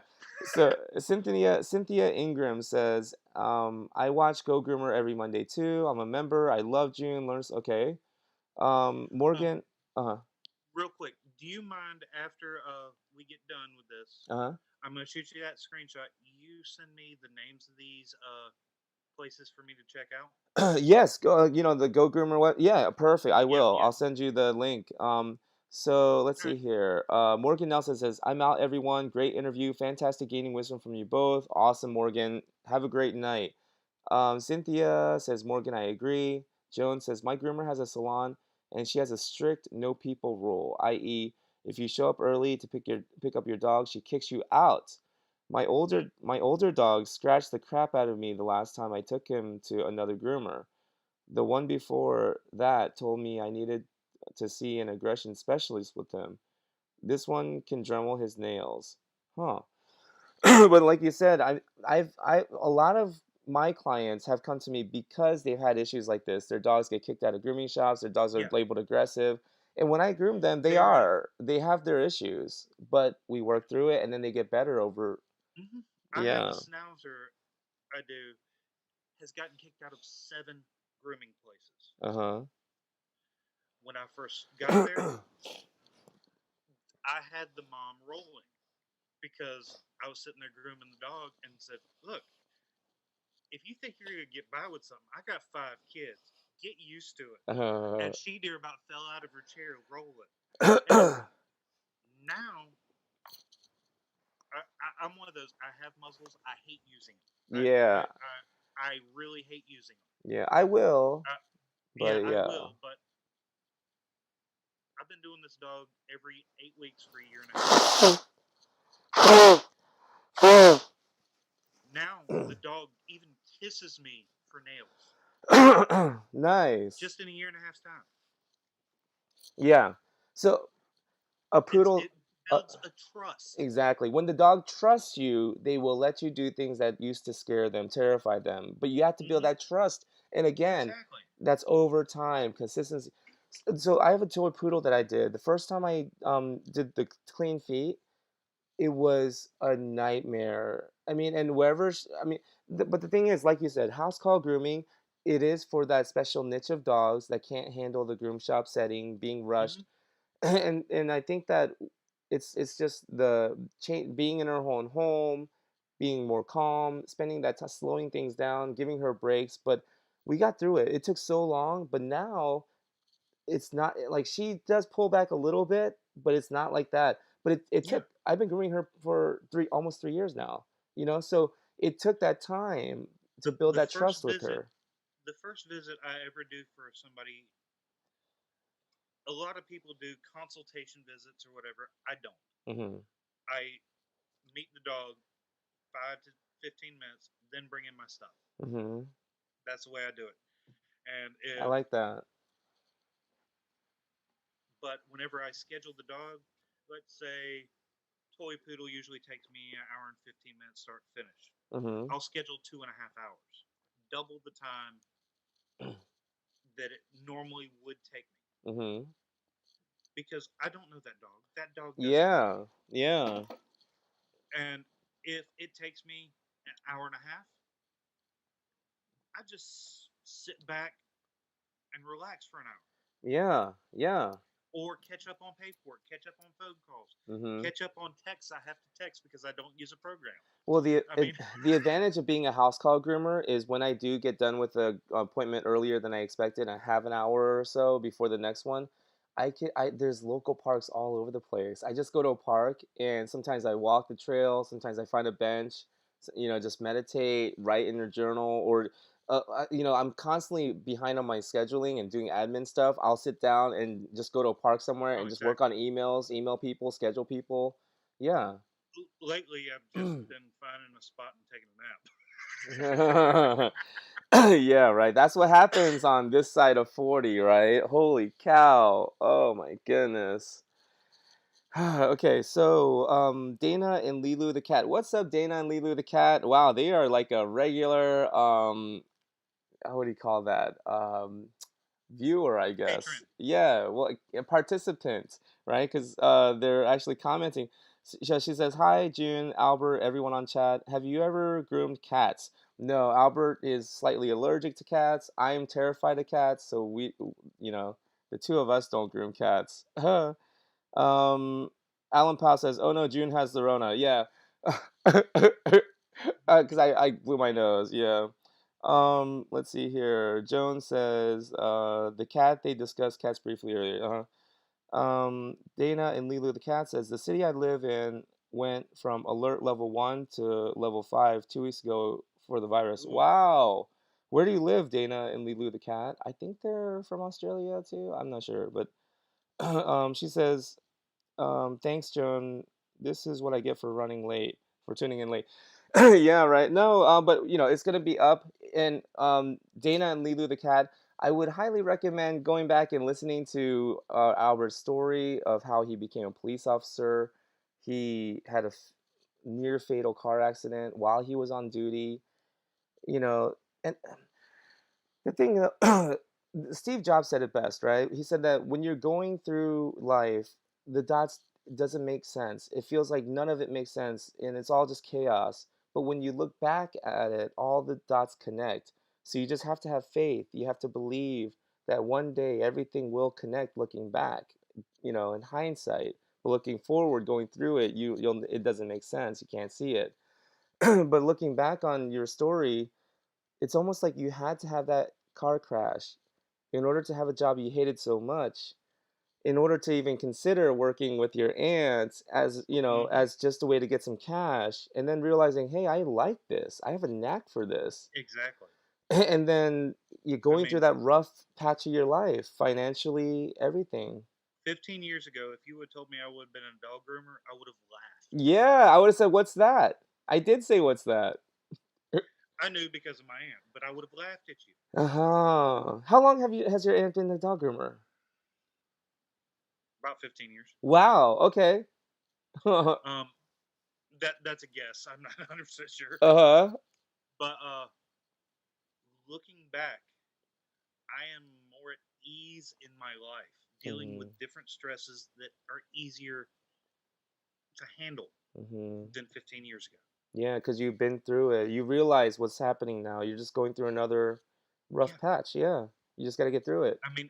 So Cynthia Ingram says, I watch Go Groomer every Monday too. I'm a member. I love June. Learns okay. Um, Morgan. Uh-huh. Real quick, do you mind after we get done with this? Uh-huh. I'm gonna shoot you that screenshot. You send me the names of these places for me to check out. Yes, go, the Go Groomer web. Yeah, perfect. I Yep, will. yep. I'll send you the link. So let's Good. see here. Morgan Nelson says, "I'm out, everyone. Great interview. Fantastic gaining wisdom from you both. Awesome, Morgan. Have a great night." Cynthia says, "Morgan, I agree." Joan says, "My groomer has a salon, and she has a strict no people rule, i.e., if you show up early to pick up your dog, she kicks you out. Mm. My older dog scratched the crap out of me the last time I took him to another groomer. The one before that told me I needed to see an aggression specialist with him. This one can Dremel his nails." Huh. But like you said, a lot of my clients have come to me because they've had issues like this. Their dogs get kicked out of grooming shops, their dogs are Yeah, labeled aggressive. And when I groom them, very. they have their issues, but we work through it and then they get better over. I have a Yeah. schnauzer I do has gotten kicked out of 7 grooming places. Uh-huh. When I first got there, I had the mom rolling because I was sitting there grooming the dog and said, "Look, if you think you're gonna get by with something, I got 5 kids. Get used to it." Uh, And she dear about fell out of her chair rolling. And now I'm one of those. I have muzzles. I hate using them. yeah. I really hate using them. Yeah, I will, Yeah, but I yeah. will, but I've been doing this dog every 8 weeks for a year and a half. Now the dog even kisses me for nails, Nice. just in a year and a half's time. Yeah. So a poodle, It uh, builds a trust. exactly. When the dog trusts you, they will let you do things that used to scare them, terrify them. But you have to build Hmm. that trust. And again, Exactly. that's over time, consistency. So I have a toy poodle that I did. The first time I did the clean feet, it was a nightmare. I mean, and I mean, but the thing is, like you said, house call grooming, it is for that special niche of dogs that can't handle the groom shop setting, being Hmm. rushed. And I think that it's just the being in her own home, being more calm, spending that time, slowing things down, giving her breaks. But we got through it. It took so long, but now it's not like she does pull back a little bit, but it's not like that. But it Yeah. took. I've been grooming her for almost 3 years now. So it took that time to The build the that first trust with visit, her. the first visit I ever do for somebody, a lot of people do consultation visits or whatever. I don't. Hmm. I meet the dog 5 to 15 minutes, then bring in my stuff. Hmm. That's the way I do it. And I if like that. but whenever I schedule the dog, let's say toy poodle usually takes me an hour and 15 minutes start to finish. Hmm. I'll schedule 2.5 hours, double the time that it normally would take me Hmm. because I don't know that dog. That dog doesn't know me. Yeah. Yeah. And if it takes me an hour and a half, I just sit back and relax for an hour Yeah. Yeah. or catch up on paperwork, catch up on phone calls, Hmm. catch up on texts I have to text because I don't use a program. Well, I mean, the advantage of being a house call groomer is when I do get done with the appointment earlier than I expected, I have an hour or so before the next one. There's local parks all over the place. I just go to a park and sometimes I walk the trail, sometimes I find a bench, just meditate, write in a journal, or I'm constantly behind on my scheduling and doing admin stuff. I'll sit down and just go to a park somewhere oh, and just work on exactly. emails, email people, schedule people. Yeah. Lately, I've just been finding a spot and taking a nap. Yeah, right. That's what happens on this side of 40, right? Holy cow. Oh my goodness. Okay, so Dana and Lilu the cat. What's up, Dana and Lilu the cat? Wow, they are like a regular what do you call that? Viewer, I guess. Patron. Yeah, well, a participant, right? Because they're actually commenting. She says, "Hi, June, Albert, everyone on chat. Have you ever groomed cats?" No, Albert is slightly allergic to cats. I am terrified of cats, so you know, the two of us don't groom cats. um, Alan Powell says, "Oh no, June has the Rona." Yeah, because I blew my nose. Yeah. Let's see here. Joan says, the cat they discussed cats briefly earlier. Dana and Lilu the cat says the city I live in went from alert level 1 to level 5 2 weeks ago for the virus. Ooh, Wow. Where do you live, Dana and Lilu the cat? I think they're from Australia too. I'm not sure, but she says thanks, Joan. This is what I get for running late, for tuning in late. Yeah, right. No, but it's gonna be up. And Dana and Lilu the cat, I would highly recommend going back and listening to Albert's story of how he became a police officer. He had a near fatal car accident while he was on duty. You know, and the thing, Steve Jobs said it best, right? He said that when you're going through life, the dots doesn't make sense. It feels like none of it makes sense, and it's all just chaos. But when you look back at it, all the dots connect. So you just have to have faith. You have to believe that one day everything will connect. Looking back, in hindsight, but looking forward, going through it, it doesn't make sense. You can't see it. But looking back on your story, it's almost like you had to have that car crash in order to have a job you hated so much, in order to even consider working with your aunt as, mm-hmm, as just a way to get some cash, and then realizing, hey, I like this. I have a knack for this. exactly. And then you're I going through mean, that rough patch of your life, financially, everything. 15 years ago, if you would have told me I would have been a dog groomer, I would have laughed. Yeah, I would have said, what's that? I did say, what's that? I knew because of my aunt, but I would have laughed at you. Uh-huh. How long has your aunt been a dog groomer? About 15 years. Wow, okay. Um, that's a guess. I'm not 100% sure. Uh-huh. But looking back, I am more at ease in my life, dealing with Mhm. different stresses that are easier to handle Mhm. than 15 years ago. Yeah, because you've been through it. You realize what's happening now. You're just going through another rough Yeah, patch. Yeah. You just got to get through it. I mean,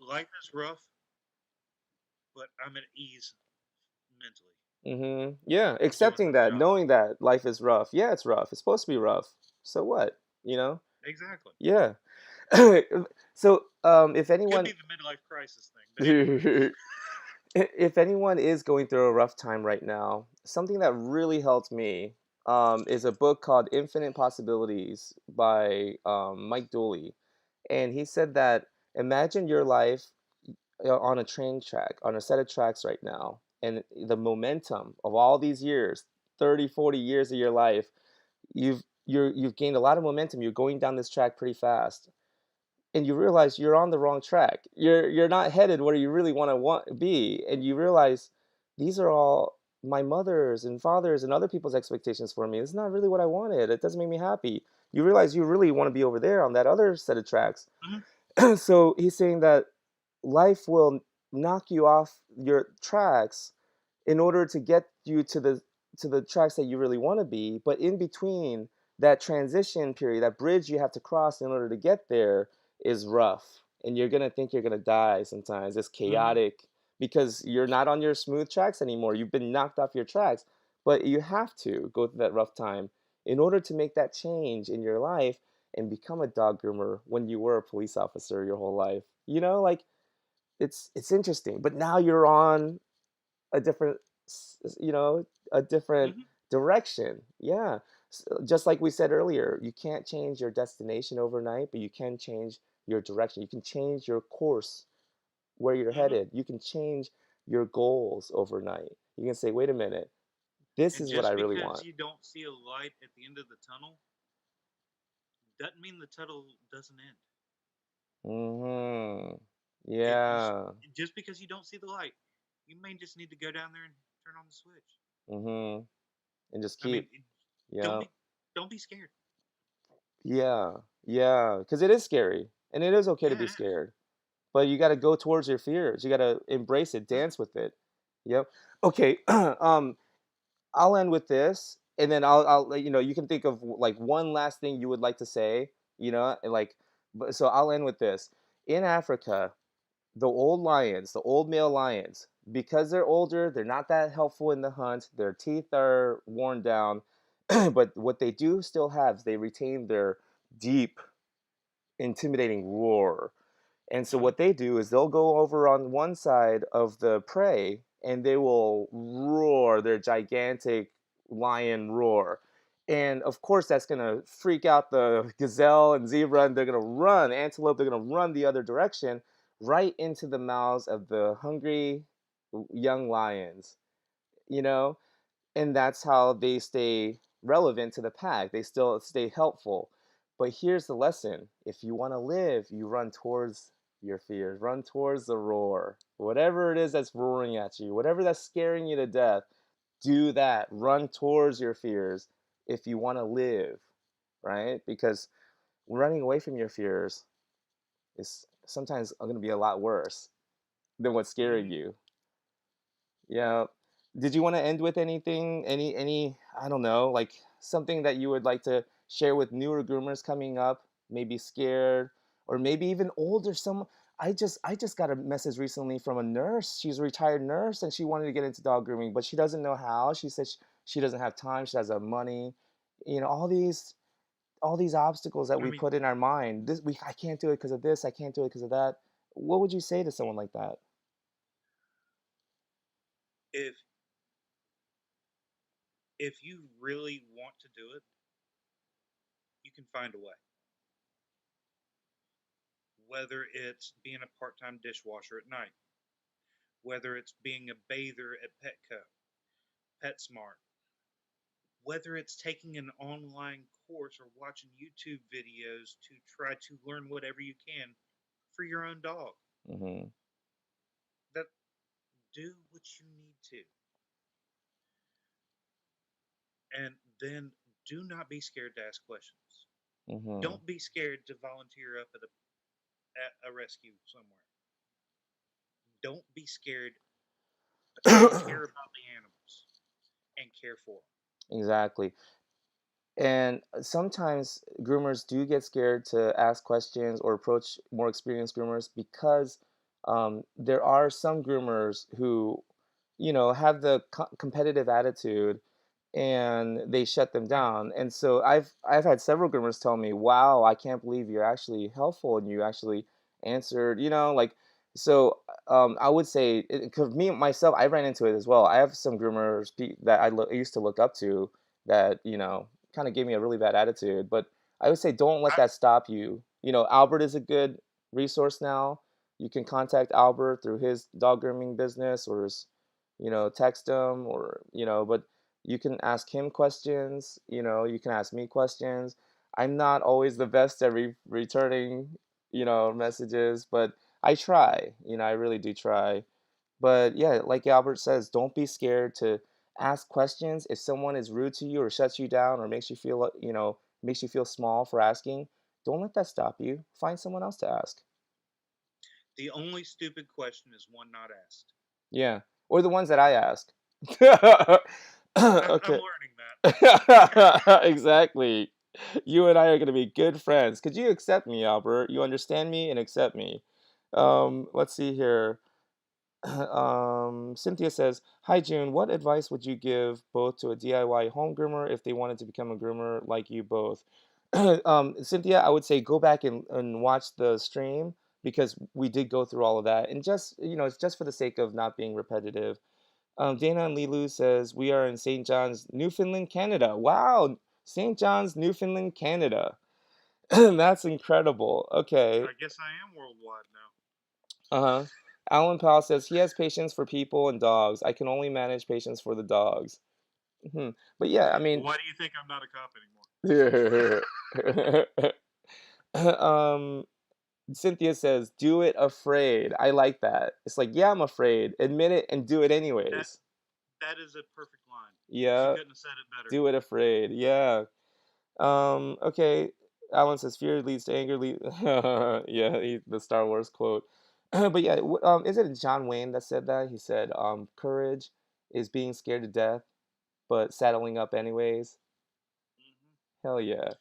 life is rough, but I'm at ease mentally. Yeah, I'm doing accepting my that, job. knowing that life is rough. Yeah, it's rough. It's supposed to be rough. So what? You know? Exactly. Yeah. So, if Could anyone be the midlife crisis thing, but anyway. if anyone is going through a rough time right now, something that really helped me is a book called Infinite Possibilities by Mike Dooley. And he said that imagine your life on a train track, on a set of tracks right now, and the momentum of all these years, 30, 40 years of your life, you've gained a lot of momentum. You're going down this track pretty fast, and you realize you're on the wrong track. You're not headed where you really want be, and you realize these are all my mother's and father's and other people's expectations for me. It's not really what I wanted. It doesn't make me happy. You realize you really want to be over there on that other set of tracks. Mhm, So he's saying that life will knock you off your tracks in order to get you to the tracks that you really want to be, but in between that transition period, that bridge you have to cross in order to get there is rough, and you're going to think you're going to die sometimes. It's mhm, chaotic because you're not on your smooth tracks anymore. You've been knocked off your tracks, but you have to go through that rough time in order to make that change in your life and become a dog groomer when you were a police officer your whole life. Like it's interesting, but now you're on a different a different mhm, direction. Yeah. Just like we said earlier, you can't change your destination overnight, but you can change your direction. You can change your course, where you're mhm. headed. You can change your goals overnight. You can say, wait a minute, this And is what I just really because want. you don't see a light at the end of the tunnel doesn't mean the tunnel doesn't end. Hmm. It, you, s- Yeah. just because you don't see the light, you may just need to go down there and turn on the switch. Hmm. And just I mean, keep. don't Yeah. don't be scared. Yeah. Yeah. Because it is scary, and it is okay to Yeah, be it is. scared. But you got to go towards your fears. You got to embrace it, Mhm. dance with it. Yep. Okay. I'll end with this, and then I'll you can think of like one last thing you would like to say, and like, so I'll end with this. In Africa, the old lions, the old male lions, because they're older, they're not that helpful in the hunt. Their teeth are worn down, but what they do still have is they retain their deep, intimidating roar, And so Mhm. what they do is they'll go over on one side of the prey and they will roar their gigantic lion roar. And of course, that's going to freak out the gazelle and zebra, and they're going to run, antelope, they're going to run the other direction right into the mouths of the hungry young lions, you know? And that's how they stay relevant to the pack. They still stay helpful. But here's the lesson: if you want to live, you run towards your fears, run towards the roar. Whatever it is that's roaring at you, whatever that's scaring you to death, do that. Run towards your fears if you want to live, right? Because running away from your fears is sometimes going to be a lot worse than what's scaring Mhm. you. Yeah. Did you want to end with anything? Any I don't know, like something that you would like to share with newer groomers coming up, maybe scared or maybe even older some I just got a message recently from a nurse. She's a retired nurse and she wanted to get into dog grooming, but she doesn't know how. She says she doesn't have time, she doesn't have money. You know, all these obstacles that I we mean, put in our mind. I can't do it because of this, I can't do it because of that. What would you say to someone like that? if if you really want to do it, you can find a way. Whether it's being a part-time dishwasher at night, whether it's being a bather at Petco, PetSmart, whether it's taking an online course or watching YouTube videos to try to learn whatever you can for your own dog. Mhm. That do what you need to. And then do not be scared to ask questions. Mhm. Don't be scared to volunteer up at a rescue somewhere. Don't be scared to care about the animals and care for them. Exactly. And sometimes groomers do get scared to ask questions or approach more experienced groomers because there are some groomers who, have the competitive attitude and they shut them Yeah. down. And so I've had several groomers tell me, "Wow, I can't believe you're actually helpful and you actually answered." Like so. I would say, because me myself, I ran into it as well. I have some groomers that I used to look up to that kind of gave me a really bad attitude. But I would say don't let I, that stop you. Albert is a good resource now. You can contact Albert through his dog grooming business or his, text him or, but you can ask him questions. You can ask me questions. I'm not always the best at returning, messages, but I try. I really do try. But yeah, like Albert says, don't be scared to ask questions. If someone is rude to you or shuts you down or makes you feel small for asking, don't let that stop you. Find someone else to ask. the only stupid question is one not asked. Yeah, or the ones that I ask. I'm Okay. learning that. Exactly. You and I are going to be good friends. Could you accept me, Albert? You understand me and accept me. Let's see here. Cynthia says, "Hi June, what advice would you give both to a DIY home groomer if they wanted to become a groomer like you both?" Cynthia, I would say go back and watch the stream because we did go through all of that, and just it's just for the sake of not being repetitive. Dana and Lilu says we are in St. John's, Newfoundland, Canada. Wow, St. John's, Newfoundland, Canada. That's incredible. Okay. I guess I am worldwide now. Uh-huh. Alan Powell says he has patience for people and dogs. I can only manage patience for the dogs. Hmm. But yeah, I Well, mean, why do you think I'm not a cop anymore? um, Cynthia says, "Do it afraid." I like that. It's like, yeah, I'm afraid. Admit it and do it That anyways. that is a perfect line. She Yeah, couldn't have said it better. do it afraid. Yeah. Okay. Alan says, "Fear leads to anger." Yeah, the Star Wars quote. But yeah, is it John Wayne that said that? He said, "Courage is being scared to death, but saddling up anyways." Hmm. Hell yeah.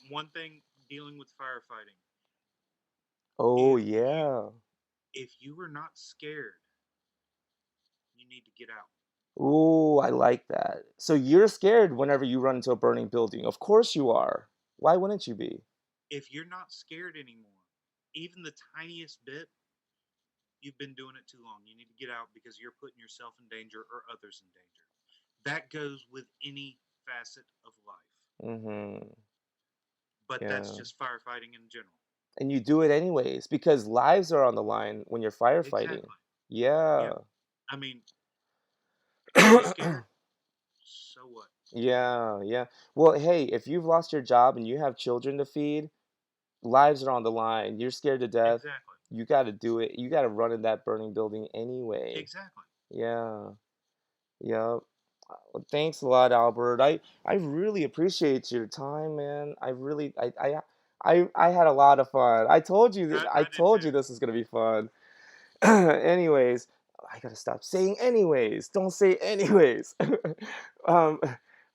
One thing dealing with firefighting, Oh if you yeah. if you are not scared, you need to get out. Ooh, I like that. So you're scared whenever you run into a burning building. Of course you are. Why wouldn't you be? If you're not scared anymore, even the tiniest bit, you've been doing it too long. You need to get out because you're putting yourself in danger or others in danger. That goes with any facet of life, Mm-hmm. but that's Yeah. just firefighting in general. And you do it anyways because lives are on the line when you're firefighting. Exactly. Yeah. Yeah. I mean, are you scared? So what? Yeah, yeah. Well, hey, if you've lost your job and you have children to feed, lives are on the line. You're scared to death. Exactly. You got to do it. You got to run in that burning building anyway. Exactly. Yeah. Yeah. Well, thanks a lot, Albert. I really appreciate your time, man. I really I had a lot of fun. I I did told too. you this was gonna be fun. Anyways, I gotta stop saying anyways. Don't say anyways. um,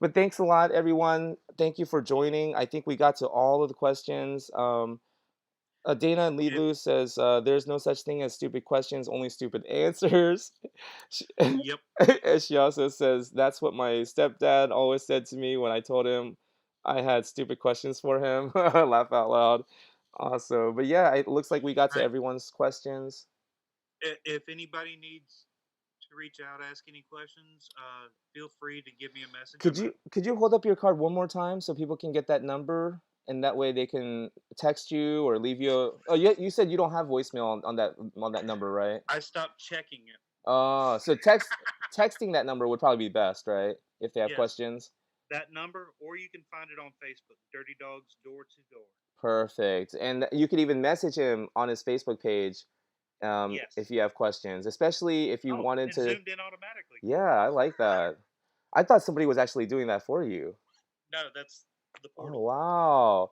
but thanks a lot, everyone. Thank you for joining. I think we got to all of the questions. Dana If Lidlu says there's no such thing as stupid questions, only stupid answers. She, Yep. and she also says that's what my stepdad always said to me when I told him I had stupid questions for him. Laugh out loud. Awesome. But yeah, it looks like we got to Hey, everyone's questions. if anybody needs to reach out, ask any questions, feel free to give me a message. Could you hold up your card one more time so people can get that number and that way they can text you or leave you oh yeah, you said you don't have voicemail on that number, right? I stopped checking it. So texting that number would probably be best, right? If they have Yes, questions. that number, or you can find it on Facebook. Dirty Dogs Door to Door. Perfect. And you could even message him on his Facebook page if Yes. you have questions, especially if you Oh, wanted it to. zoomed in automatically. Yeah, I like that. I thought somebody was actually doing that for you. No, that's the Oh, portal. wow.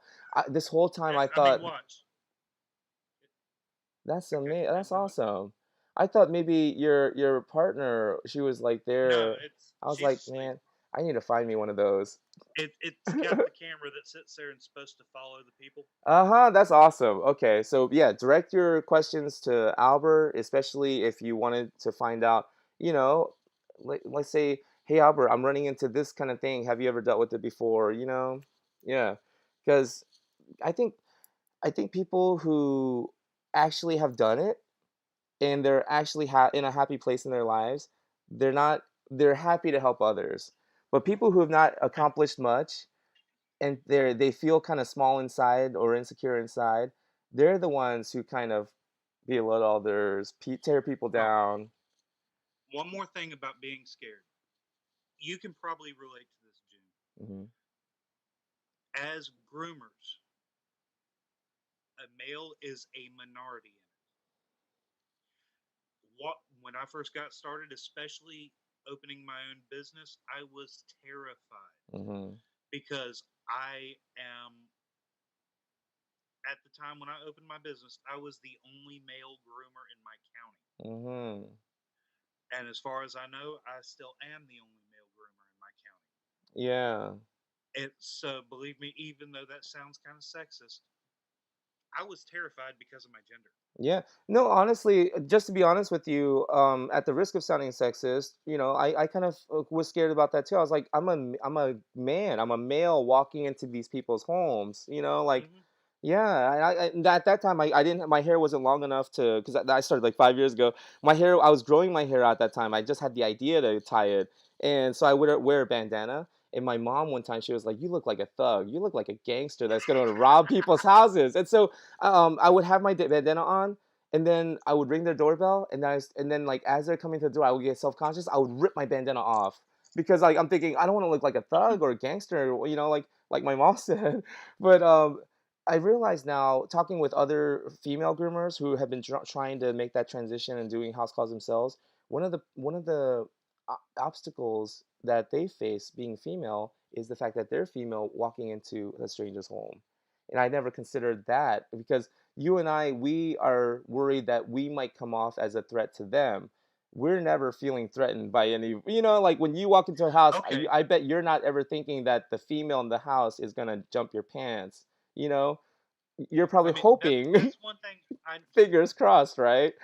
This whole time I I mean, thought watch. that's Okay, amazing. now That's do it. awesome. I thought maybe your partner, she was like No, there. it's I was she's like, asleep. man, I need to find me one of those. It's got the camera that sits there and supposed to follow the people. Uh-huh, that's awesome. Okay, so yeah, direct your questions to Albert, especially if you wanted to find out, you know, let's say, hey Albert, I'm running into this kind of thing. Have you ever dealt with it before? Yeah, because I think I think people who actually have done it and they're actually in a happy place in their lives, they're not they're happy to help others. But people who have not Okay. accomplished much and they feel kind of small inside or insecure inside, they're the ones who kind of belittle others, tear people Oh, down. one more thing about being scared. You can probably relate to this, June. Hmm. As groomers, a male is a minority in it. What when I first got started, especially opening my own business, I was terrified Hmm. because I am at the time when I opened my business, I was the only male groomer in my county. Hmm. And as far as I know, I still am the only male groomer in my county. Yeah. So believe me, even though that sounds kind of sexist, I was terrified because of my gender. Yeah. No, honestly, just to be honest with you, at the risk of sounding sexist, I kind of was scared about that too. I was like, I'm a man, I'm a male walking into these people's homes, like, Hmm. yeah. And at that time, I didn't, my hair wasn't long enough to, because I started like 5 years ago. I was growing my hair at that time. I just had the idea to tie it. And so I would wear a bandana. And my mom one time, she was like, you look like a thug. You look like a gangster that's going to rob people's houses. And so I would have my bandana on, and then I would ring their doorbell, and then like as they're coming to the door, I would get self conscious. I would rip my bandana off because like I'm thinking I don't want to look like a thug or a gangster, like my mom said. But I realize now, talking with other female groomers who have been trying to make that transition and doing house calls themselves, one of the obstacles that they face being female is the fact that they're female walking into a stranger's home. And I never considered that because you and we are worried that we might come off as a threat to them. We're never feeling threatened by any, like when you walk into a house, Okay. I bet you're not ever thinking that the female in the house is gonna jump your pants. You know, you're I probably mean, hoping, that's one thing fingers crossed, right?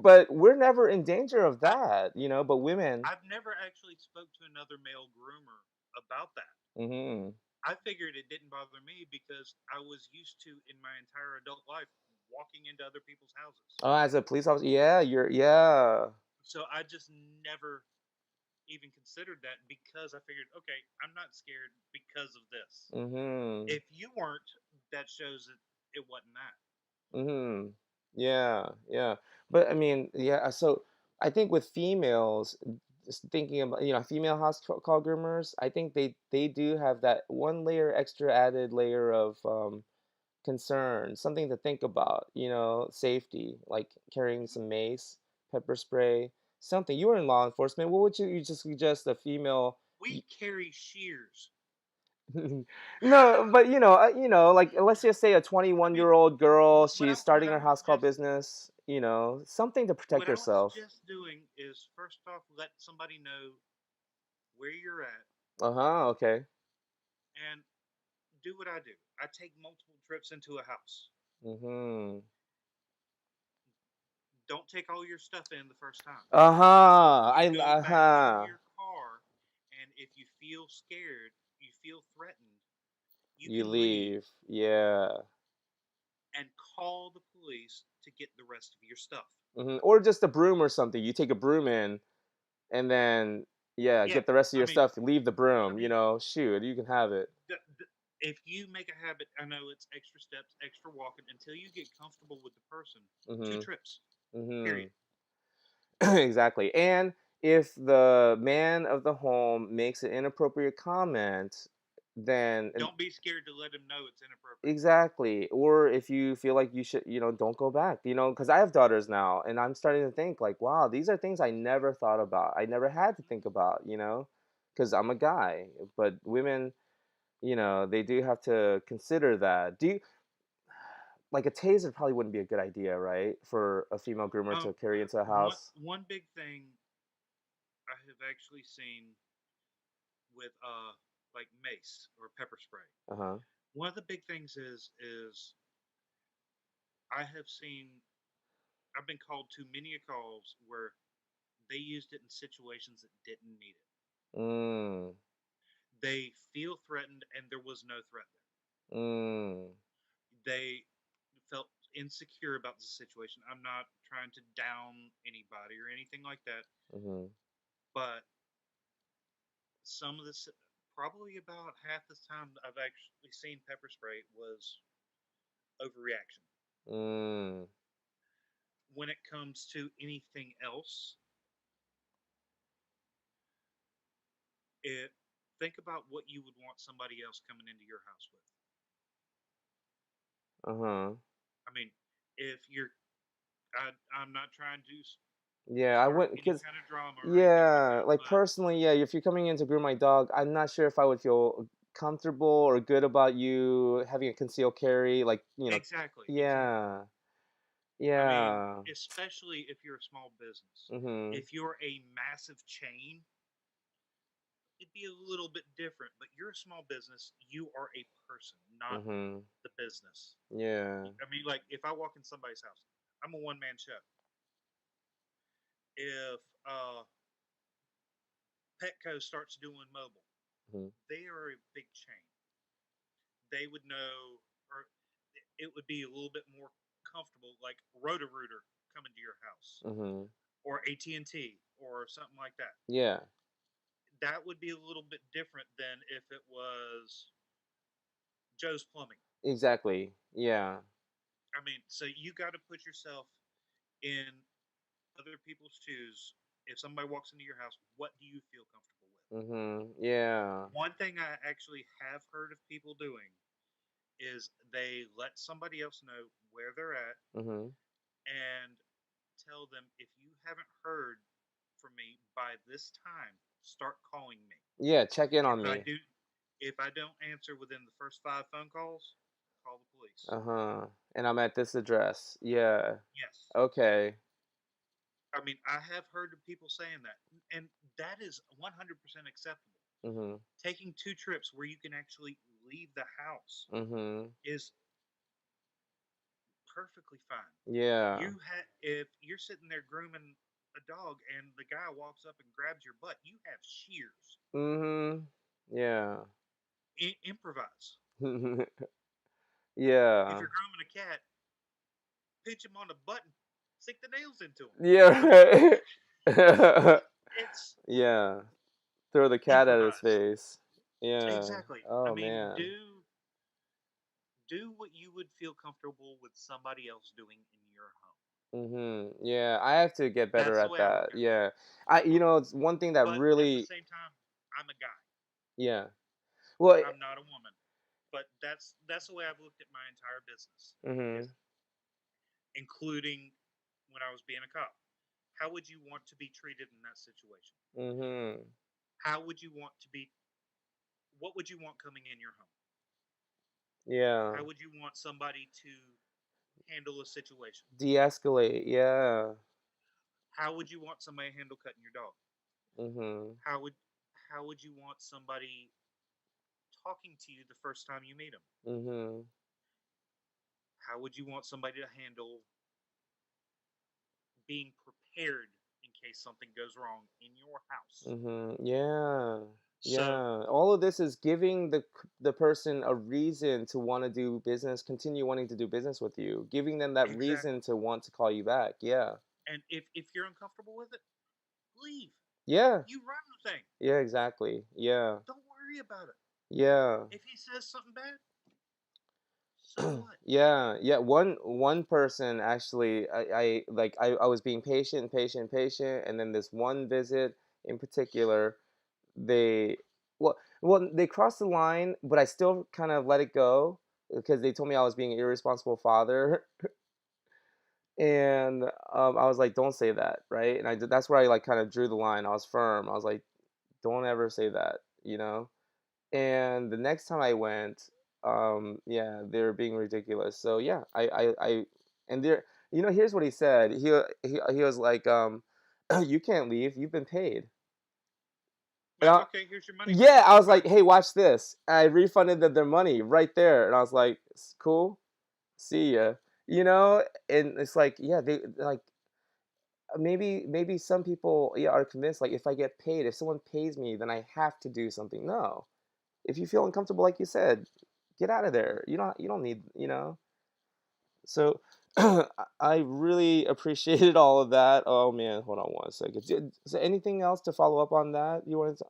But we're never in danger of I that, but women, I've never actually spoke to another male groomer about that. hmm I figured it didn't bother me because I was used to in my entire adult life walking into other people's houses. Oh, as a police officer, yeah, yeah. So I just never even considered that because I figured, okay, I'm not scared because of this. Mm-hmm. If you weren't, that shows that it wasn't that. Mm-hmm. Yeah, yeah. But I mean, yeah, so I think with females, just thinking about, female house call groomers, I think they do have that one layer extra added layer of concern, something to think about, safety, like carrying Mhm. some mace, pepper spray, something. You were in law enforcement. What would you just suggest a female? We carry shears. No, but like let's just say a I mean, 21-year-old girl, she's what starting I her would house call suggest business, something to protect what I would herself. suggest doing is first off let somebody know where you're at Uh-huh, okay. and do what I do. I take multiple trips into a house. Mm-hmm. Don't take all your stuff in the first time. Uh-huh. You go back to Uh-huh. your car, and if you feel scared, you feel threatened, you You can leave leave. Yeah. and call the police to get the rest of your stuff. Or just a broom or something. You take a broom in and then yeah, Yeah, get the rest of I your mean, stuff, leave the I broom, mean, shoot, you can have it. if you make a habit, I know it's extra steps, extra walking until you get comfortable with the person. Two Mm-hmm. trips, Mm-hmm. period. Exactly. And if the man of the home makes an inappropriate comment, then Don't be scared to let them know it's inappropriate. exactly. Or if you feel like you should, don't go back, because I have daughters now and I'm starting to think like, wow, these are things I never thought about. I never had to Mhm. think about, because I'm a guy. But women, they do have to consider that. Do you like a taser probably wouldn't be a good idea, right? For a female groomer Um, to carry into a one house. one big thing I have actually seen with like mace or pepper spray. Uh-huh. One of the big things is I have seen I've been called to many calls where they used it in situations that didn't need it. Mm. They feel threatened and there was no threat Mm. there. They felt insecure about the situation. I'm not trying to down anybody or anything like that, Mhm. but some of this probably about half the time I've actually seen pepper spray was overreaction. Mm. When it comes to anything else, it think about what you would want somebody else coming into your house with. Uh-huh. I mean, if you're, I'm not trying to Yeah, I start wouldn't, any cause kind of drama or anything like yeah, that, like but personally, yeah, if you're coming in to groom my dog, I'm not sure if I would feel comfortable or good about you having a concealed carry, like, exactly. yeah, I mean, yeah. especially if you're a small business. Mhm. If you're a massive chain, it'd be a little bit different, but you're a small business. You are a person, not Mhm. the business. Yeah. I mean, like if I walk in somebody's house, I'm a one man show. If Petco starts doing mobile, Mhm. they are a big chain. They would know, or it would be a little bit more comfortable, like Roto-Rooter coming to your house, Mhm. or AT&T, or something like that. Yeah. That would be a little bit different than if it was Joe's Plumbing. Exactly. Yeah. I mean, so you got to put yourself in other people's shoes. If somebody walks into your house, what do you feel comfortable with? Mhm. Yeah. One thing I actually have heard of people doing is they let somebody else know where they're at Mhm. and tell them if you haven't heard from me by this time, start calling me. Yeah, check in If on I me. do if I don't answer within the first 5 phone calls, call the police. Uh-huh. And I'm at this address. Yeah. Yes. Okay. I mean, I have heard of people saying that, and that is 100% acceptable. Mhm. Taking 2 trips where you can actually leave the house Mhm. is perfectly fine. Yeah. If you're sitting there grooming a dog and the guy walks up and grabs your butt, you have shears. Mhm. Yeah. improvise. If Yeah. you're grooming a cat, pinch him on the button, stick the nails into him. Yeah, right. It's Yeah. Throw the cat at his improvise. face. Yeah. Exactly. I Oh mean, man. do what you would feel comfortable with somebody else doing in your home. Yeah, I have to get better That's the at way I look that. at it. Yeah. It's one thing that But at the really, same time, I'm a guy. yeah. Well, I'm not a woman. But that's the way I've looked at my entire business, is mhm. including when I was being a cop. How would you want to be treated in that situation? Mhm. How would you want to be? What would you want coming in your home? Yeah. How would you want somebody to handle a situation? De-escalate. Yeah. How would you want somebody to handle cutting your dog? Mhm. How would how would you want somebody talking to you the first time you meet them? Mhm. How would you want somebody to handle being prepared in case something goes wrong in your house? Yeah. So Yeah. All of this is giving the person a reason to want to do business, continue wanting to do business with you, giving them that reason exactly. to want to call you back. Yeah. And if you're uncomfortable with it, leave. Yeah. You run the thing. Yeah, exactly. Yeah. Don't worry about it. Yeah. If he says something bad, so what? Yeah, yeah. One person actually, I was being patient, patient, patient, and then this one visit in particular, they, they crossed the line, but I still kind of let it go because they told me I was being an irresponsible father, and I was like, don't say that, right? And that's where I like kind of drew the line. I was firm. I was like, don't ever say that, you know. And the next time I went, yeah, they were being ridiculous. So yeah, and there, here's what he said. He was like, you can't leave. You've been paid. And Like, okay, here's your money back. yeah, I was Bye. like, hey, watch this. And I refunded them their money right there, and I was like, Cool, see ya." And it's like, yeah, they like maybe some people, yeah, are convinced like if I get paid, if someone pays me, then I have to do something. No, if you feel uncomfortable, like you said, get out of there. You don't need, So I really appreciated all of that. Oh man, hold on one second. Is there anything else to follow up on that you wanted to?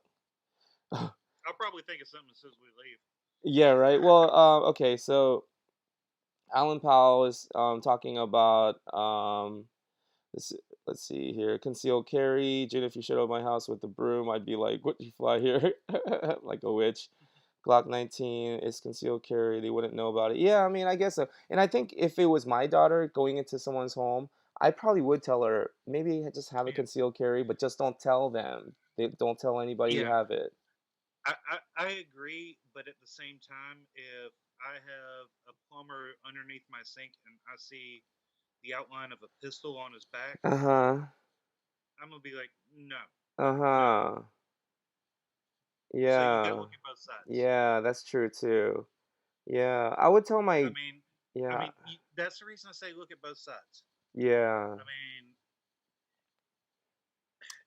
I'll probably think of something as soon as we leave. Yeah, right. Well, okay. So Alan Powell is talking about let's, let's see here. Concealed carry. Jane, if you showed up my house with the broom, I'd be like, "What? You fly here like a witch." Glock 19 is concealed carry. They wouldn't know about it. Yeah, I mean, I guess so. And I think if it was my daughter going into someone's home, I probably would tell her maybe just have a Yeah, concealed carry, but just don't tell them. Don't tell anybody you yeah. have it. I agree, but at the same time, if I have a plumber underneath my sink and I see the outline of a pistol on his back, Uh huh. I'm gonna be like, no, Uh no. huh. So you got to Yeah. look at both sides. Yeah, that's true too. Yeah, I would tell I my, mean, yeah, that's the reason I say look at both sides. yeah, I mean,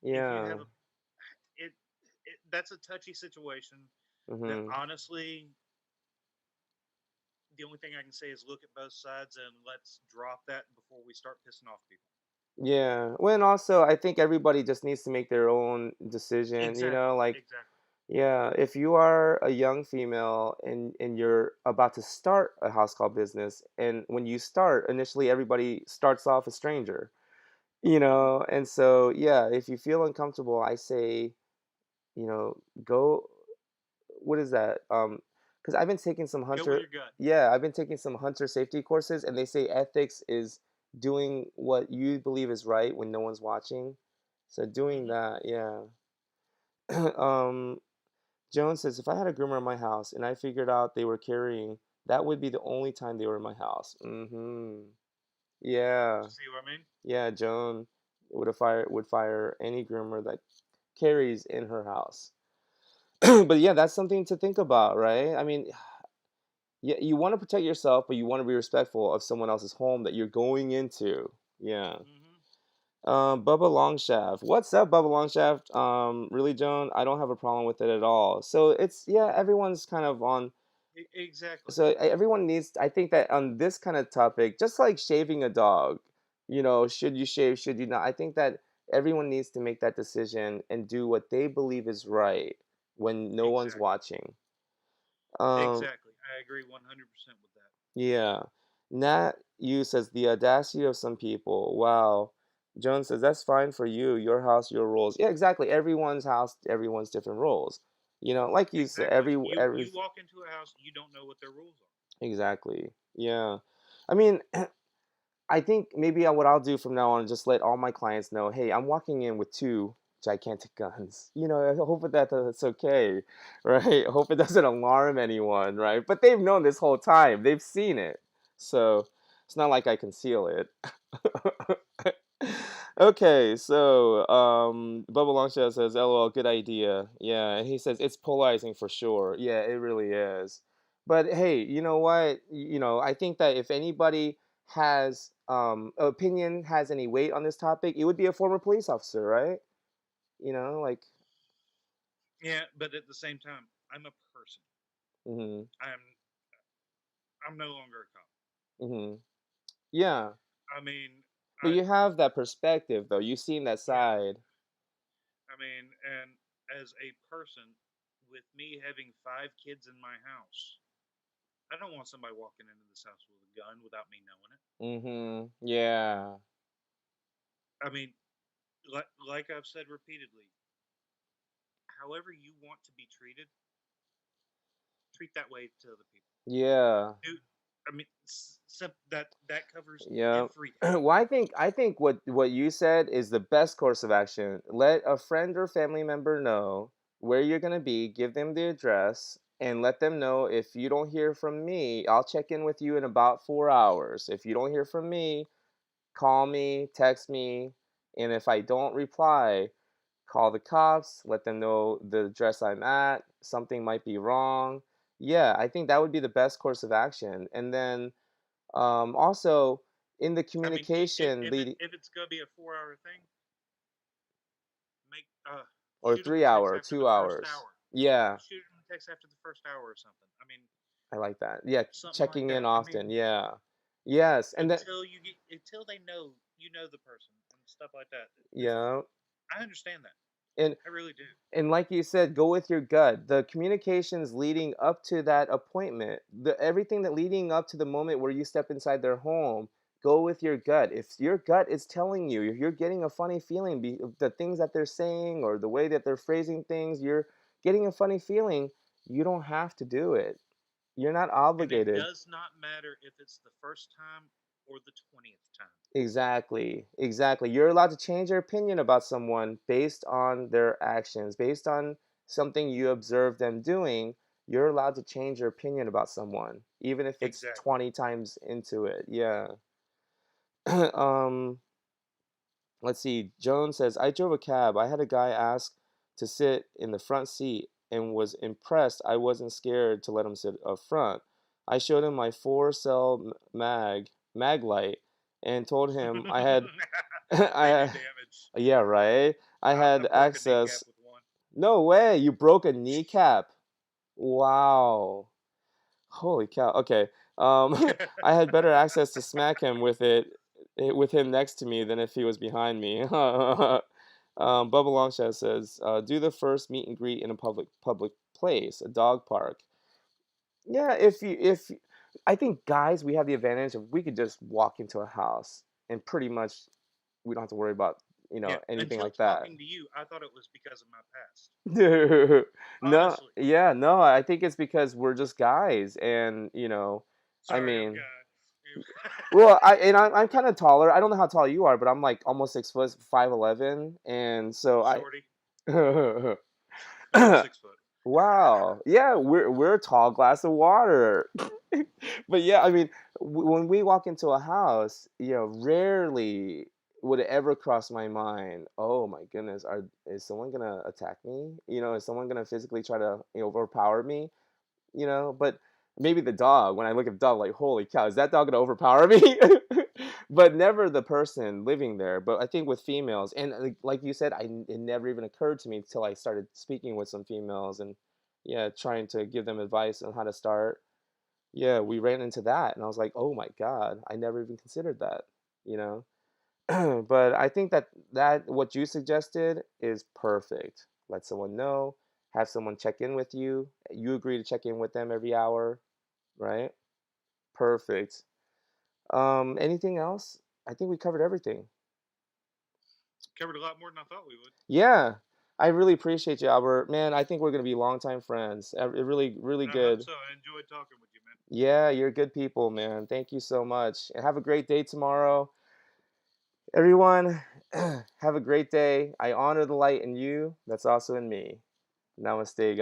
if you yeah. have it, that's a touchy situation. That Mhm. honestly, the only thing I can say is look at both sides and let's drop that before we start pissing off people. Yeah. Well, and also I think everybody just needs to make their own decision, Exactly, like, exactly. yeah, if you are a young female and you're about to start a house call business, and when you start, initially everybody starts off a stranger, Hmm. and so yeah, if you feel uncomfortable, I say, go, what is that? Because I've been taking some Go with hunter, your gut. yeah, I've been taking some hunter safety courses, and they say ethics is doing what you believe is right when no one's watching. So doing Hmm. that, yeah. um, Joan says, if I had a groomer in my house and I figured out they were carrying, that would be the only time they were in my house. Yeah. See what I mean? Yeah, Joan would fire any groomer that carries in her house. But yeah, that's something to think about, right? I mean, yeah, you want to protect yourself, but you want to be respectful of someone else's home that you're going into. Yeah. Hmm. Bubba Longshaft. What's up, Bubba Longshaft? Really, Joan, I don't have a problem with it at all. So it's, yeah, everyone's kind of on. Exactly. So everyone needs. I think that on this kind of topic, just like shaving a dog, should you shave? Should you not? I think that everyone needs to make that decision and do what they believe is right when no one's Exactly. watching. Um, Exactly. I agree 100% with that. yeah. Nat you says the audacity of some people. Wow. Joan says that's fine for you. Your house, your rules. Yeah, exactly. Everyone's house, everyone's different rules. Like you said, Exactly. every You walk into a house, you don't know what their rules are. exactly. Yeah. I mean, I think maybe what I'll do from now on is just let all my clients know, hey, I'm walking in with two gigantic guns. I hope that that's okay, right? I hope it doesn't alarm anyone, right? But they've known this whole time. They've seen it. So it's not like I conceal it. Okay, so Bubba Longshot says, "LOL, good idea." Yeah, and he says it's polarizing for sure. Yeah, it really is. But hey, you know what? I think that if anybody has opinion has any weight on this topic, it would be a former police officer, right? Like, Yeah, but at the same time, I'm a person. mhm, I'm I'm no longer a cop. mhm, yeah. I mean, But I you have that perspective, though. You've seen that yeah. side. I mean, and as a person, with me having 5 kids in my house, I don't want somebody walking into this house with a gun without me knowing it. Mhm. Yeah. I mean, like I've said repeatedly, however you want to be treated, treat that way to other people. Yeah. Do I mean that covers Yeah. everything. Well, I think what you said is the best course of action. Let a friend or family member know where you're gonna be, give them the address, and let them know if you don't hear from me, I'll check in with you in about 4 hours. If you don't hear from me, call me, text me, and if I don't reply, call the cops, let them know the address I'm at, something might be wrong. Yeah, I think that would be the best course of action. And then also, in the I mean, communication leading, if it's gonna be a 4 hour thing, make or shoot them a 3 hour, text after the two first hours. hour. Yeah, Shoot them a text after the first hour or something. I mean, I like that. Yeah, something like checking in that. I often. mean, Yeah, yes, and then until they know you know the person and stuff like that. yeah, I understand that. and I really do. and like you said, go with your gut. The communications leading up to that appointment, the everything that leading up to the moment where you step inside their home, go with your gut. If your gut is telling you, if you're getting a funny feeling, the things that they're saying or the way that they're phrasing things, you're getting a funny feeling, you don't have to do it. You're not And it obligated. does not matter if it's the first time or the 20th time. Exactly. Exactly. You're allowed to change your opinion about someone based on their actions, based on something you observe them doing. You're allowed to change your opinion about someone, even if it's Exactly. 20 times into it. Yeah. um, let's see. Joan says, I drove a cab. I had a guy ask to sit in the front seat and was impressed I wasn't scared to let him sit up front. I showed him my 4 cell mag light and told him I had They do I damage. yeah, right. I I had broke a kneecap access. with one. No way, you broke a kneecap. Wow. Holy cow. Okay. I had better access to smack him with him next to me than if he was behind me. Bubba Longshot says, "Do the first meet and greet in a public place, a dog park." Yeah, I think guys, we have the advantage of we could just walk into a house and pretty much we don't have to worry about Yeah. anything Until like that. talking to you, I thought it was because of my past. No, Honestly. yeah, no, I think it's because we're just guys, and I Sorry, I'm a mean, guy. well, I'm kind of taller. I don't know how tall you are, but I'm like almost 6 foot, 5'11", and so I. Shorty. Almost 6 foot. Wow. Yeah, we're a tall glass of water. But yeah, I mean, when we walk into a house, rarely would it ever cross my mind, oh my goodness, is someone gonna attack me? Is someone gonna physically try to overpower me? But maybe the dog. When I look at the dog, like, holy cow, is that dog gonna overpower me? but never the person living there. But I think with females, and like you said, it never even occurred to me until I started speaking with some females and yeah, trying to give them advice on how to start. Yeah, we ran into that, and I was like, oh my God, I never even considered that, you know? But I think that what you suggested is perfect. Let someone know, have someone check in with you. You agree to check in with them every hour, right? Perfect. Anything else? I think we covered everything. Covered a lot more than I thought we would. Yeah. I really appreciate you, Albert. Man, I think we're gonna be longtime friends. Really, really I hope good. so. I enjoyed talking with you, man. Yeah, you're good people, man. Thank you so much. And have a great day tomorrow. Everyone, have a great day. I honor the light in you that's also in me. Namaste, guys.